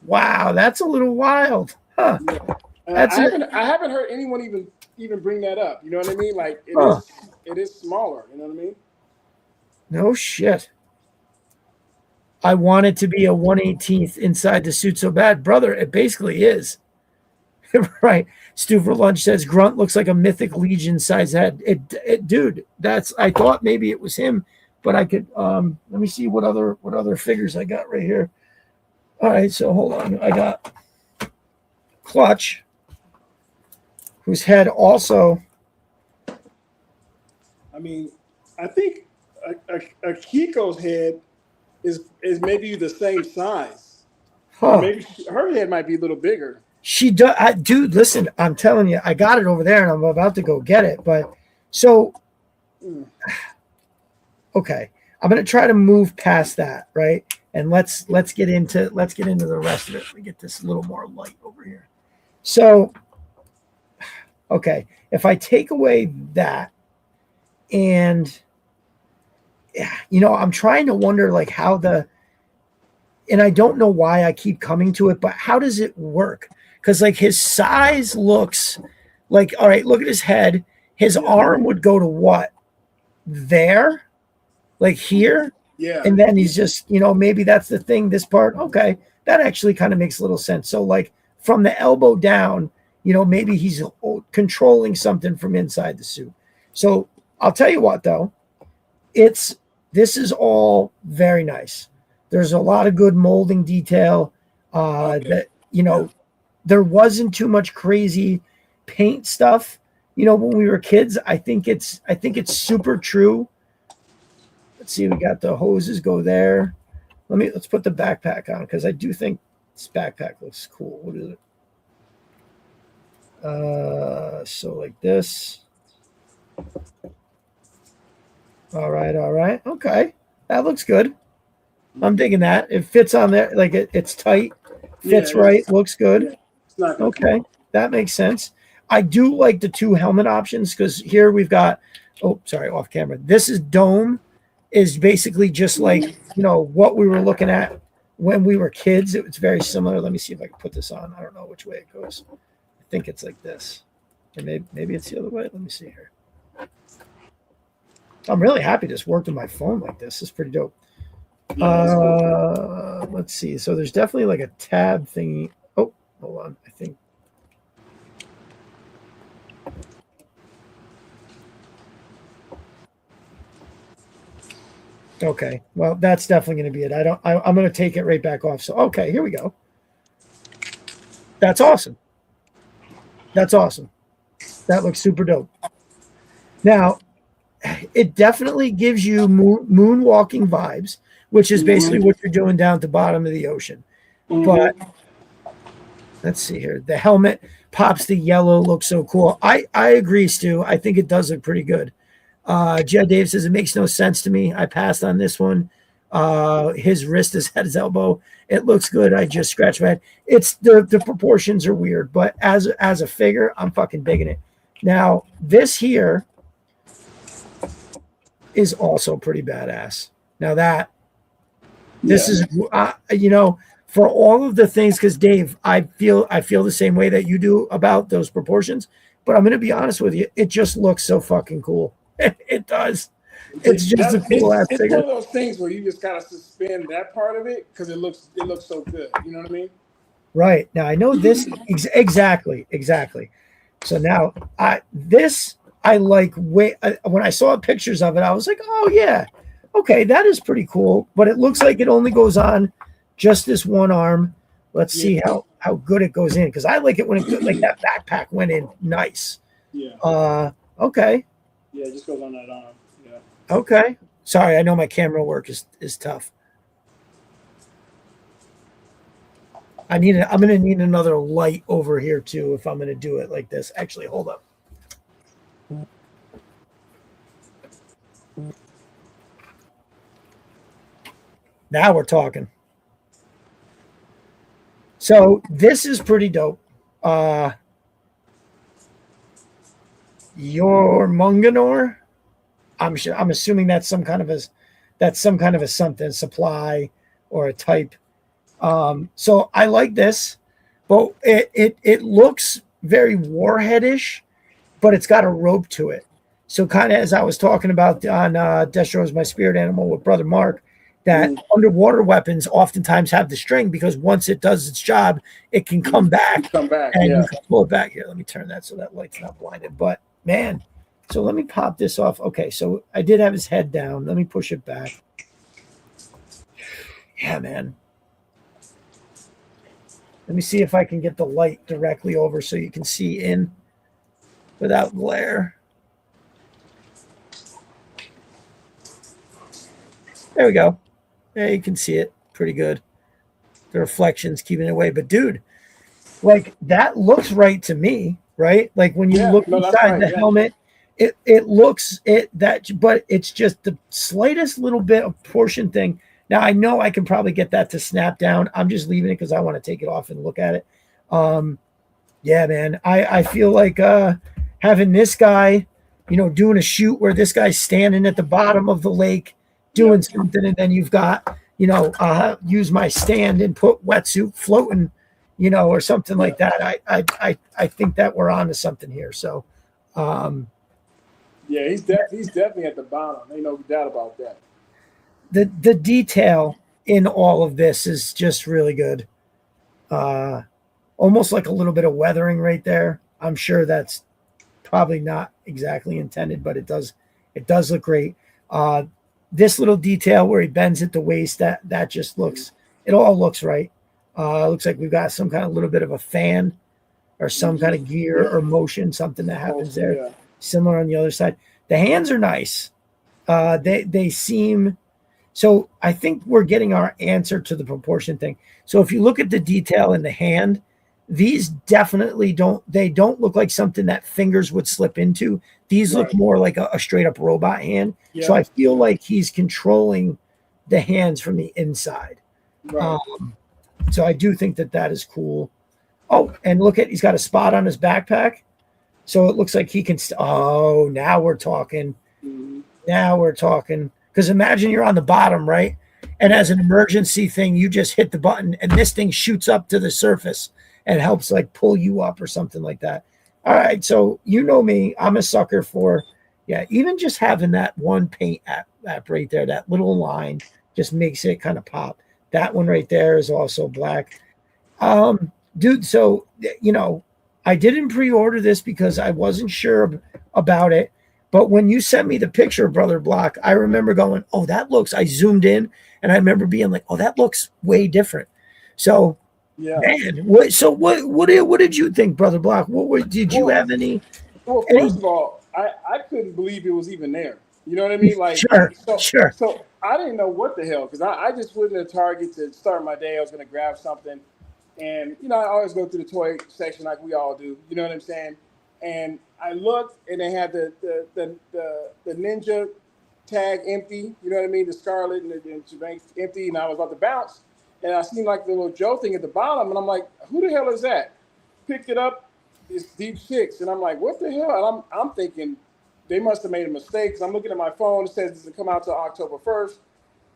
Wow, that's a little wild, huh? Yeah. I haven't heard anyone even bring that up. You know what I mean? Like it is smaller. You know what I mean? No shit. I want it to be a 1/18 inside the suit so bad, brother. It basically is. Right. Stu for Lunch says Grunt looks like a Mythic Legion size head. Dude, I thought maybe it was him, but I could let me see what other figures I got right here. All right, so hold on. I got Clutch, whose head also. I mean, I think a Kiko's head is maybe the same size. Huh. Maybe her head might be a little bigger. She does, dude. Listen, I'm telling you, I got it over there, and I'm about to go get it. But so, okay, I'm gonna try to move past that, right? And let's get into the rest of it. Let me get this a little more light over here. So, okay, if I take away that, and I'm trying to wonder like how and I don't know why I keep coming to it, but how does it work? Because like his size looks like, all right, look at his head. His arm would go to what? There? Like here? Yeah. And then he's just, maybe that's the thing, this part. Okay. That actually kind of makes a little sense. So like from the elbow down, maybe he's controlling something from inside the suit. So I'll tell you what, though, this is all very nice. There's a lot of good molding detail that, there wasn't too much crazy paint stuff, when we were kids. I think it's super true. Let's see, we got the hoses go there. Let's put the backpack on because I do think this backpack looks cool. What is it? So like this. All right. Okay. That looks good. I'm digging that. It fits on there. Like it's tight, fits right, looks good. Okay. That makes sense. I do like the 2 helmet options because here we've got, off camera. This is dome is basically just like, what we were looking at when we were kids. It's very similar. Let me see if I can put this on. I don't know which way it goes. I think it's like this. And maybe it's the other way. Let me see here. I'm really happy this worked on my phone like this. It's pretty dope. Let's see. So there's definitely like a tab thingy. Oh, hold on. I think. Okay. Well, that's definitely going to be it. I'm going to take it right back off. So, okay, here we go. That's awesome. That looks super dope. Now, it definitely gives you moonwalking vibes, which is basically what you're doing down at the bottom of the ocean. Mm-hmm. But let's see here. The helmet pops the yellow, looks so cool. I agree, Stu. I think it does look pretty good. Jed Dave says it makes no sense to me. I passed on this one. His wrist is at his elbow. It looks good. I just scratched my head. It's the proportions are weird, but as a figure, I'm fucking digging it. Now, this here is also pretty badass. Now this is, for all of the things, because Dave, I feel the same way that you do about those proportions, but I'm going to be honest with you. It just looks so fucking cool. It does. It's just a cool ass figure. It's one of those things where you just gotta suspend that part of it because it looks so good. You know what I mean? Right. Now I know this exactly. So now I I like when I saw pictures of it, I was like, oh yeah, okay, that is pretty cool. But it looks like it only goes on just this one arm. Let's see how good it goes in, because I like it when it like that backpack went in nice. Yeah. Okay. Yeah, it just goes on that arm. Yeah. Okay. Sorry, I know my camera work is tough. I'm gonna need another light over here too if I'm gonna do it like this. Actually, hold up. Now we're talking. So this is pretty dope. Your Munganor. I'm assuming that's some kind of a something supply or a type. So I like this, but it looks very warheadish, but it's got a rope to it. So kind of as I was talking about on Destro is my spirit animal with Brother Mark, that underwater weapons oftentimes have the string, because once it does its job, it can come back. And you can pull it back. Here, let me turn that so that light's not blinded. But man, so let me pop this off. Okay, so I did have his head down. Let me push it back. Yeah, man. Let me see if I can get the light directly over so you can see in without glare. There we go. Yeah, you can see it pretty good. The reflection's keeping it away. But dude, like that looks right to me, right? Like when you look inside the helmet, it looks but it's just the slightest little bit of portion thing. Now I know I can probably get that to snap down. I'm just leaving it because I want to take it off and look at it. Yeah, man. I feel like having this guy, doing a shoot where this guy's standing at the bottom of the lake doing something, and then you've got, use my stand and put wetsuit floating, or something like that. I think that we're on to something here. So yeah, he's definitely at the bottom. Ain't no doubt about that. The detail in all of this is just really good. Almost like a little bit of weathering right there. I'm sure that's probably not exactly intended, but it does look great. This little detail where he bends at the waist, that just looks, it all looks right. Looks like we've got some kind of little bit of a fan or some kind of gear or motion, something that happens there. Yeah. Similar on the other side. The hands are nice. They seem, so I think we're getting our answer to the proportion thing. So if you look at the detail in the hand, these definitely don't look like something that fingers would slip into. These look more like a straight up robot hand. Yeah. So I feel like he's controlling the hands from the inside. Right. So I do think that is cool. Oh, and look he's got a spot on his backpack. So it looks like he can, now we're talking. Mm-hmm. Now we're talking. Because imagine you're on the bottom, right? And as an emergency thing, you just hit the button and this thing shoots up to the surface and helps like pull you up or something like that. All right. So you know me, I'm a sucker for, even just having that one paint app right there, that little line just makes it kind of pop. That one right there is also black. Dude, so, I didn't pre-order this because I wasn't sure about it. But when you sent me the picture, Brother Block, I remember going, I zoomed in and I remember being like, that looks way different. So, man, what did you think, Brother Block? Did you have any? Well, first of all, I couldn't believe it was even there. You know what I mean? Like, sure. So I didn't know what the hell, because I just went to Target to start my day. I was going to grab something. And, I always go through the toy section like we all do. You know what I'm saying? And I looked, and they had the ninja tag empty. You know what I mean? The scarlet and the shebang empty. And I was about to bounce, and I seen like the little Joe thing at the bottom, and I'm like, "Who the hell is that?" Picked it up. It's Deep Six, and I'm like, "What the hell?" And I'm thinking they must have made a mistake, because I'm looking at my phone. It says it's gonna come out till October 1st,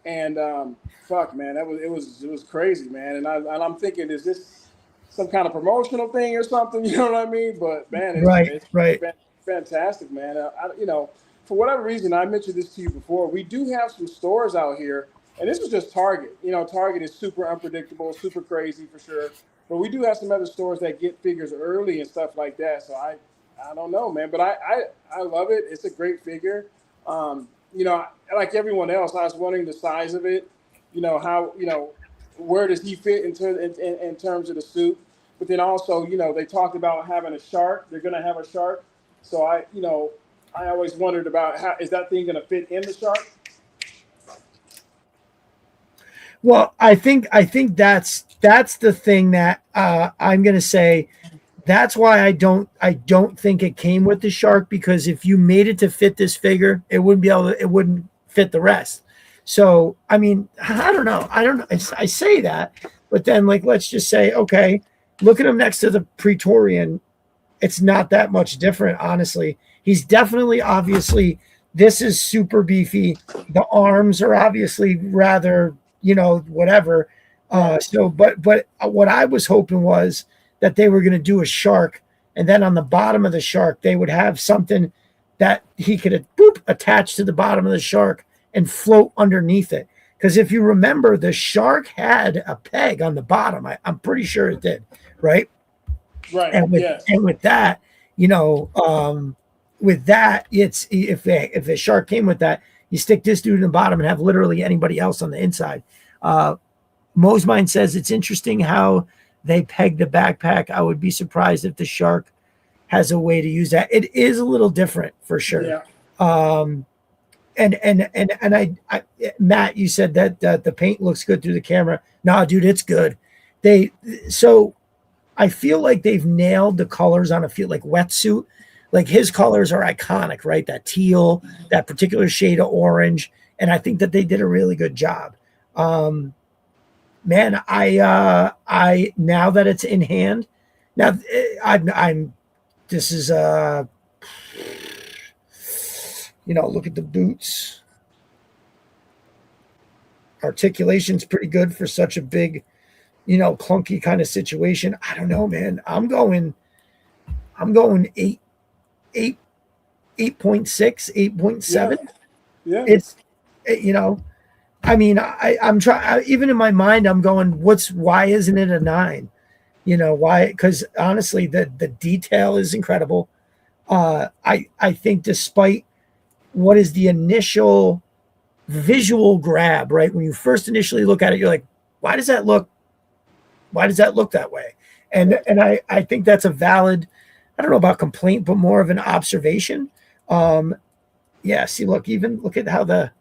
and fuck, man, it was crazy, man. And I'm thinking, is this some kind of promotional thing or something? You know what I mean? But man, it's fantastic, man. For whatever reason, I mentioned this to you before. We do have some stores out here, and this is just Target. Target is super unpredictable, super crazy for sure. But we do have some other stores that get figures early and stuff like that. So I I don't know, man, but I love it. It's a great figure. You know, like everyone else, I was wondering the size of it. You know how where does he fit in terms of the suit? But then also, they talked about having a shark. They're going to have a shark. So I always wondered about how is that thing going to fit in the shark? Well, I think that's the thing that I'm going to say. That's why I don't think it came with the shark, because if you made it to fit this figure, it wouldn't fit the rest. So I mean, I don't know. I say that, but then like let's just say, okay, look at him next to the Praetorian. It's not that much different, honestly. He's definitely, obviously, this is super beefy. The arms are obviously rather, whatever. But what I was hoping was that they were going to do a shark, and then on the bottom of the shark, they would have something that he could attach to the bottom of the shark and float underneath it. Because if you remember, the shark had a peg on the bottom. I'm pretty sure it did, right? Right. And Yes. with that, with that, it's if a shark came with that, you stick this dude in the bottom and have literally anybody else on the inside. Mosmine says it's interesting how they peg the backpack. I would be surprised if the shark has a way to use that. It is a little different for sure. Yeah. And Matt, you said that the paint looks good through the camera. Nah, dude, it's good. So I feel like they've nailed the colors on a feel like wetsuit. Like his colors are iconic, right? That teal, that particular shade of orange, and I think that they did a really good job. Man, I now that it's in hand, now I'm this is look at the boots. Articulation's pretty good for such a big, clunky kind of situation. I don't know, man. I'm going 8.6, 8.7. Yeah. It's, I mean, I'm trying, even in my mind, I'm going, why isn't it a 9? Why? Because honestly, the detail is incredible. I think despite what is the initial visual grab, right? When you first initially look at it, you're like, why does that look that way? And I think that's a valid, I don't know about complaint, but more of an observation. Yeah, see, look at how the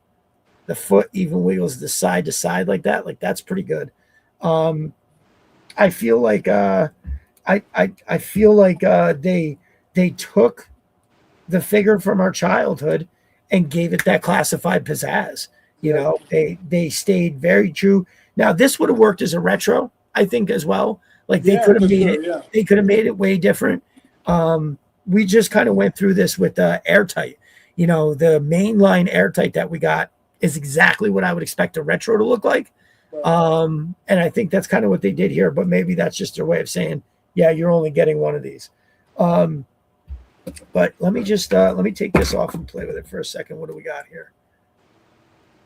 foot even wiggles the side to side like that. Like that's pretty good. I feel like I feel like they took the figure from our childhood and gave it that classified pizzazz. They stayed very true. Now this would have worked as a retro, I think, as well. Like they could have made it. Yeah. They could have made it way different. We just kind of went through this with airtight. The mainline airtight that we got is exactly what I would expect a retro to look like. And I think that's kind of what they did here, but maybe that's just their way of saying, yeah, you're only getting one of these. But let me take this off and play with it for a second. What do we got here?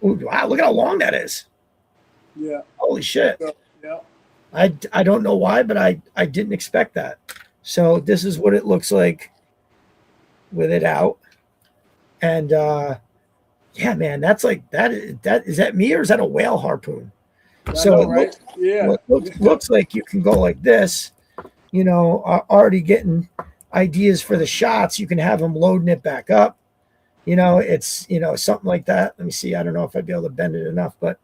Ooh, wow, look at how long that is. Yeah. Holy shit. Yeah. I don't know why, but I didn't expect that. So this is what it looks like with it out. And yeah, man, that's like that is that me or is that a whale harpoon? So it right? looks like you can go like this, already getting ideas for the shots. You can have them loading it back up. It's something like that. Let me see. I don't know if I'd be able to bend it enough, but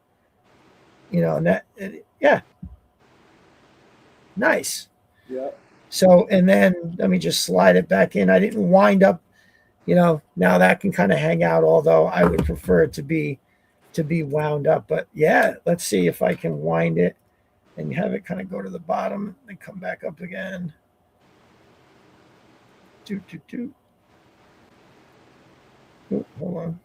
yeah. Nice. Yeah. So, and then let me just slide it back in. I didn't wind up, now that can kind of hang out, although I would prefer it to be wound up. But yeah, let's see if I can wind it and have it kind of go to the bottom and come back up again. Oh, hold on.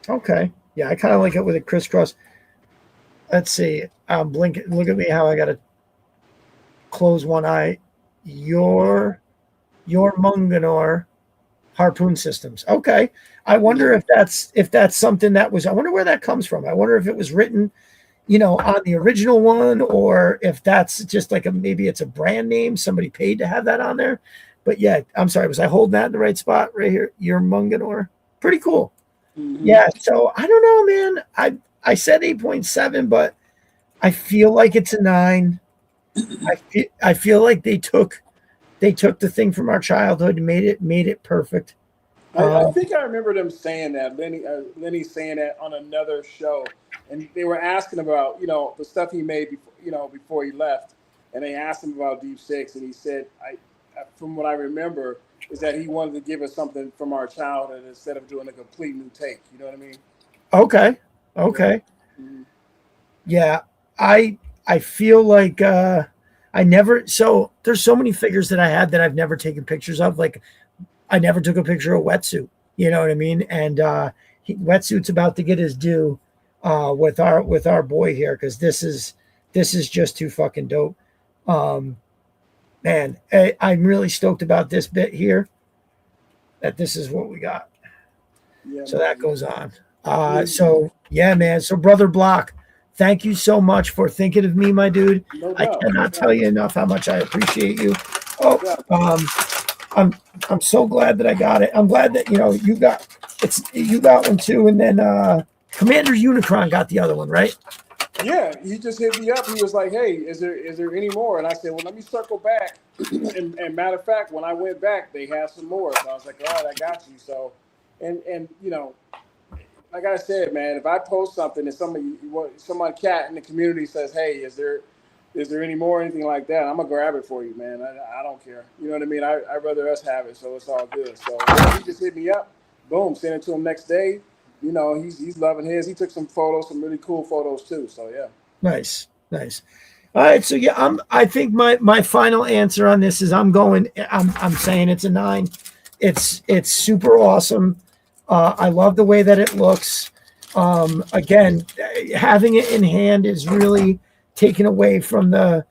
Okay. Yeah, I kind of like it with a crisscross. Let's see. I'm blinking. Look at me how I got to close one eye. Your Munganor Harpoon Systems. Okay. I wonder if that's something that was, I wonder where that comes from. I wonder if it was written, on the original one, or if that's just like maybe it's a brand name. Somebody paid to have that on there. But yeah, I'm sorry. Was I holding that in the right spot right here? Your Munganor. Pretty cool. Mm-hmm. Yeah. So I don't know, man. I said 8.7, but I feel like it's a 9. I feel like they took the thing from our childhood and made it perfect. I think I remember them saying that, Lenny saying that on another show, and they were asking about the stuff he made before he left, and they asked him about Deep Six, and he said, from what I remember, is that he wanted to give us something from our childhood instead of doing a complete new take. You know what I mean? Okay. Mm-hmm. Yeah, I feel like I never. So there's so many figures that I had that I've never taken pictures of. Like I never took a picture of Wetsuit. You know what I mean? And Wetsuit's about to get his due with our boy here, because this is just too fucking dope. Man, I'm really stoked about this bit here. That this is what we got. Yeah, so that goes on. So yeah, man. So Brother Block, thank you so much for thinking of me, my dude. No I doubt, cannot tell you enough how much I appreciate you. I'm so glad that I got it. I'm glad that you got one too, and then Commander Unicron got the other one, right? Yeah, he just hit me up. He was like, "Hey, is there any more?" And I said, "Well, let me circle back." and matter of fact, when I went back, they had some more. So I was like, "All right, I got you." So, and like I said, man, if I post something and some cat in the community says, "Hey, is there any more, anything like that?" I'm gonna grab it for you, man. I don't care. You know what I mean? I'd rather us have it, so it's all good. So he just hit me up, boom, sent it to him next day. He's loving his. He took some photos, some really cool photos too. So yeah. Nice. All right, so yeah, I think my final answer on this is I'm saying it's a 9. It's super awesome. I love the way that it looks. Again, having it in hand is really taken away from the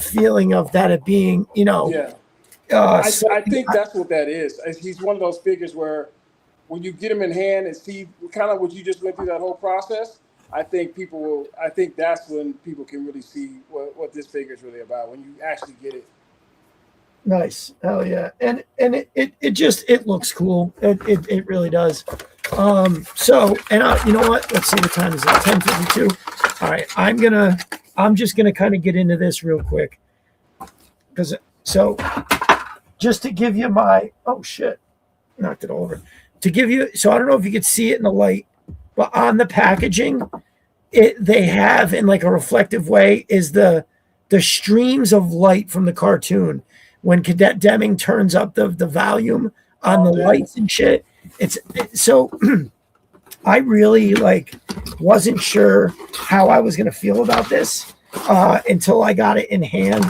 feeling of that it being, Yeah. I think that's what that is. He's one of those figures where when you get him in hand and see kind of what you just went through that whole process, I think that's when people can really see what this figure is really about, when you actually get it. Nice. Hell yeah. And it looks cool. It really does. So, and you know what? Let's see, what time is it? 10:52. All right. I'm just gonna kind of get into this real quick. So just to give you oh shit, knocked it over. To give you, so I don't know if you could see it in the light, but on the packaging, they have in like a reflective way is the streams of light from the cartoon. When Cadet Denning turns up the volume on the lights and shit, so I really wasn't sure how I was gonna feel about this until I got it in hand,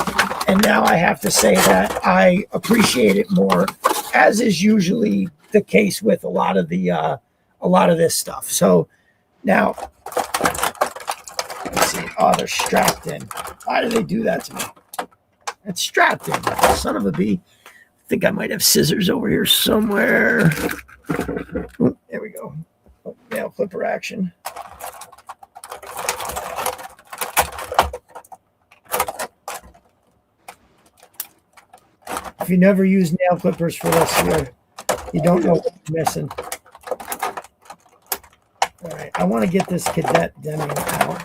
and now I have to say that I appreciate it more, as is usually the case with a lot of this stuff. So now, let's see. Oh, they're strapped in. Why do they do that to me? It's strapped in. Son of a bee. I think I might have scissors over here somewhere. Ooh, there we go. Oh, nail clipper action. If you never use nail clippers for this, you don't know what you're missing. All right, I want to get this Cadet Denning out.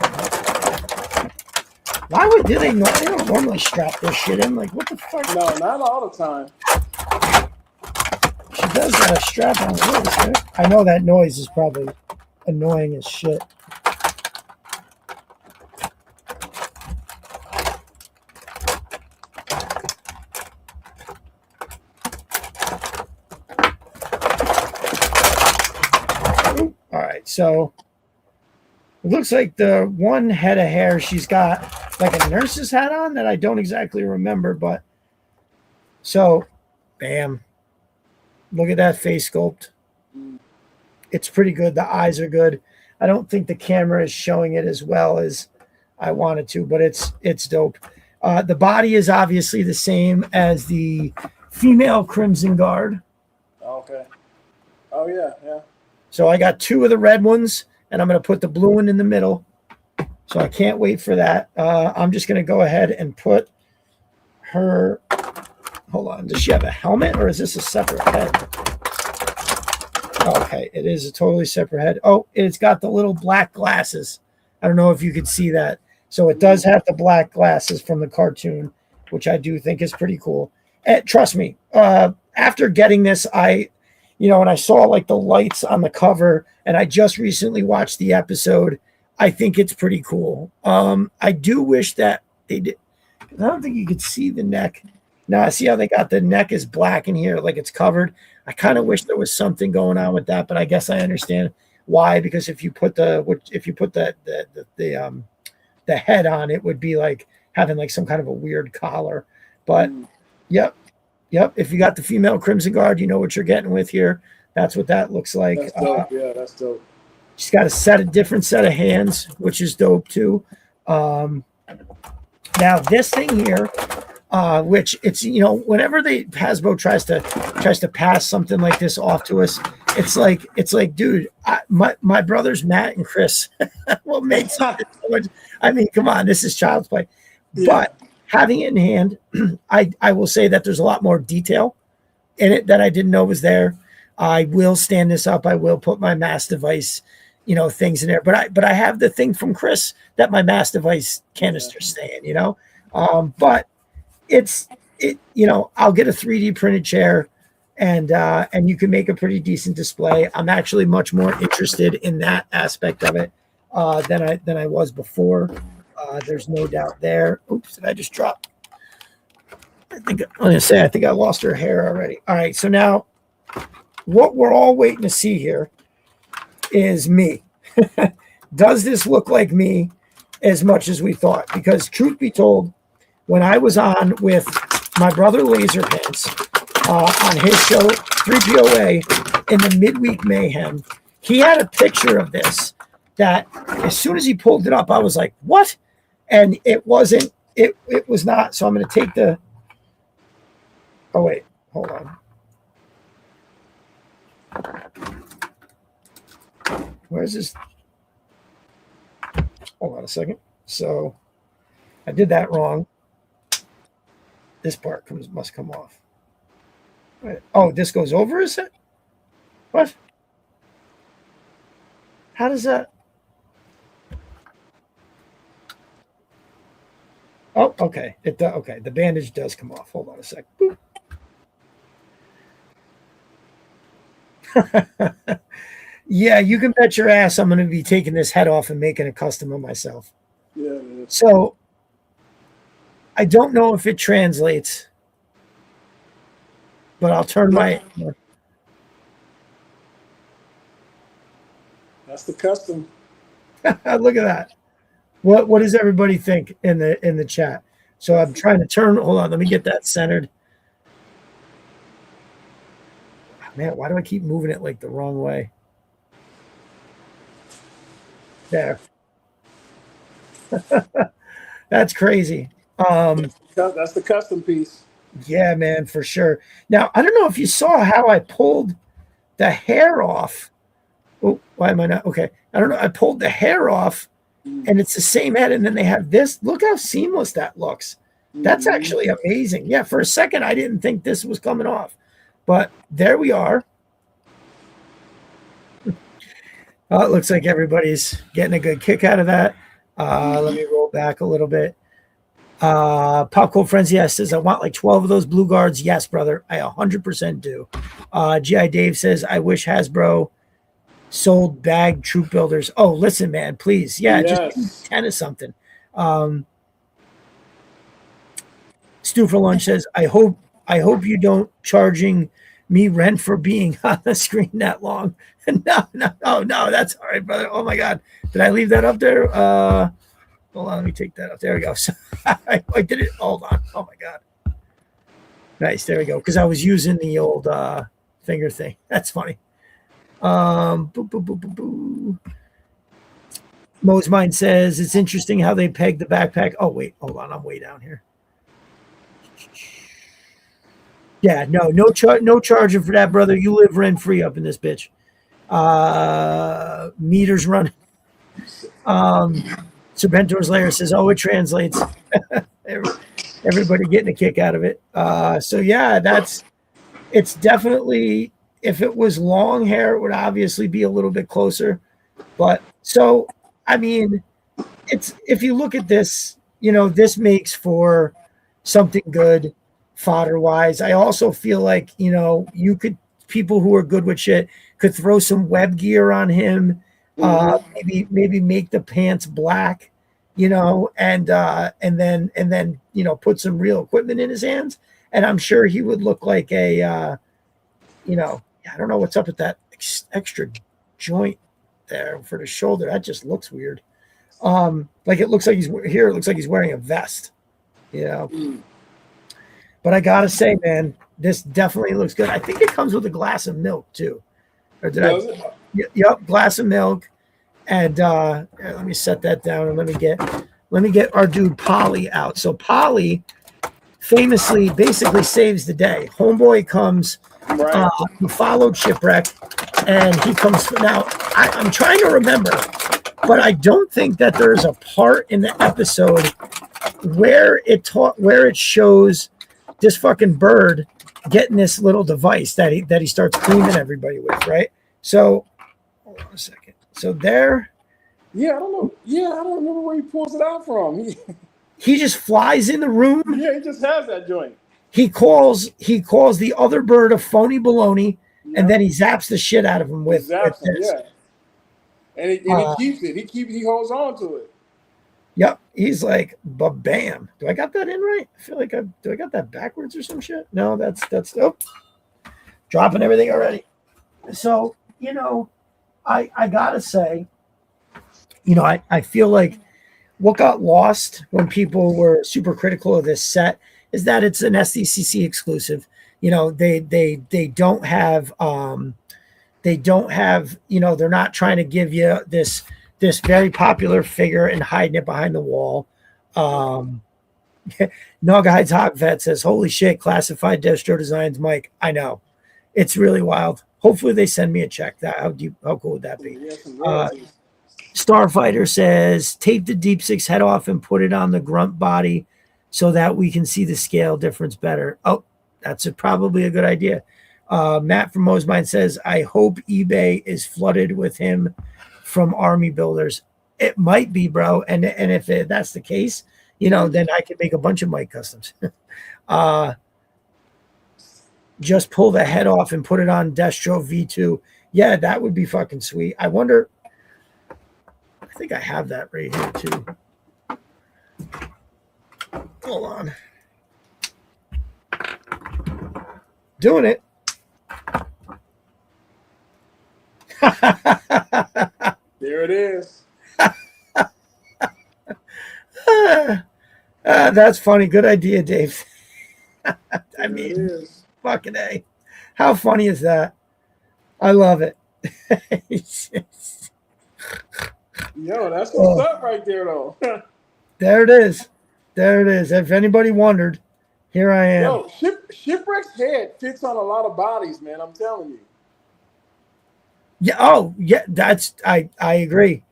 Why do they don't normally strap this shit in? Like, what the fuck? No, not all the time. She does got a strap on her wrist, right? I know that noise is probably annoying as shit. All right, so it looks like the one head of hair she's got like a nurse's hat on that I don't exactly remember, but so bam, look at that face sculpt. It's pretty good. The eyes are good. I don't think the camera is showing it as well as I wanted to, but it's dope. The body is obviously the same as the female Crimson Guard. Okay. Oh yeah, yeah. So I got 2 of the red ones, and I'm going to put the blue one in the middle. So I can't wait for that. I'm just going to go ahead and put her. Hold on. Does she have a helmet, or is this a separate head? Okay, it is a totally separate head. Oh, it's got the little black glasses. I don't know if you could see that. So it does have the black glasses from the cartoon, which I do think is pretty cool. And trust me, after getting this, when I saw like the lights on the cover, and I just recently watched the episode, I think it's pretty cool. I do wish that they did. I don't think you could see the neck. Now, see how they got the neck is black in here, like it's covered. I kind of wish there was something going on with that, but I guess I understand why. Because if you put the head on, it would be like having like some kind of a weird collar. But yep. If you got the female Crimson Guard, you know what you're getting with here. That's what that looks like. That's dope. Yeah, that's dope. She's got a different set of hands, which is dope too. Now this thing here, which it's whenever Hasbro tries to pass something like this off to us, it's like dude, my brothers Matt and Chris will make something so much. I mean, come on, this is child's play. Yeah. But having it in hand, I will say that there's a lot more detail in it that I didn't know was there. I will stand this up. I will put my mass device, things in there. But I have the thing from Chris that my mass device canister's staying, but I'll get a 3D printed chair and you can make a pretty decent display. I'm actually much more interested in that aspect of it than I was before. There's no doubt there. Oops, did I just drop? I think I lost her hair already. All right, so now what we're all waiting to see here is me. Does this look like me as much as we thought? Because truth be told, when I was on with my brother Laserpants on his show 3POA in the midweek mayhem, he had a picture of this that as soon as he pulled it up, I was like, what? And it wasn't, it was not. So I'm going to take oh wait, hold on. Where's this? Hold on a second. So I did that wrong. This part must come off. Wait, oh, this goes over, is it? What? How does that? Oh, okay. Okay. The bandage does come off. Hold on a sec. Yeah, you can bet your ass I'm going to be taking this head off and making a custom of myself. Yeah. So I don't know if it translates, but I'll turn my. That's the custom. Look at that. What does everybody think in the chat? So I'm trying to turn. Hold on, let me get that centered. Man, why do I keep moving it like the wrong way? There. That's crazy. That's the custom piece. Yeah, man, for sure. Now, I don't know if you saw how I pulled the hair off. Oh, why am I not? Okay. I don't know. I pulled the hair off and it's the same head. And then they have this. Look how seamless that looks. That's actually amazing. Yeah, for a second, I didn't think this was coming off. But there we are. Oh, it looks like everybody's getting a good kick out of that. Let me roll back a little bit. Popcorn Frenzy says, I want like 12 of those blue guards. Yes, brother. I 100% do. G.I. Dave says, I wish Hasbro sold bag troop builders. Oh, listen, man, please. Yeah, yes. Just 10 of something. Stu for Lunch says, I hope you don't charging me rent for being on the screen that long. No, that's all right, brother. Oh my God. Did I leave that up there? Hold on, let me take that up. There we go. So, I did it. Hold on. Oh my God. Nice. There we go. Because I was using the old finger thing. That's funny. Mo's Mind says it's interesting how they peg the backpack. Oh wait, hold on. I'm way down here. Yeah, no charging for that, brother. You live rent free up in this bitch. Meters running. Serpentor's Lair says, "Oh, it translates." Everybody getting a kick out of it. So yeah, it's definitely. If it was long hair, it would obviously be a little bit closer. But so, I mean, it's if you look at this, this makes for something good fodder wise. I also feel like, you could people who are good with shit could throw some web gear on him, maybe make the pants black, and then put some real equipment in his hands, and I'm sure he would look like I don't know what's up with that extra joint there for the shoulder. That just looks weird. Like it looks like he's wearing a vest, But I gotta say, man, this definitely looks good. I think it comes with a glass of milk too. Or did I? Yep, glass of milk. And here, let me set that down and let me get our dude Polly out. So Polly famously basically saves the day. Homeboy comes, he followed Shipwreck, and he comes now. I'm trying to remember, but I don't think that there's a part in the episode where it shows this fucking bird getting this little device that he starts cleaning everybody with, right? So hold on a second. So there. Yeah, I don't know. Yeah, I don't remember where he pulls it out from. He just flies in the room. Yeah, he just has that joint. He calls the other bird a phony baloney, and then he zaps the shit out of him with this. Yeah. And he keeps it. He holds on to it. Yep. He's like, bam. Do I got that in right? I feel like do I got that backwards or some shit? No, that's dropping everything already. So, I gotta say, I feel like what got lost when people were super critical of this set is that it's an SDCC exclusive. They don't have they're not trying to give you this very popular figure and hiding it behind the wall. Noghide's Hot Vet says, "Holy shit, classified Destro Designs, Mike." I know, it's really wild. Hopefully they send me a check. How cool would that be? Starfighter says, "Tape the Deep Six head off and put it on the grunt body so that we can see the scale difference better." Oh, that's probably a good idea. Matt from Mosmine says, "I hope eBay is flooded with him from army builders." It might be, bro. And if that's the case, then I can make a bunch of Mike customs. Just pull the head off and put it on Destro V2. Yeah, that would be fucking sweet. I wonder. I think I have that right here too. Hold on. Doing it. There it is. That's funny. Good idea, Dave. I mean, it is. Fucking A. How funny is that? I love it. Yo, that's what's up right there, though. There it is. If anybody wondered, here I am. Yo, Shipwreck's head fits on a lot of bodies, man. I'm telling you. Yeah. Oh, yeah. I agree.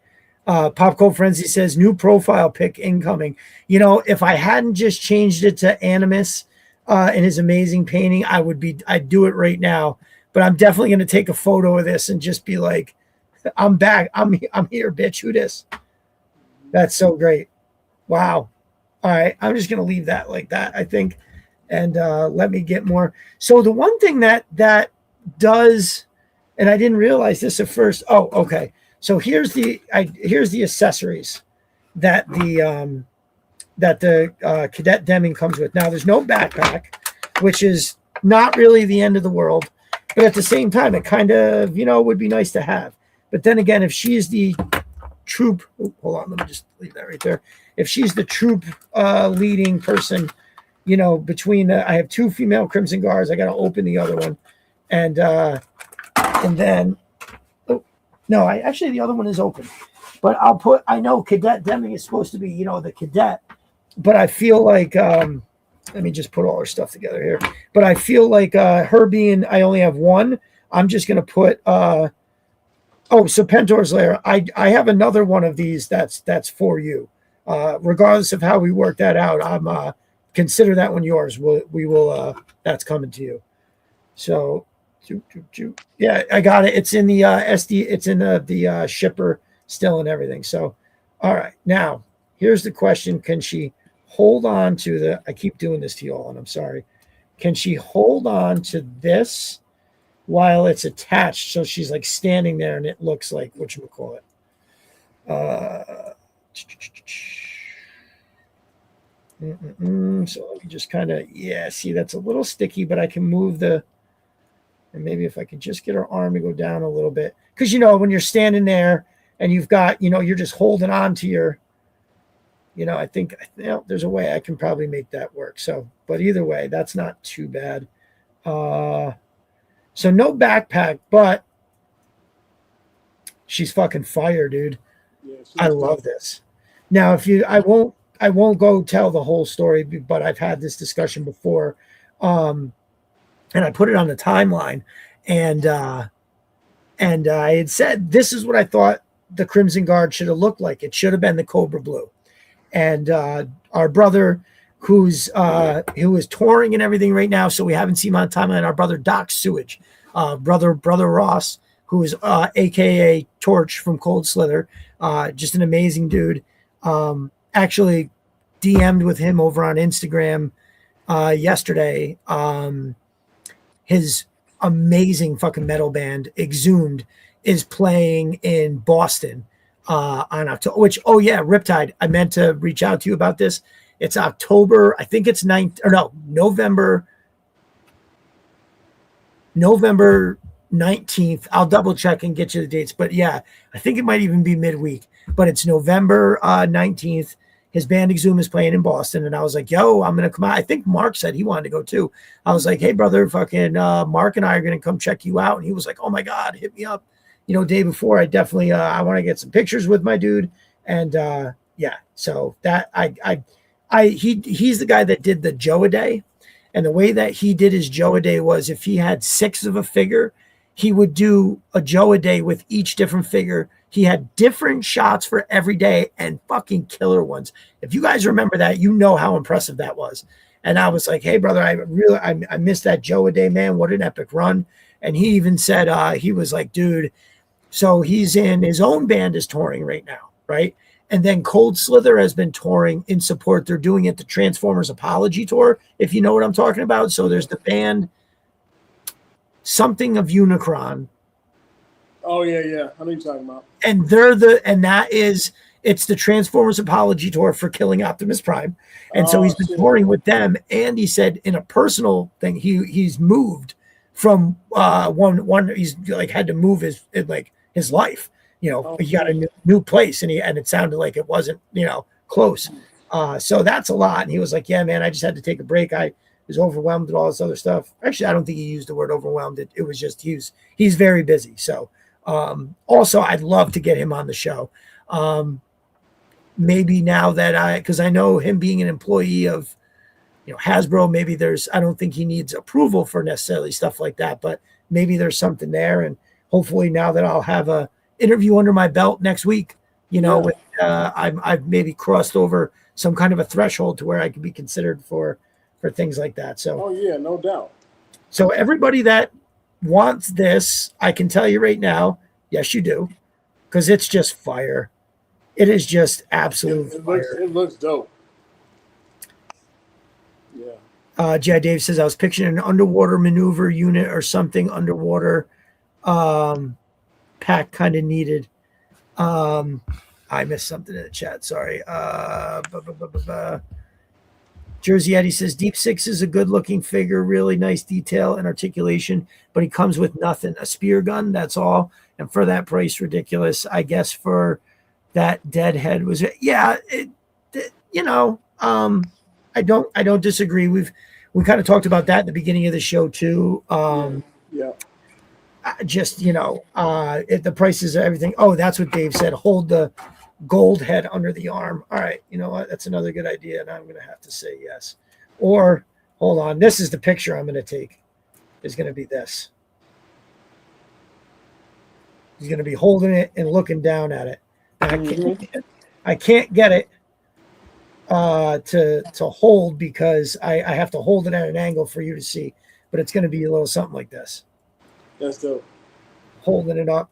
Pop Cult Frenzy says, "New profile pic incoming." If I hadn't just changed it to Animus in his amazing painting, I'd do it right now. But I'm definitely going to take a photo of this and just be like, "I'm back. I'm here, bitch. Who this?" That's so great. Wow. All right. I'm just going to leave that like that, I think. And let me get more. So the one thing that does, and I didn't realize this at first. Oh, okay. So here's the accessories that the Cadet Denning comes with. Now there's no backpack, which is not really the end of the world, but at the same time, it kind of would be nice to have. But then again, if she is the troop, hold on, let me just leave that right there. If she's the troop leading person, between I have two female Crimson Guards, I got to open the other one, and then. No, actually the other one is open, but I know Cadet Denning is supposed to be, the cadet, but I feel like let me just put all her stuff together here. But I feel like her being, I only have one. I'm just going to put, so Pentor's Lair. I have another one of these that's for you. Regardless of how we work that out, I'm consider that one yours. We will that's coming to you. So, yeah, I got it. It's in the SD. It's in the shipper still and everything. So, all right. Now, here's the question: can she hold on to the? I keep doing this to you all, and I'm sorry. Can she hold on to this while it's attached? So she's like standing there, and it looks like whatchamacallit. So let me just kind of, see, that's a little sticky, but I can move and maybe if I could just get her arm to go down a little bit. Because, when you're standing there and you've got, you're just holding on to your, I think, there's a way I can probably make that work. So, but either way, that's not too bad. So no backpack, but she's fucking fire, dude. Yeah, I love this. Now, I won't go tell the whole story, but I've had this discussion before. And I put it on the timeline, and I had said, this is what I thought the Crimson Guard should have looked like. It should have been the Cobra Blue. And our brother, who is touring and everything right now, so we haven't seen him on timeline, our brother Doc Sewage, brother Ross, who is AKA Torch from Cold Slither, just an amazing dude. Actually DM'd with him over on Instagram yesterday. His amazing fucking metal band Exhumed is playing in Boston on October, which, Riptide, I meant to reach out to you about this. It's October, I think it's November 19th. I'll double check and get you the dates, but I think it might even be midweek, but it's November 19th. His band Exhumed is playing in Boston, and I was like, yo, I'm going to come out. I think Mark said he wanted to go too. I was like, hey, brother, fucking Mark and I are going to come check you out. And he was like, oh my God, hit me up. Day before. I definitely, I want to get some pictures with my dude. And so that he's the guy that did the Joe a day. And the way that he did his Joe a day was if he had 6 of a figure, he would do a Joe a day with each different figure. He had different shots for every day and fucking killer ones. If you guys remember that, how impressive that was. And I was like, hey, brother, I missed that Joe a day, man. What an epic run. And he even said, he was like, dude, so he's in his own band is touring right now, right? And then Cold Slither has been touring in support. They're doing it the Transformers Apology Tour, if you know what I'm talking about. So there's the band something of Unicron. Oh yeah. I know what you're talking about. And it's the Transformers Apology Tour for Killing Optimus Prime. And so he's been touring with them. And he said in a personal thing, he's moved from one he's like had to move his life. He got a new place, and it sounded like it wasn't, close. So that's a lot. And he was like, yeah, man, I just had to take a break. I was overwhelmed with all this other stuff. Actually, I don't think he used the word overwhelmed. It was just he's very busy. So also I'd love to get him on the show. Maybe now that because I know him being an employee of Hasbro, maybe I don't think he needs approval for necessarily stuff like that, but maybe there's something there. And hopefully now that I'll have a interview under my belt next week, with I've maybe crossed over some kind of a threshold to where I could be considered for things like that. So no doubt. So everybody that wants this, I can tell you right now, yes, you do, because it's just fire. It is just absolute fire. It looks dope. Yeah. G.I. Dave says, I was picturing an underwater maneuver unit or something underwater pack kind of needed. I missed something in the chat. Sorry. Jersey Eddie says, Deep Six is a good looking figure, really nice detail and articulation, but he comes with nothing. A spear gun, that's all. And for that price, ridiculous. I guess for that deadhead was, I don't disagree. We kind of talked about that at the beginning of the show too. Just, the prices of everything. Oh, that's what Dave said. Hold the gold head under the arm. All right. You know what? That's another good idea. And I'm going to have to say yes. Or hold on, this is the picture I'm going to take. Is going to be this. He's going to be holding it and looking down at it. I can't get it to hold because I have to hold it at an angle for you to see. But it's going to be a little something like this. That's dope. Holding it up.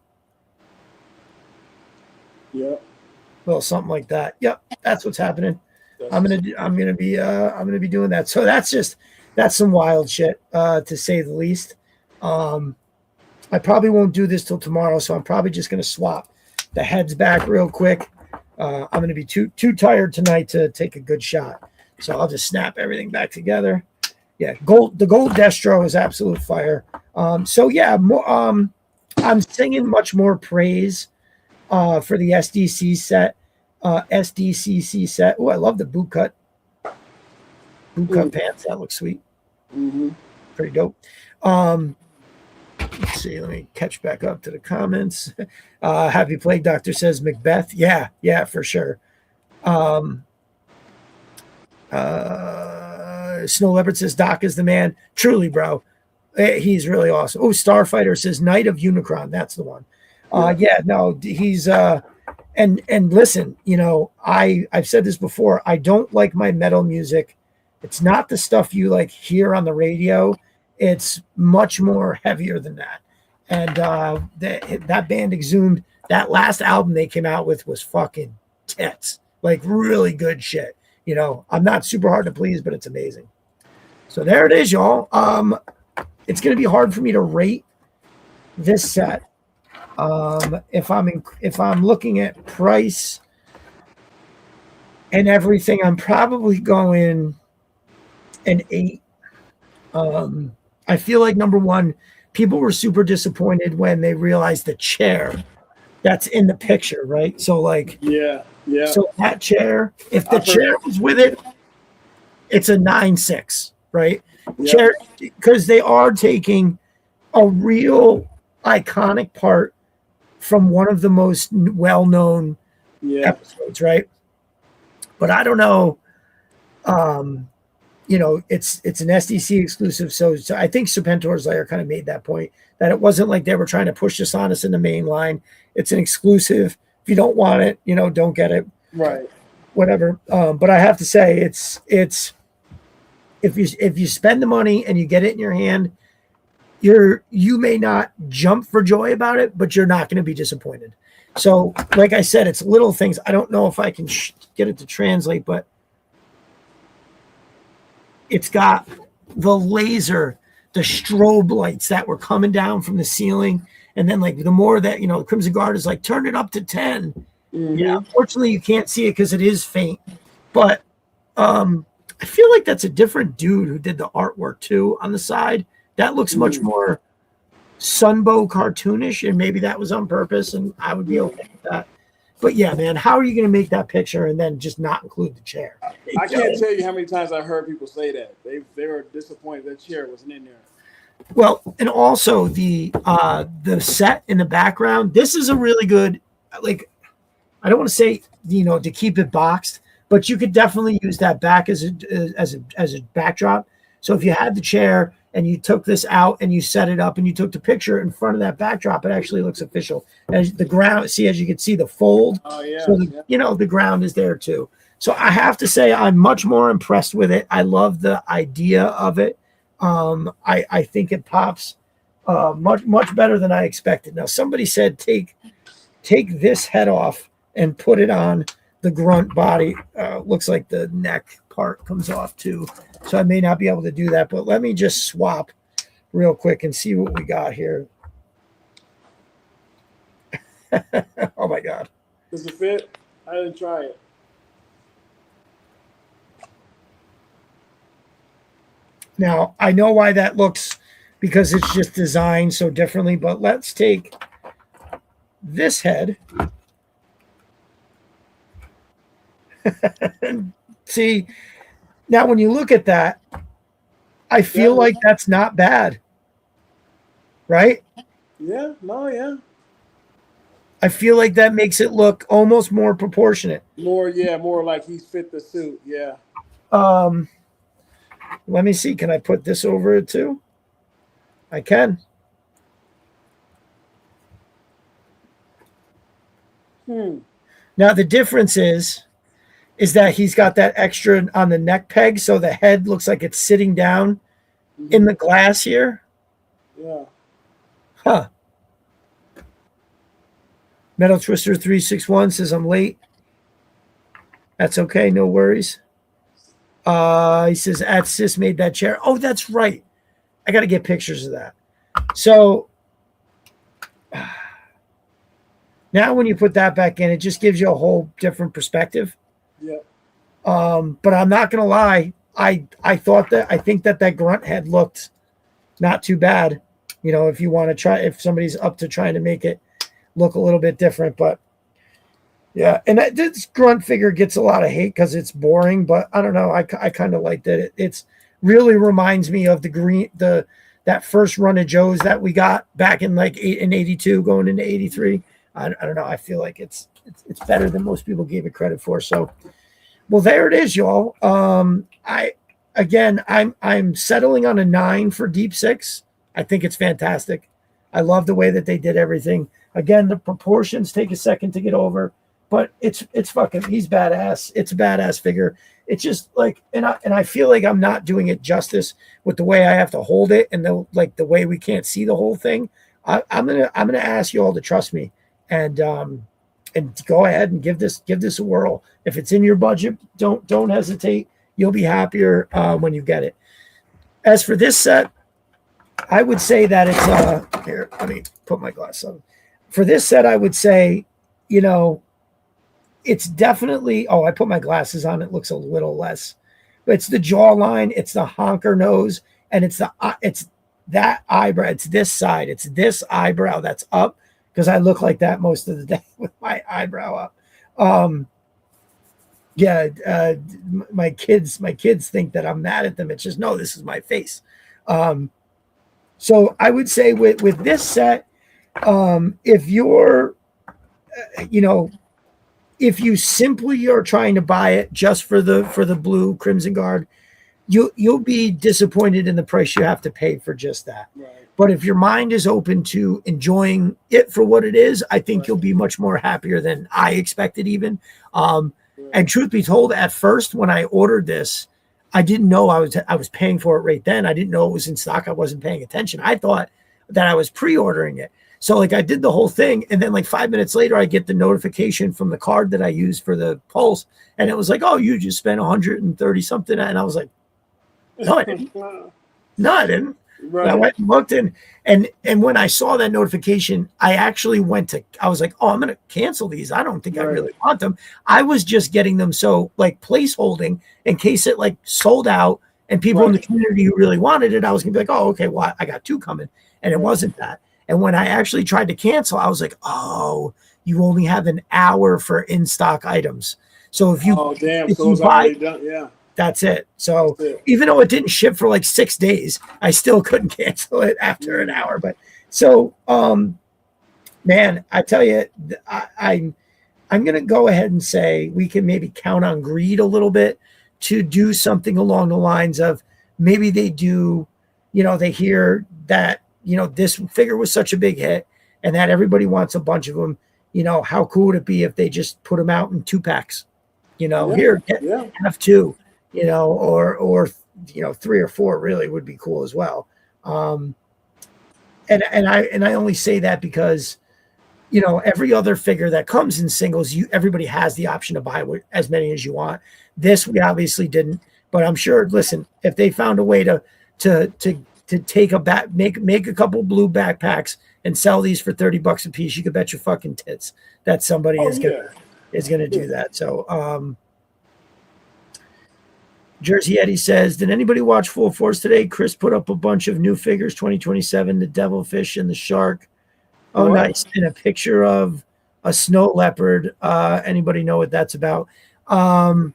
Yep. A little something like that. Yep, that's what's happening. I'm gonna be doing that. So that's some wild shit, to say the least. I probably won't do this till tomorrow, so I'm probably just gonna swap the heads back real quick. I'm gonna be too tired tonight to take a good shot, so I'll just snap everything back together. Yeah, the gold Destro is absolute fire. So yeah, I'm singing much more praise for the SDC set. SDCC set. Oh, I love the boot cut pants. That looks sweet. Pretty dope. Let's see. Let me catch back up to the comments. Happy Plague Doctor says Macbeth. Yeah, for sure. Snow Leopard says Doc is the man. Truly, bro. He's really awesome. Oh, Starfighter says Knight of Unicron. That's the one. He's and listen, I've said this before. I don't like my metal music. It's not the stuff you like hear on the radio. It's much more heavier than that. And that band Exhumed, that last album they came out with was fucking tits. Like really good shit. I'm not super hard to please, but it's amazing. So there it is, y'all. It's gonna be hard for me to rate this set. If I'm looking at price and everything, I'm probably going an 8. I feel like number one, people were super disappointed when they realized the chair that's in the picture, right? So like, yeah. So that chair, if the chair was with it, it's a 9.6, right? Yeah. Chair, because they are taking a real iconic part from one of the most well-known episodes, right? But I don't know. It's an SDC exclusive, so I think Serpentor's Lair kind of made that point that it wasn't like they were trying to push this on us in the main line. It's an exclusive. If you don't want it, don't get it. Right. Whatever. But I have to say, it's if you spend the money and you get it in your hand, you may not jump for joy about it, but you're not going to be disappointed. So, like I said, it's little things. I don't know if I can get it to translate, but it's got the laser, the strobe lights that were coming down from the ceiling. And then like the more that, the Crimson Guard is like, turn it up to 10. Yeah. Unfortunately, you can't see it because it is faint. But I feel like that's a different dude who did the artwork too on the side. That looks much more Sunbow cartoonish, and maybe that was on purpose, and I would be okay with that. But yeah, man, how are you going to make that picture and then just not include the chair? I can't tell you how many times I heard people say that. They were disappointed the chair wasn't in there. Well, and also the set in the background. This is a really good, like, I don't want to say to keep it boxed, but you could definitely use that back as a backdrop. So if you had the chair and you took this out and you set it up and you took the picture in front of that backdrop, it actually looks official. As the ground, as you can see the fold. Oh yeah. So the ground is there too. So I have to say I'm much more impressed with it. I love the idea of it. I think it pops much better than I expected. Now somebody said take this head off and put it on the grunt body. Looks like the neck part comes off too. So I may not be able to do that, but let me just swap real quick and see what we got here. Oh my God. Does it fit? I didn't try it. Now, I know why that looks, because it's just designed so differently, but let's take this head. See, now when you look at that, I feel like that's not bad, right? Yeah, no, yeah. I feel like that makes it look almost more proportionate. More like he's fit the suit, yeah. Let me see. Can I put this over it too? I can. Now the difference is that he's got that extra on the neck peg, so the head looks like it's sitting down in the glass here. Yeah. Huh. Metal Twister 361 says I'm late. That's okay, no worries. He says at Sis made that chair. Oh, that's right. I got to get pictures of that. So now when you put that back in, it just gives you a whole different perspective. Yeah. But I'm not gonna lie. I think that grunt head looked not too bad. You know, if you want to try, if somebody's up to trying to make it look a little bit different, but yeah. And this grunt figure gets a lot of hate because it's boring, but I don't know. I kind of liked it. It's really reminds me of that first run of Joe's that we got back in like in 82 going into 83. I don't know. I feel like it's better than most people gave it credit for. So, well, there it is, y'all. I'm settling on a 9 for Deep Six. I think it's fantastic. I love the way that they did everything. Again, the proportions take a second to get over, but it's fucking. He's badass. It's a badass figure. It's just like, and I feel like I'm not doing it justice with the way I have to hold it and the way we can't see the whole thing. I'm gonna ask you all to trust me and go ahead and give this a whirl. If it's in your budget, don't hesitate. You'll be happier when you get it. As for this set, I would say that it's here. Let me put my glass on. For this set, I would say, you know, it's definitely. Oh, I put my glasses on. It looks a little less, but it's the jawline, it's the honker nose, and it's that eyebrow. It's this side. It's this eyebrow that's up because I look like that most of the day with my eyebrow up. My kids think that I'm mad at them. It's just no. This is my face. So I would say with this set, if you're, if you simply are trying to buy it just for the blue Crimson Guard, you'll be disappointed in the price you have to pay for just that. Right. But if your mind is open to enjoying it for what it is, I think you'll be much more happier than I expected even. And truth be told, at first when I ordered this, I didn't know I was paying for it right then. I didn't know it was in stock. I wasn't paying attention. I thought that I was pre-ordering it. So like I did the whole thing, and then like 5 minutes later, I get the notification from the card that I use for the Pulse, and it was like, "Oh, you just spent 130 something," and I was like, "No, I didn't. No, I didn't." Right. I went and looked and when I saw that notification, I actually I was like, "Oh, I'm going to cancel these. I don't think I really want them." I was just getting them so like place holding in case it like sold out and people in the community who really wanted it, I was going to be like, "Oh, okay, well, I got 2 coming," and it wasn't that. And when I actually tried to cancel, I was like, "Oh, you only have an hour for in-stock items. So if you, if you buy, done, that's it." So even though it didn't ship for like 6 days, I still couldn't cancel it after an hour. But so, man, I tell you, I'm going to go ahead and say we can maybe count on Greed a little bit to do something along the lines of maybe they do, they hear that, this figure was such a big hit and that everybody wants a bunch of them. How cool would it be if they just put them out in 2-packs? Here, have 2, or 3 or 4 really would be cool as well. And I only say that because, every other figure that comes in singles, everybody has the option to buy as many as you want. This we obviously didn't, but I'm sure. Listen, if they found a way to take make a couple blue backpacks and sell these for $30 a piece, you could bet your fucking tits that somebody is gonna do that. So Jersey Eddie says, did anybody watch Full Force today? Chris put up a bunch of new figures, 2027, the devilfish and the shark. Oh, nice. And a picture of a snow leopard. Anybody know what that's about? Oh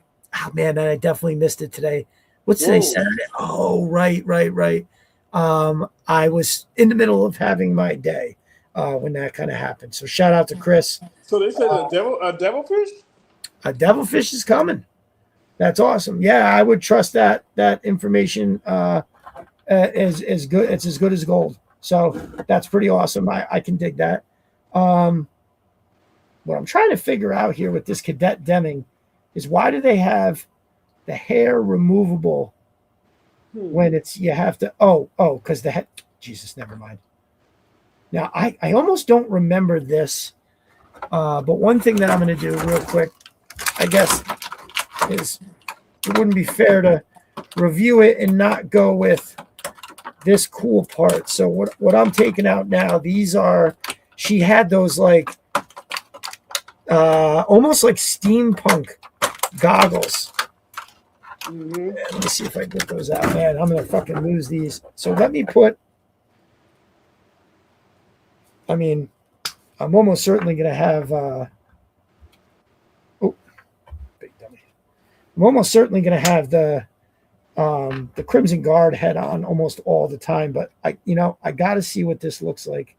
man, I definitely missed it today. What's today, Saturday? Oh, right. I was in the middle of having my day when that kind of happened. So shout out to Chris. So they said a devilfish? A devilfish is coming. That's awesome. Yeah, I would trust that information as good. It's as good as gold. So that's pretty awesome. I can dig that. What I'm trying to figure out here with this Cadet Denning is why do they have the hair removable when it's you have to because the head. Jesus, never mind. Now I almost don't remember this, but one thing that I'm going to do real quick, I guess, is it wouldn't be fair to review it and not go with this cool part. So what I'm taking out now, these are, she had those like almost like steampunk goggles. Mm-hmm. Let me see if I get those out. Man, I'm gonna fucking lose these. So let me put, I mean, I'm almost certainly gonna have big dummy. I'm almost certainly gonna have the Crimson Guard head on almost all the time, but I gotta see what this looks like.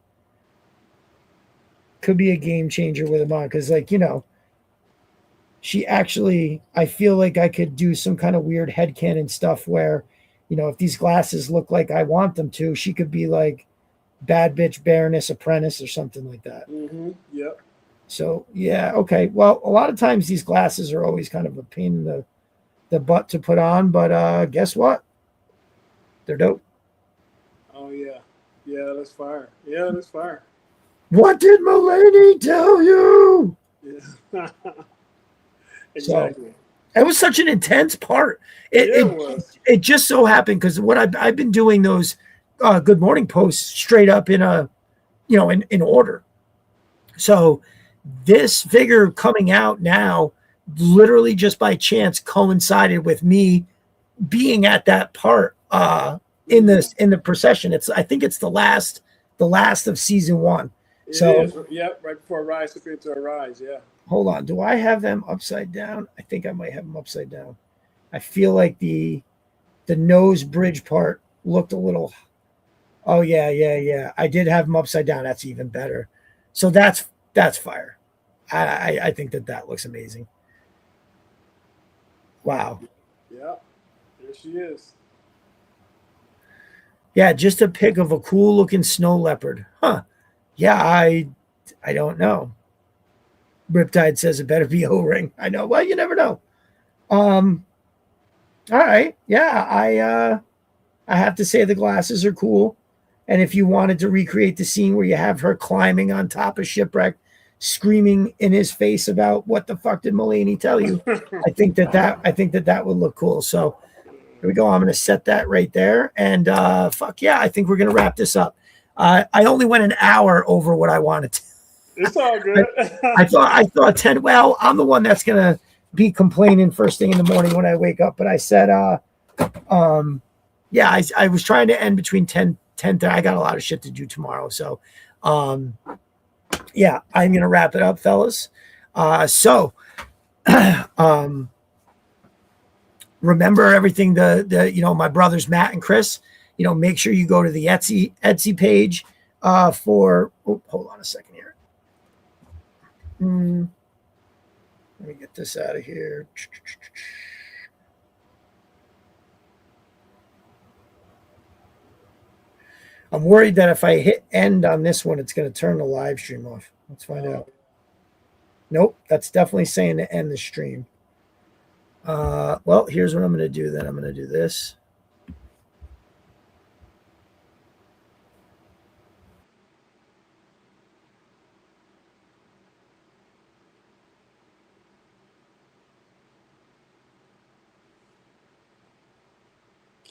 Could be a game changer with him on, because she actually, I feel like I could do some kind of weird headcanon stuff where, if these glasses look like I want them to, she could be like bad bitch Baroness Apprentice or something like that. Mm-hmm. Yep. So yeah, okay. Well, a lot of times these glasses are always kind of a pain in the butt to put on, but guess what? They're dope. Oh yeah. Yeah, that's fire. Yeah, that's fire. What did Mulaney tell you? Yeah. Exactly. So, it was such an intense part. It just so happened because what I've been doing those Good Morning posts straight up in in order. So this figure coming out now, literally just by chance, coincided with me being at that part in the procession. I think it's the last of season 1. It is. Yep, right before Rise, took it to a Rise. Yeah. Hold on. Do I have them upside down? I think I might have them upside down. I feel like the nose bridge part looked a little. Oh yeah. I did have them upside down. That's even better. So that's fire. I think that looks amazing. Wow. Yeah. There she is. Yeah, just a pic of a cool looking snow leopard. Huh. Yeah, I don't know. Riptide says it better be O-ring. I know. Well, you never know. All right. Yeah, I have to say the glasses are cool. And if you wanted to recreate the scene where you have her climbing on top of Shipwreck, screaming in his face about what the fuck did Mulaney tell you, I think that would look cool. So here we go. I'm going to set that right there. And fuck yeah, I think we're going to wrap this up. I only went an hour over what I wanted to. It's all good. I thought 10. Well, I'm the one that's gonna be complaining first thing in the morning when I wake up. But I said, yeah, I was trying to end between 10. I got a lot of shit to do tomorrow, so yeah, I'm gonna wrap it up, fellas. So remember everything. My brothers Matt and Chris. Make sure you go to the Etsy page for. Oh, hold on a second here. Let me get this out of here. I'm worried that if I hit end on this one, it's going to turn the live stream off. Let's find out. Nope, that's definitely saying to end the stream. Well, here's what I'm going to do then. I'm going to do this.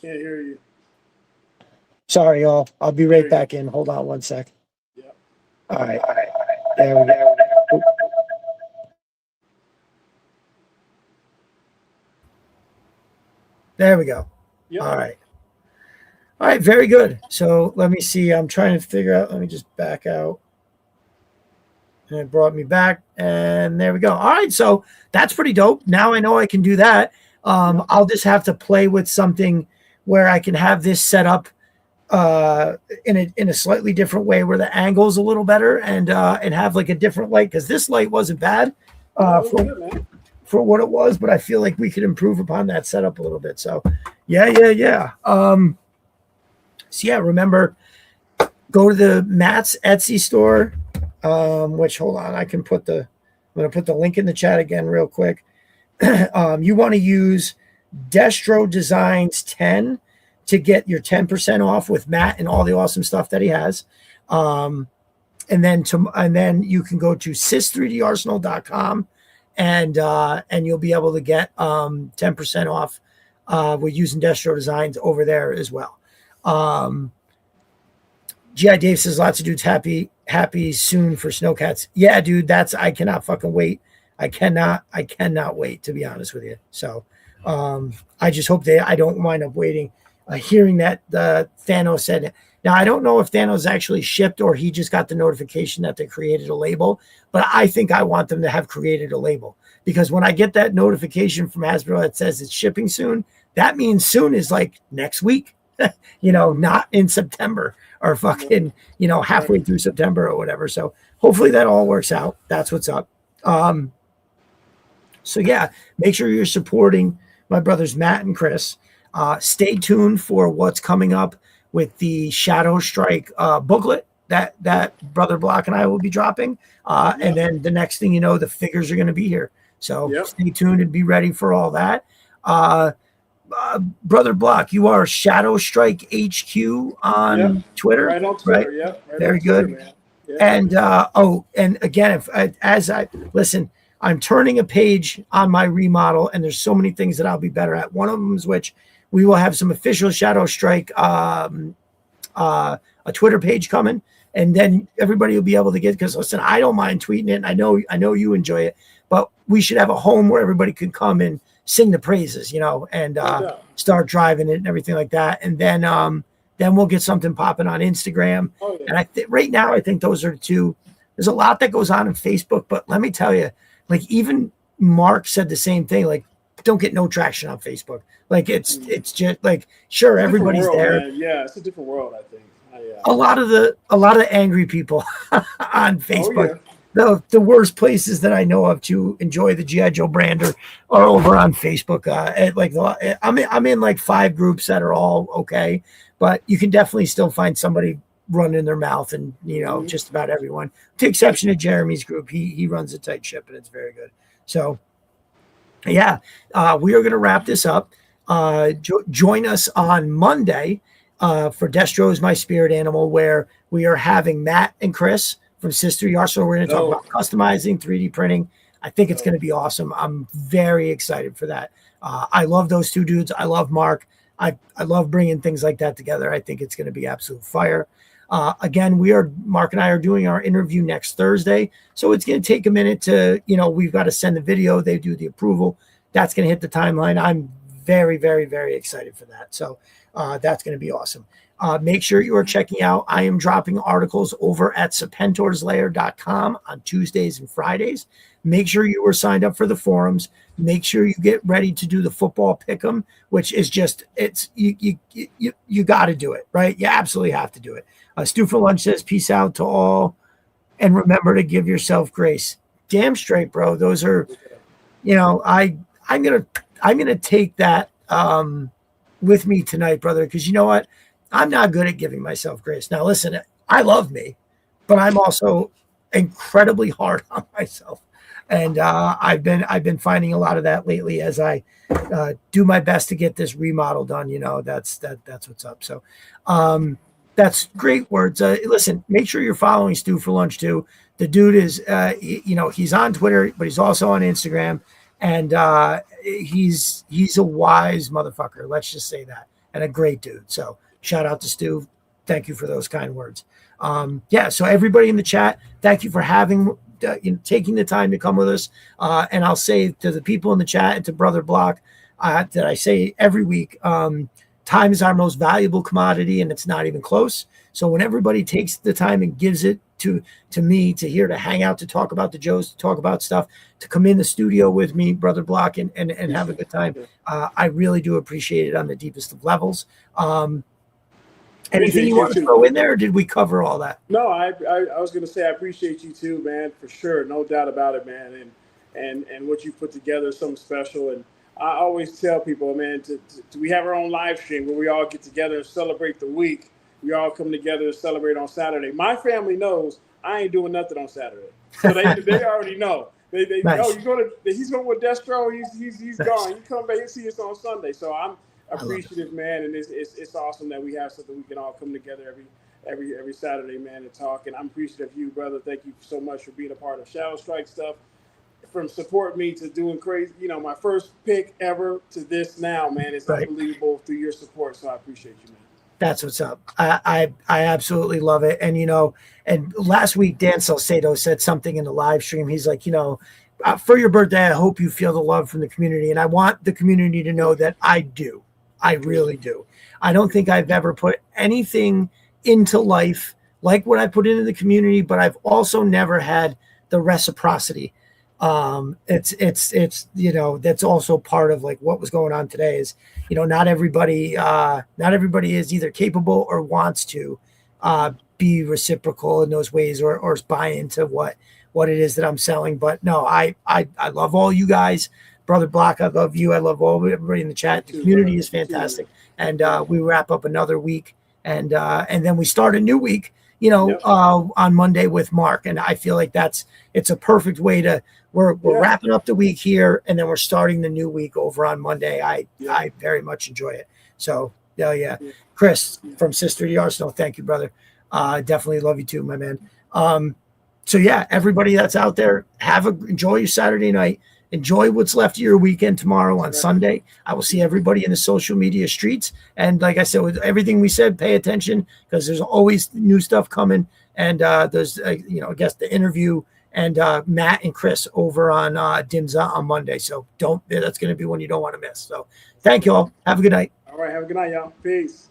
Can't hear you. Sorry, y'all. I'll be right back in. Hold on one sec. Yep. All right. There we go. Oop. There we go. Yep. All right. Very good. So let me see. I'm trying to figure out. Let me just back out. And it brought me back. And there we go. All right. So that's pretty dope. Now I know I can do that. I'll just have to play with something where I can have this set up in a slightly different way where the angle's a little better and have like a different light, because this light wasn't bad for what it was, but I feel like we could improve upon that setup a little bit. So yeah. So yeah, remember, go to the Matt's Etsy store, which, hold on, I'm going to put the link in the chat again real quick. You want to use Destro Designs 10 to get your 10% off with Matt and all the awesome stuff that he has. And then you can go to sis3darsenal.com and you'll be able to get 10% off with using Destro Designs over there as well. G.I. Dave says lots of dudes happy soon for Snowcats. Yeah, dude, I cannot fucking wait. I cannot wait, to be honest with you. So I just hope I don't wind up waiting, hearing that Thanos said it. Now, I don't know if Thanos actually shipped or he just got the notification that they created a label, but I think I want them to have created a label, because when I get that notification from Hasbro that says it's shipping soon, that means soon is like next week, not in September or fucking, halfway through September or whatever. So hopefully that all works out. That's what's up. So yeah, make sure you're supporting my brothers Matt and Chris. Stay tuned for what's coming up with the Shadow Strike booklet that Brother Block and I will be dropping. And then the next thing you know, the figures are going to be here. So stay tuned and be ready for all that. Brother Block, you are Shadow Strike HQ on Twitter. Right on Twitter, right? Very good. Man. Yeah. And and again, listen, I'm turning a page on my remodel, and there's so many things that I'll be better at. One of them is which we will have some official Shadow Strike a Twitter page coming, and then everybody will be able to get, because listen, I don't mind tweeting it, and I know you enjoy it, but we should have a home where everybody can come and sing the praises, and start driving it and everything like that. And then we'll get something popping on Instagram. And right now, I think those are the two. There's a lot that goes on Facebook, but let me tell you, like, even Mark said the same thing. Like, don't get no traction on Facebook. Like, it's just like, sure, everybody's world, there. Man. Yeah, it's a different world, I think. A lot of the angry people on Facebook. The worst places that I know of to enjoy the G.I. Joe brand are over on Facebook. I'm in like 5 groups that are all okay, but you can definitely still find somebody running their mouth, and just about everyone, to the exception of Jeremy's group. He runs a tight ship, and it's very good. So yeah, we are going to wrap this up. Join us on Monday for Destro is My Spirit Animal, where we are having Matt and Chris from Sister Arsenal. We're going to talk about customizing, 3D printing. I think it's going to be awesome. I'm very excited for that. I love those two dudes. I love Mark. I love bringing things like that together. I think it's going to be absolute fire. Again, Mark and I are doing our interview next Thursday. So it's going to take a minute to, we've got to send the video. They do the approval. That's going to hit the timeline. I'm very, very, very excited for that. So that's going to be awesome. Make sure you are checking out. I am dropping articles over at serpentorslayer.com on Tuesdays and Fridays. Make sure you are signed up for the forums. Make sure you get ready to do the football pick'em, which is just, you got to do it, right? You absolutely have to do it. Stu for Lunch says, peace out to all, and remember to give yourself grace. Damn straight, bro. Those are, I'm gonna take that with me tonight, brother, because you know what? I'm not good at giving myself grace. Now, listen, I love me, but I'm also incredibly hard on myself. And I've been finding a lot of that lately as I do my best to get this remodel done. That's what's up. So that's great words. Listen, make sure you're following Stu for Lunch too. The dude is, he's on Twitter, but he's also on Instagram, and he's a wise motherfucker. Let's just say that, and a great dude. So shout out to Stu. Thank you for those kind words. So everybody in the chat, thank you for taking the time to come with us. And I'll say to the people in the chat and to Brother Block that I say every week, time is our most valuable commodity, and it's not even close. So when everybody takes the time and gives it to me, to hang out, to talk about the Joes, to talk about stuff, to come in the studio with me, Brother Block, and have a good time, I really do appreciate it on the deepest of levels. Anything you want to throw in there, or did we cover all that? No, I was going to say I appreciate you too, man, for sure. No doubt about it, man. And and what you put together is something special. And I always tell people, man, we have our own live stream where we all get together and celebrate the week. We all come together and celebrate on Saturday. My family knows I ain't doing nothing on Saturday, so they already know. They Nice. oh, he's going with Destro. He's Nice. gone. You come back and see us on Sunday. So I'm appreciative, man, and it's awesome that we have something we can all come together every Saturday, man, and talk. And I'm appreciative of you, brother. Thank you so much for being a part of Shadow Strike stuff. From supporting me to doing crazy, my first pick ever to this now, man. It's unbelievable through your support. So I appreciate you, man. That's what's up. I absolutely love it. And, and last week, Dan Salcedo said something in the live stream. He's like, for your birthday, I hope you feel the love from the community. And I want the community to know that I do. I really do. I don't think I've ever put anything into life like what I put into the community, but I've also never had the reciprocity. It's that's also part of like what was going on today is, not everybody is either capable or wants to be reciprocal in those ways or buy into what it is that I'm selling. But no, I love all you guys. Brother Block, I love you. I love everybody in the chat. The community is fantastic. And we wrap up another week and then we start a new week, on Monday with Mark. And I feel like it's a perfect way to, we're wrapping up the week here and then we're starting the new week over on Monday. I very much enjoy it. So yeah. Chris from Sister to Arsenal. Thank you, brother. Definitely love you too, my man. So yeah, everybody that's out there, enjoy your Saturday night. Enjoy what's left of your weekend tomorrow on Sunday. I will see everybody in the social media streets. And like I said, with everything we said, pay attention because there's always new stuff coming. And there's, I guess the interview and Matt and Chris over on Dimza on Monday. So that's going to be one you don't want to miss. So thank you all. Have a good night. All right. Have a good night, y'all. Peace.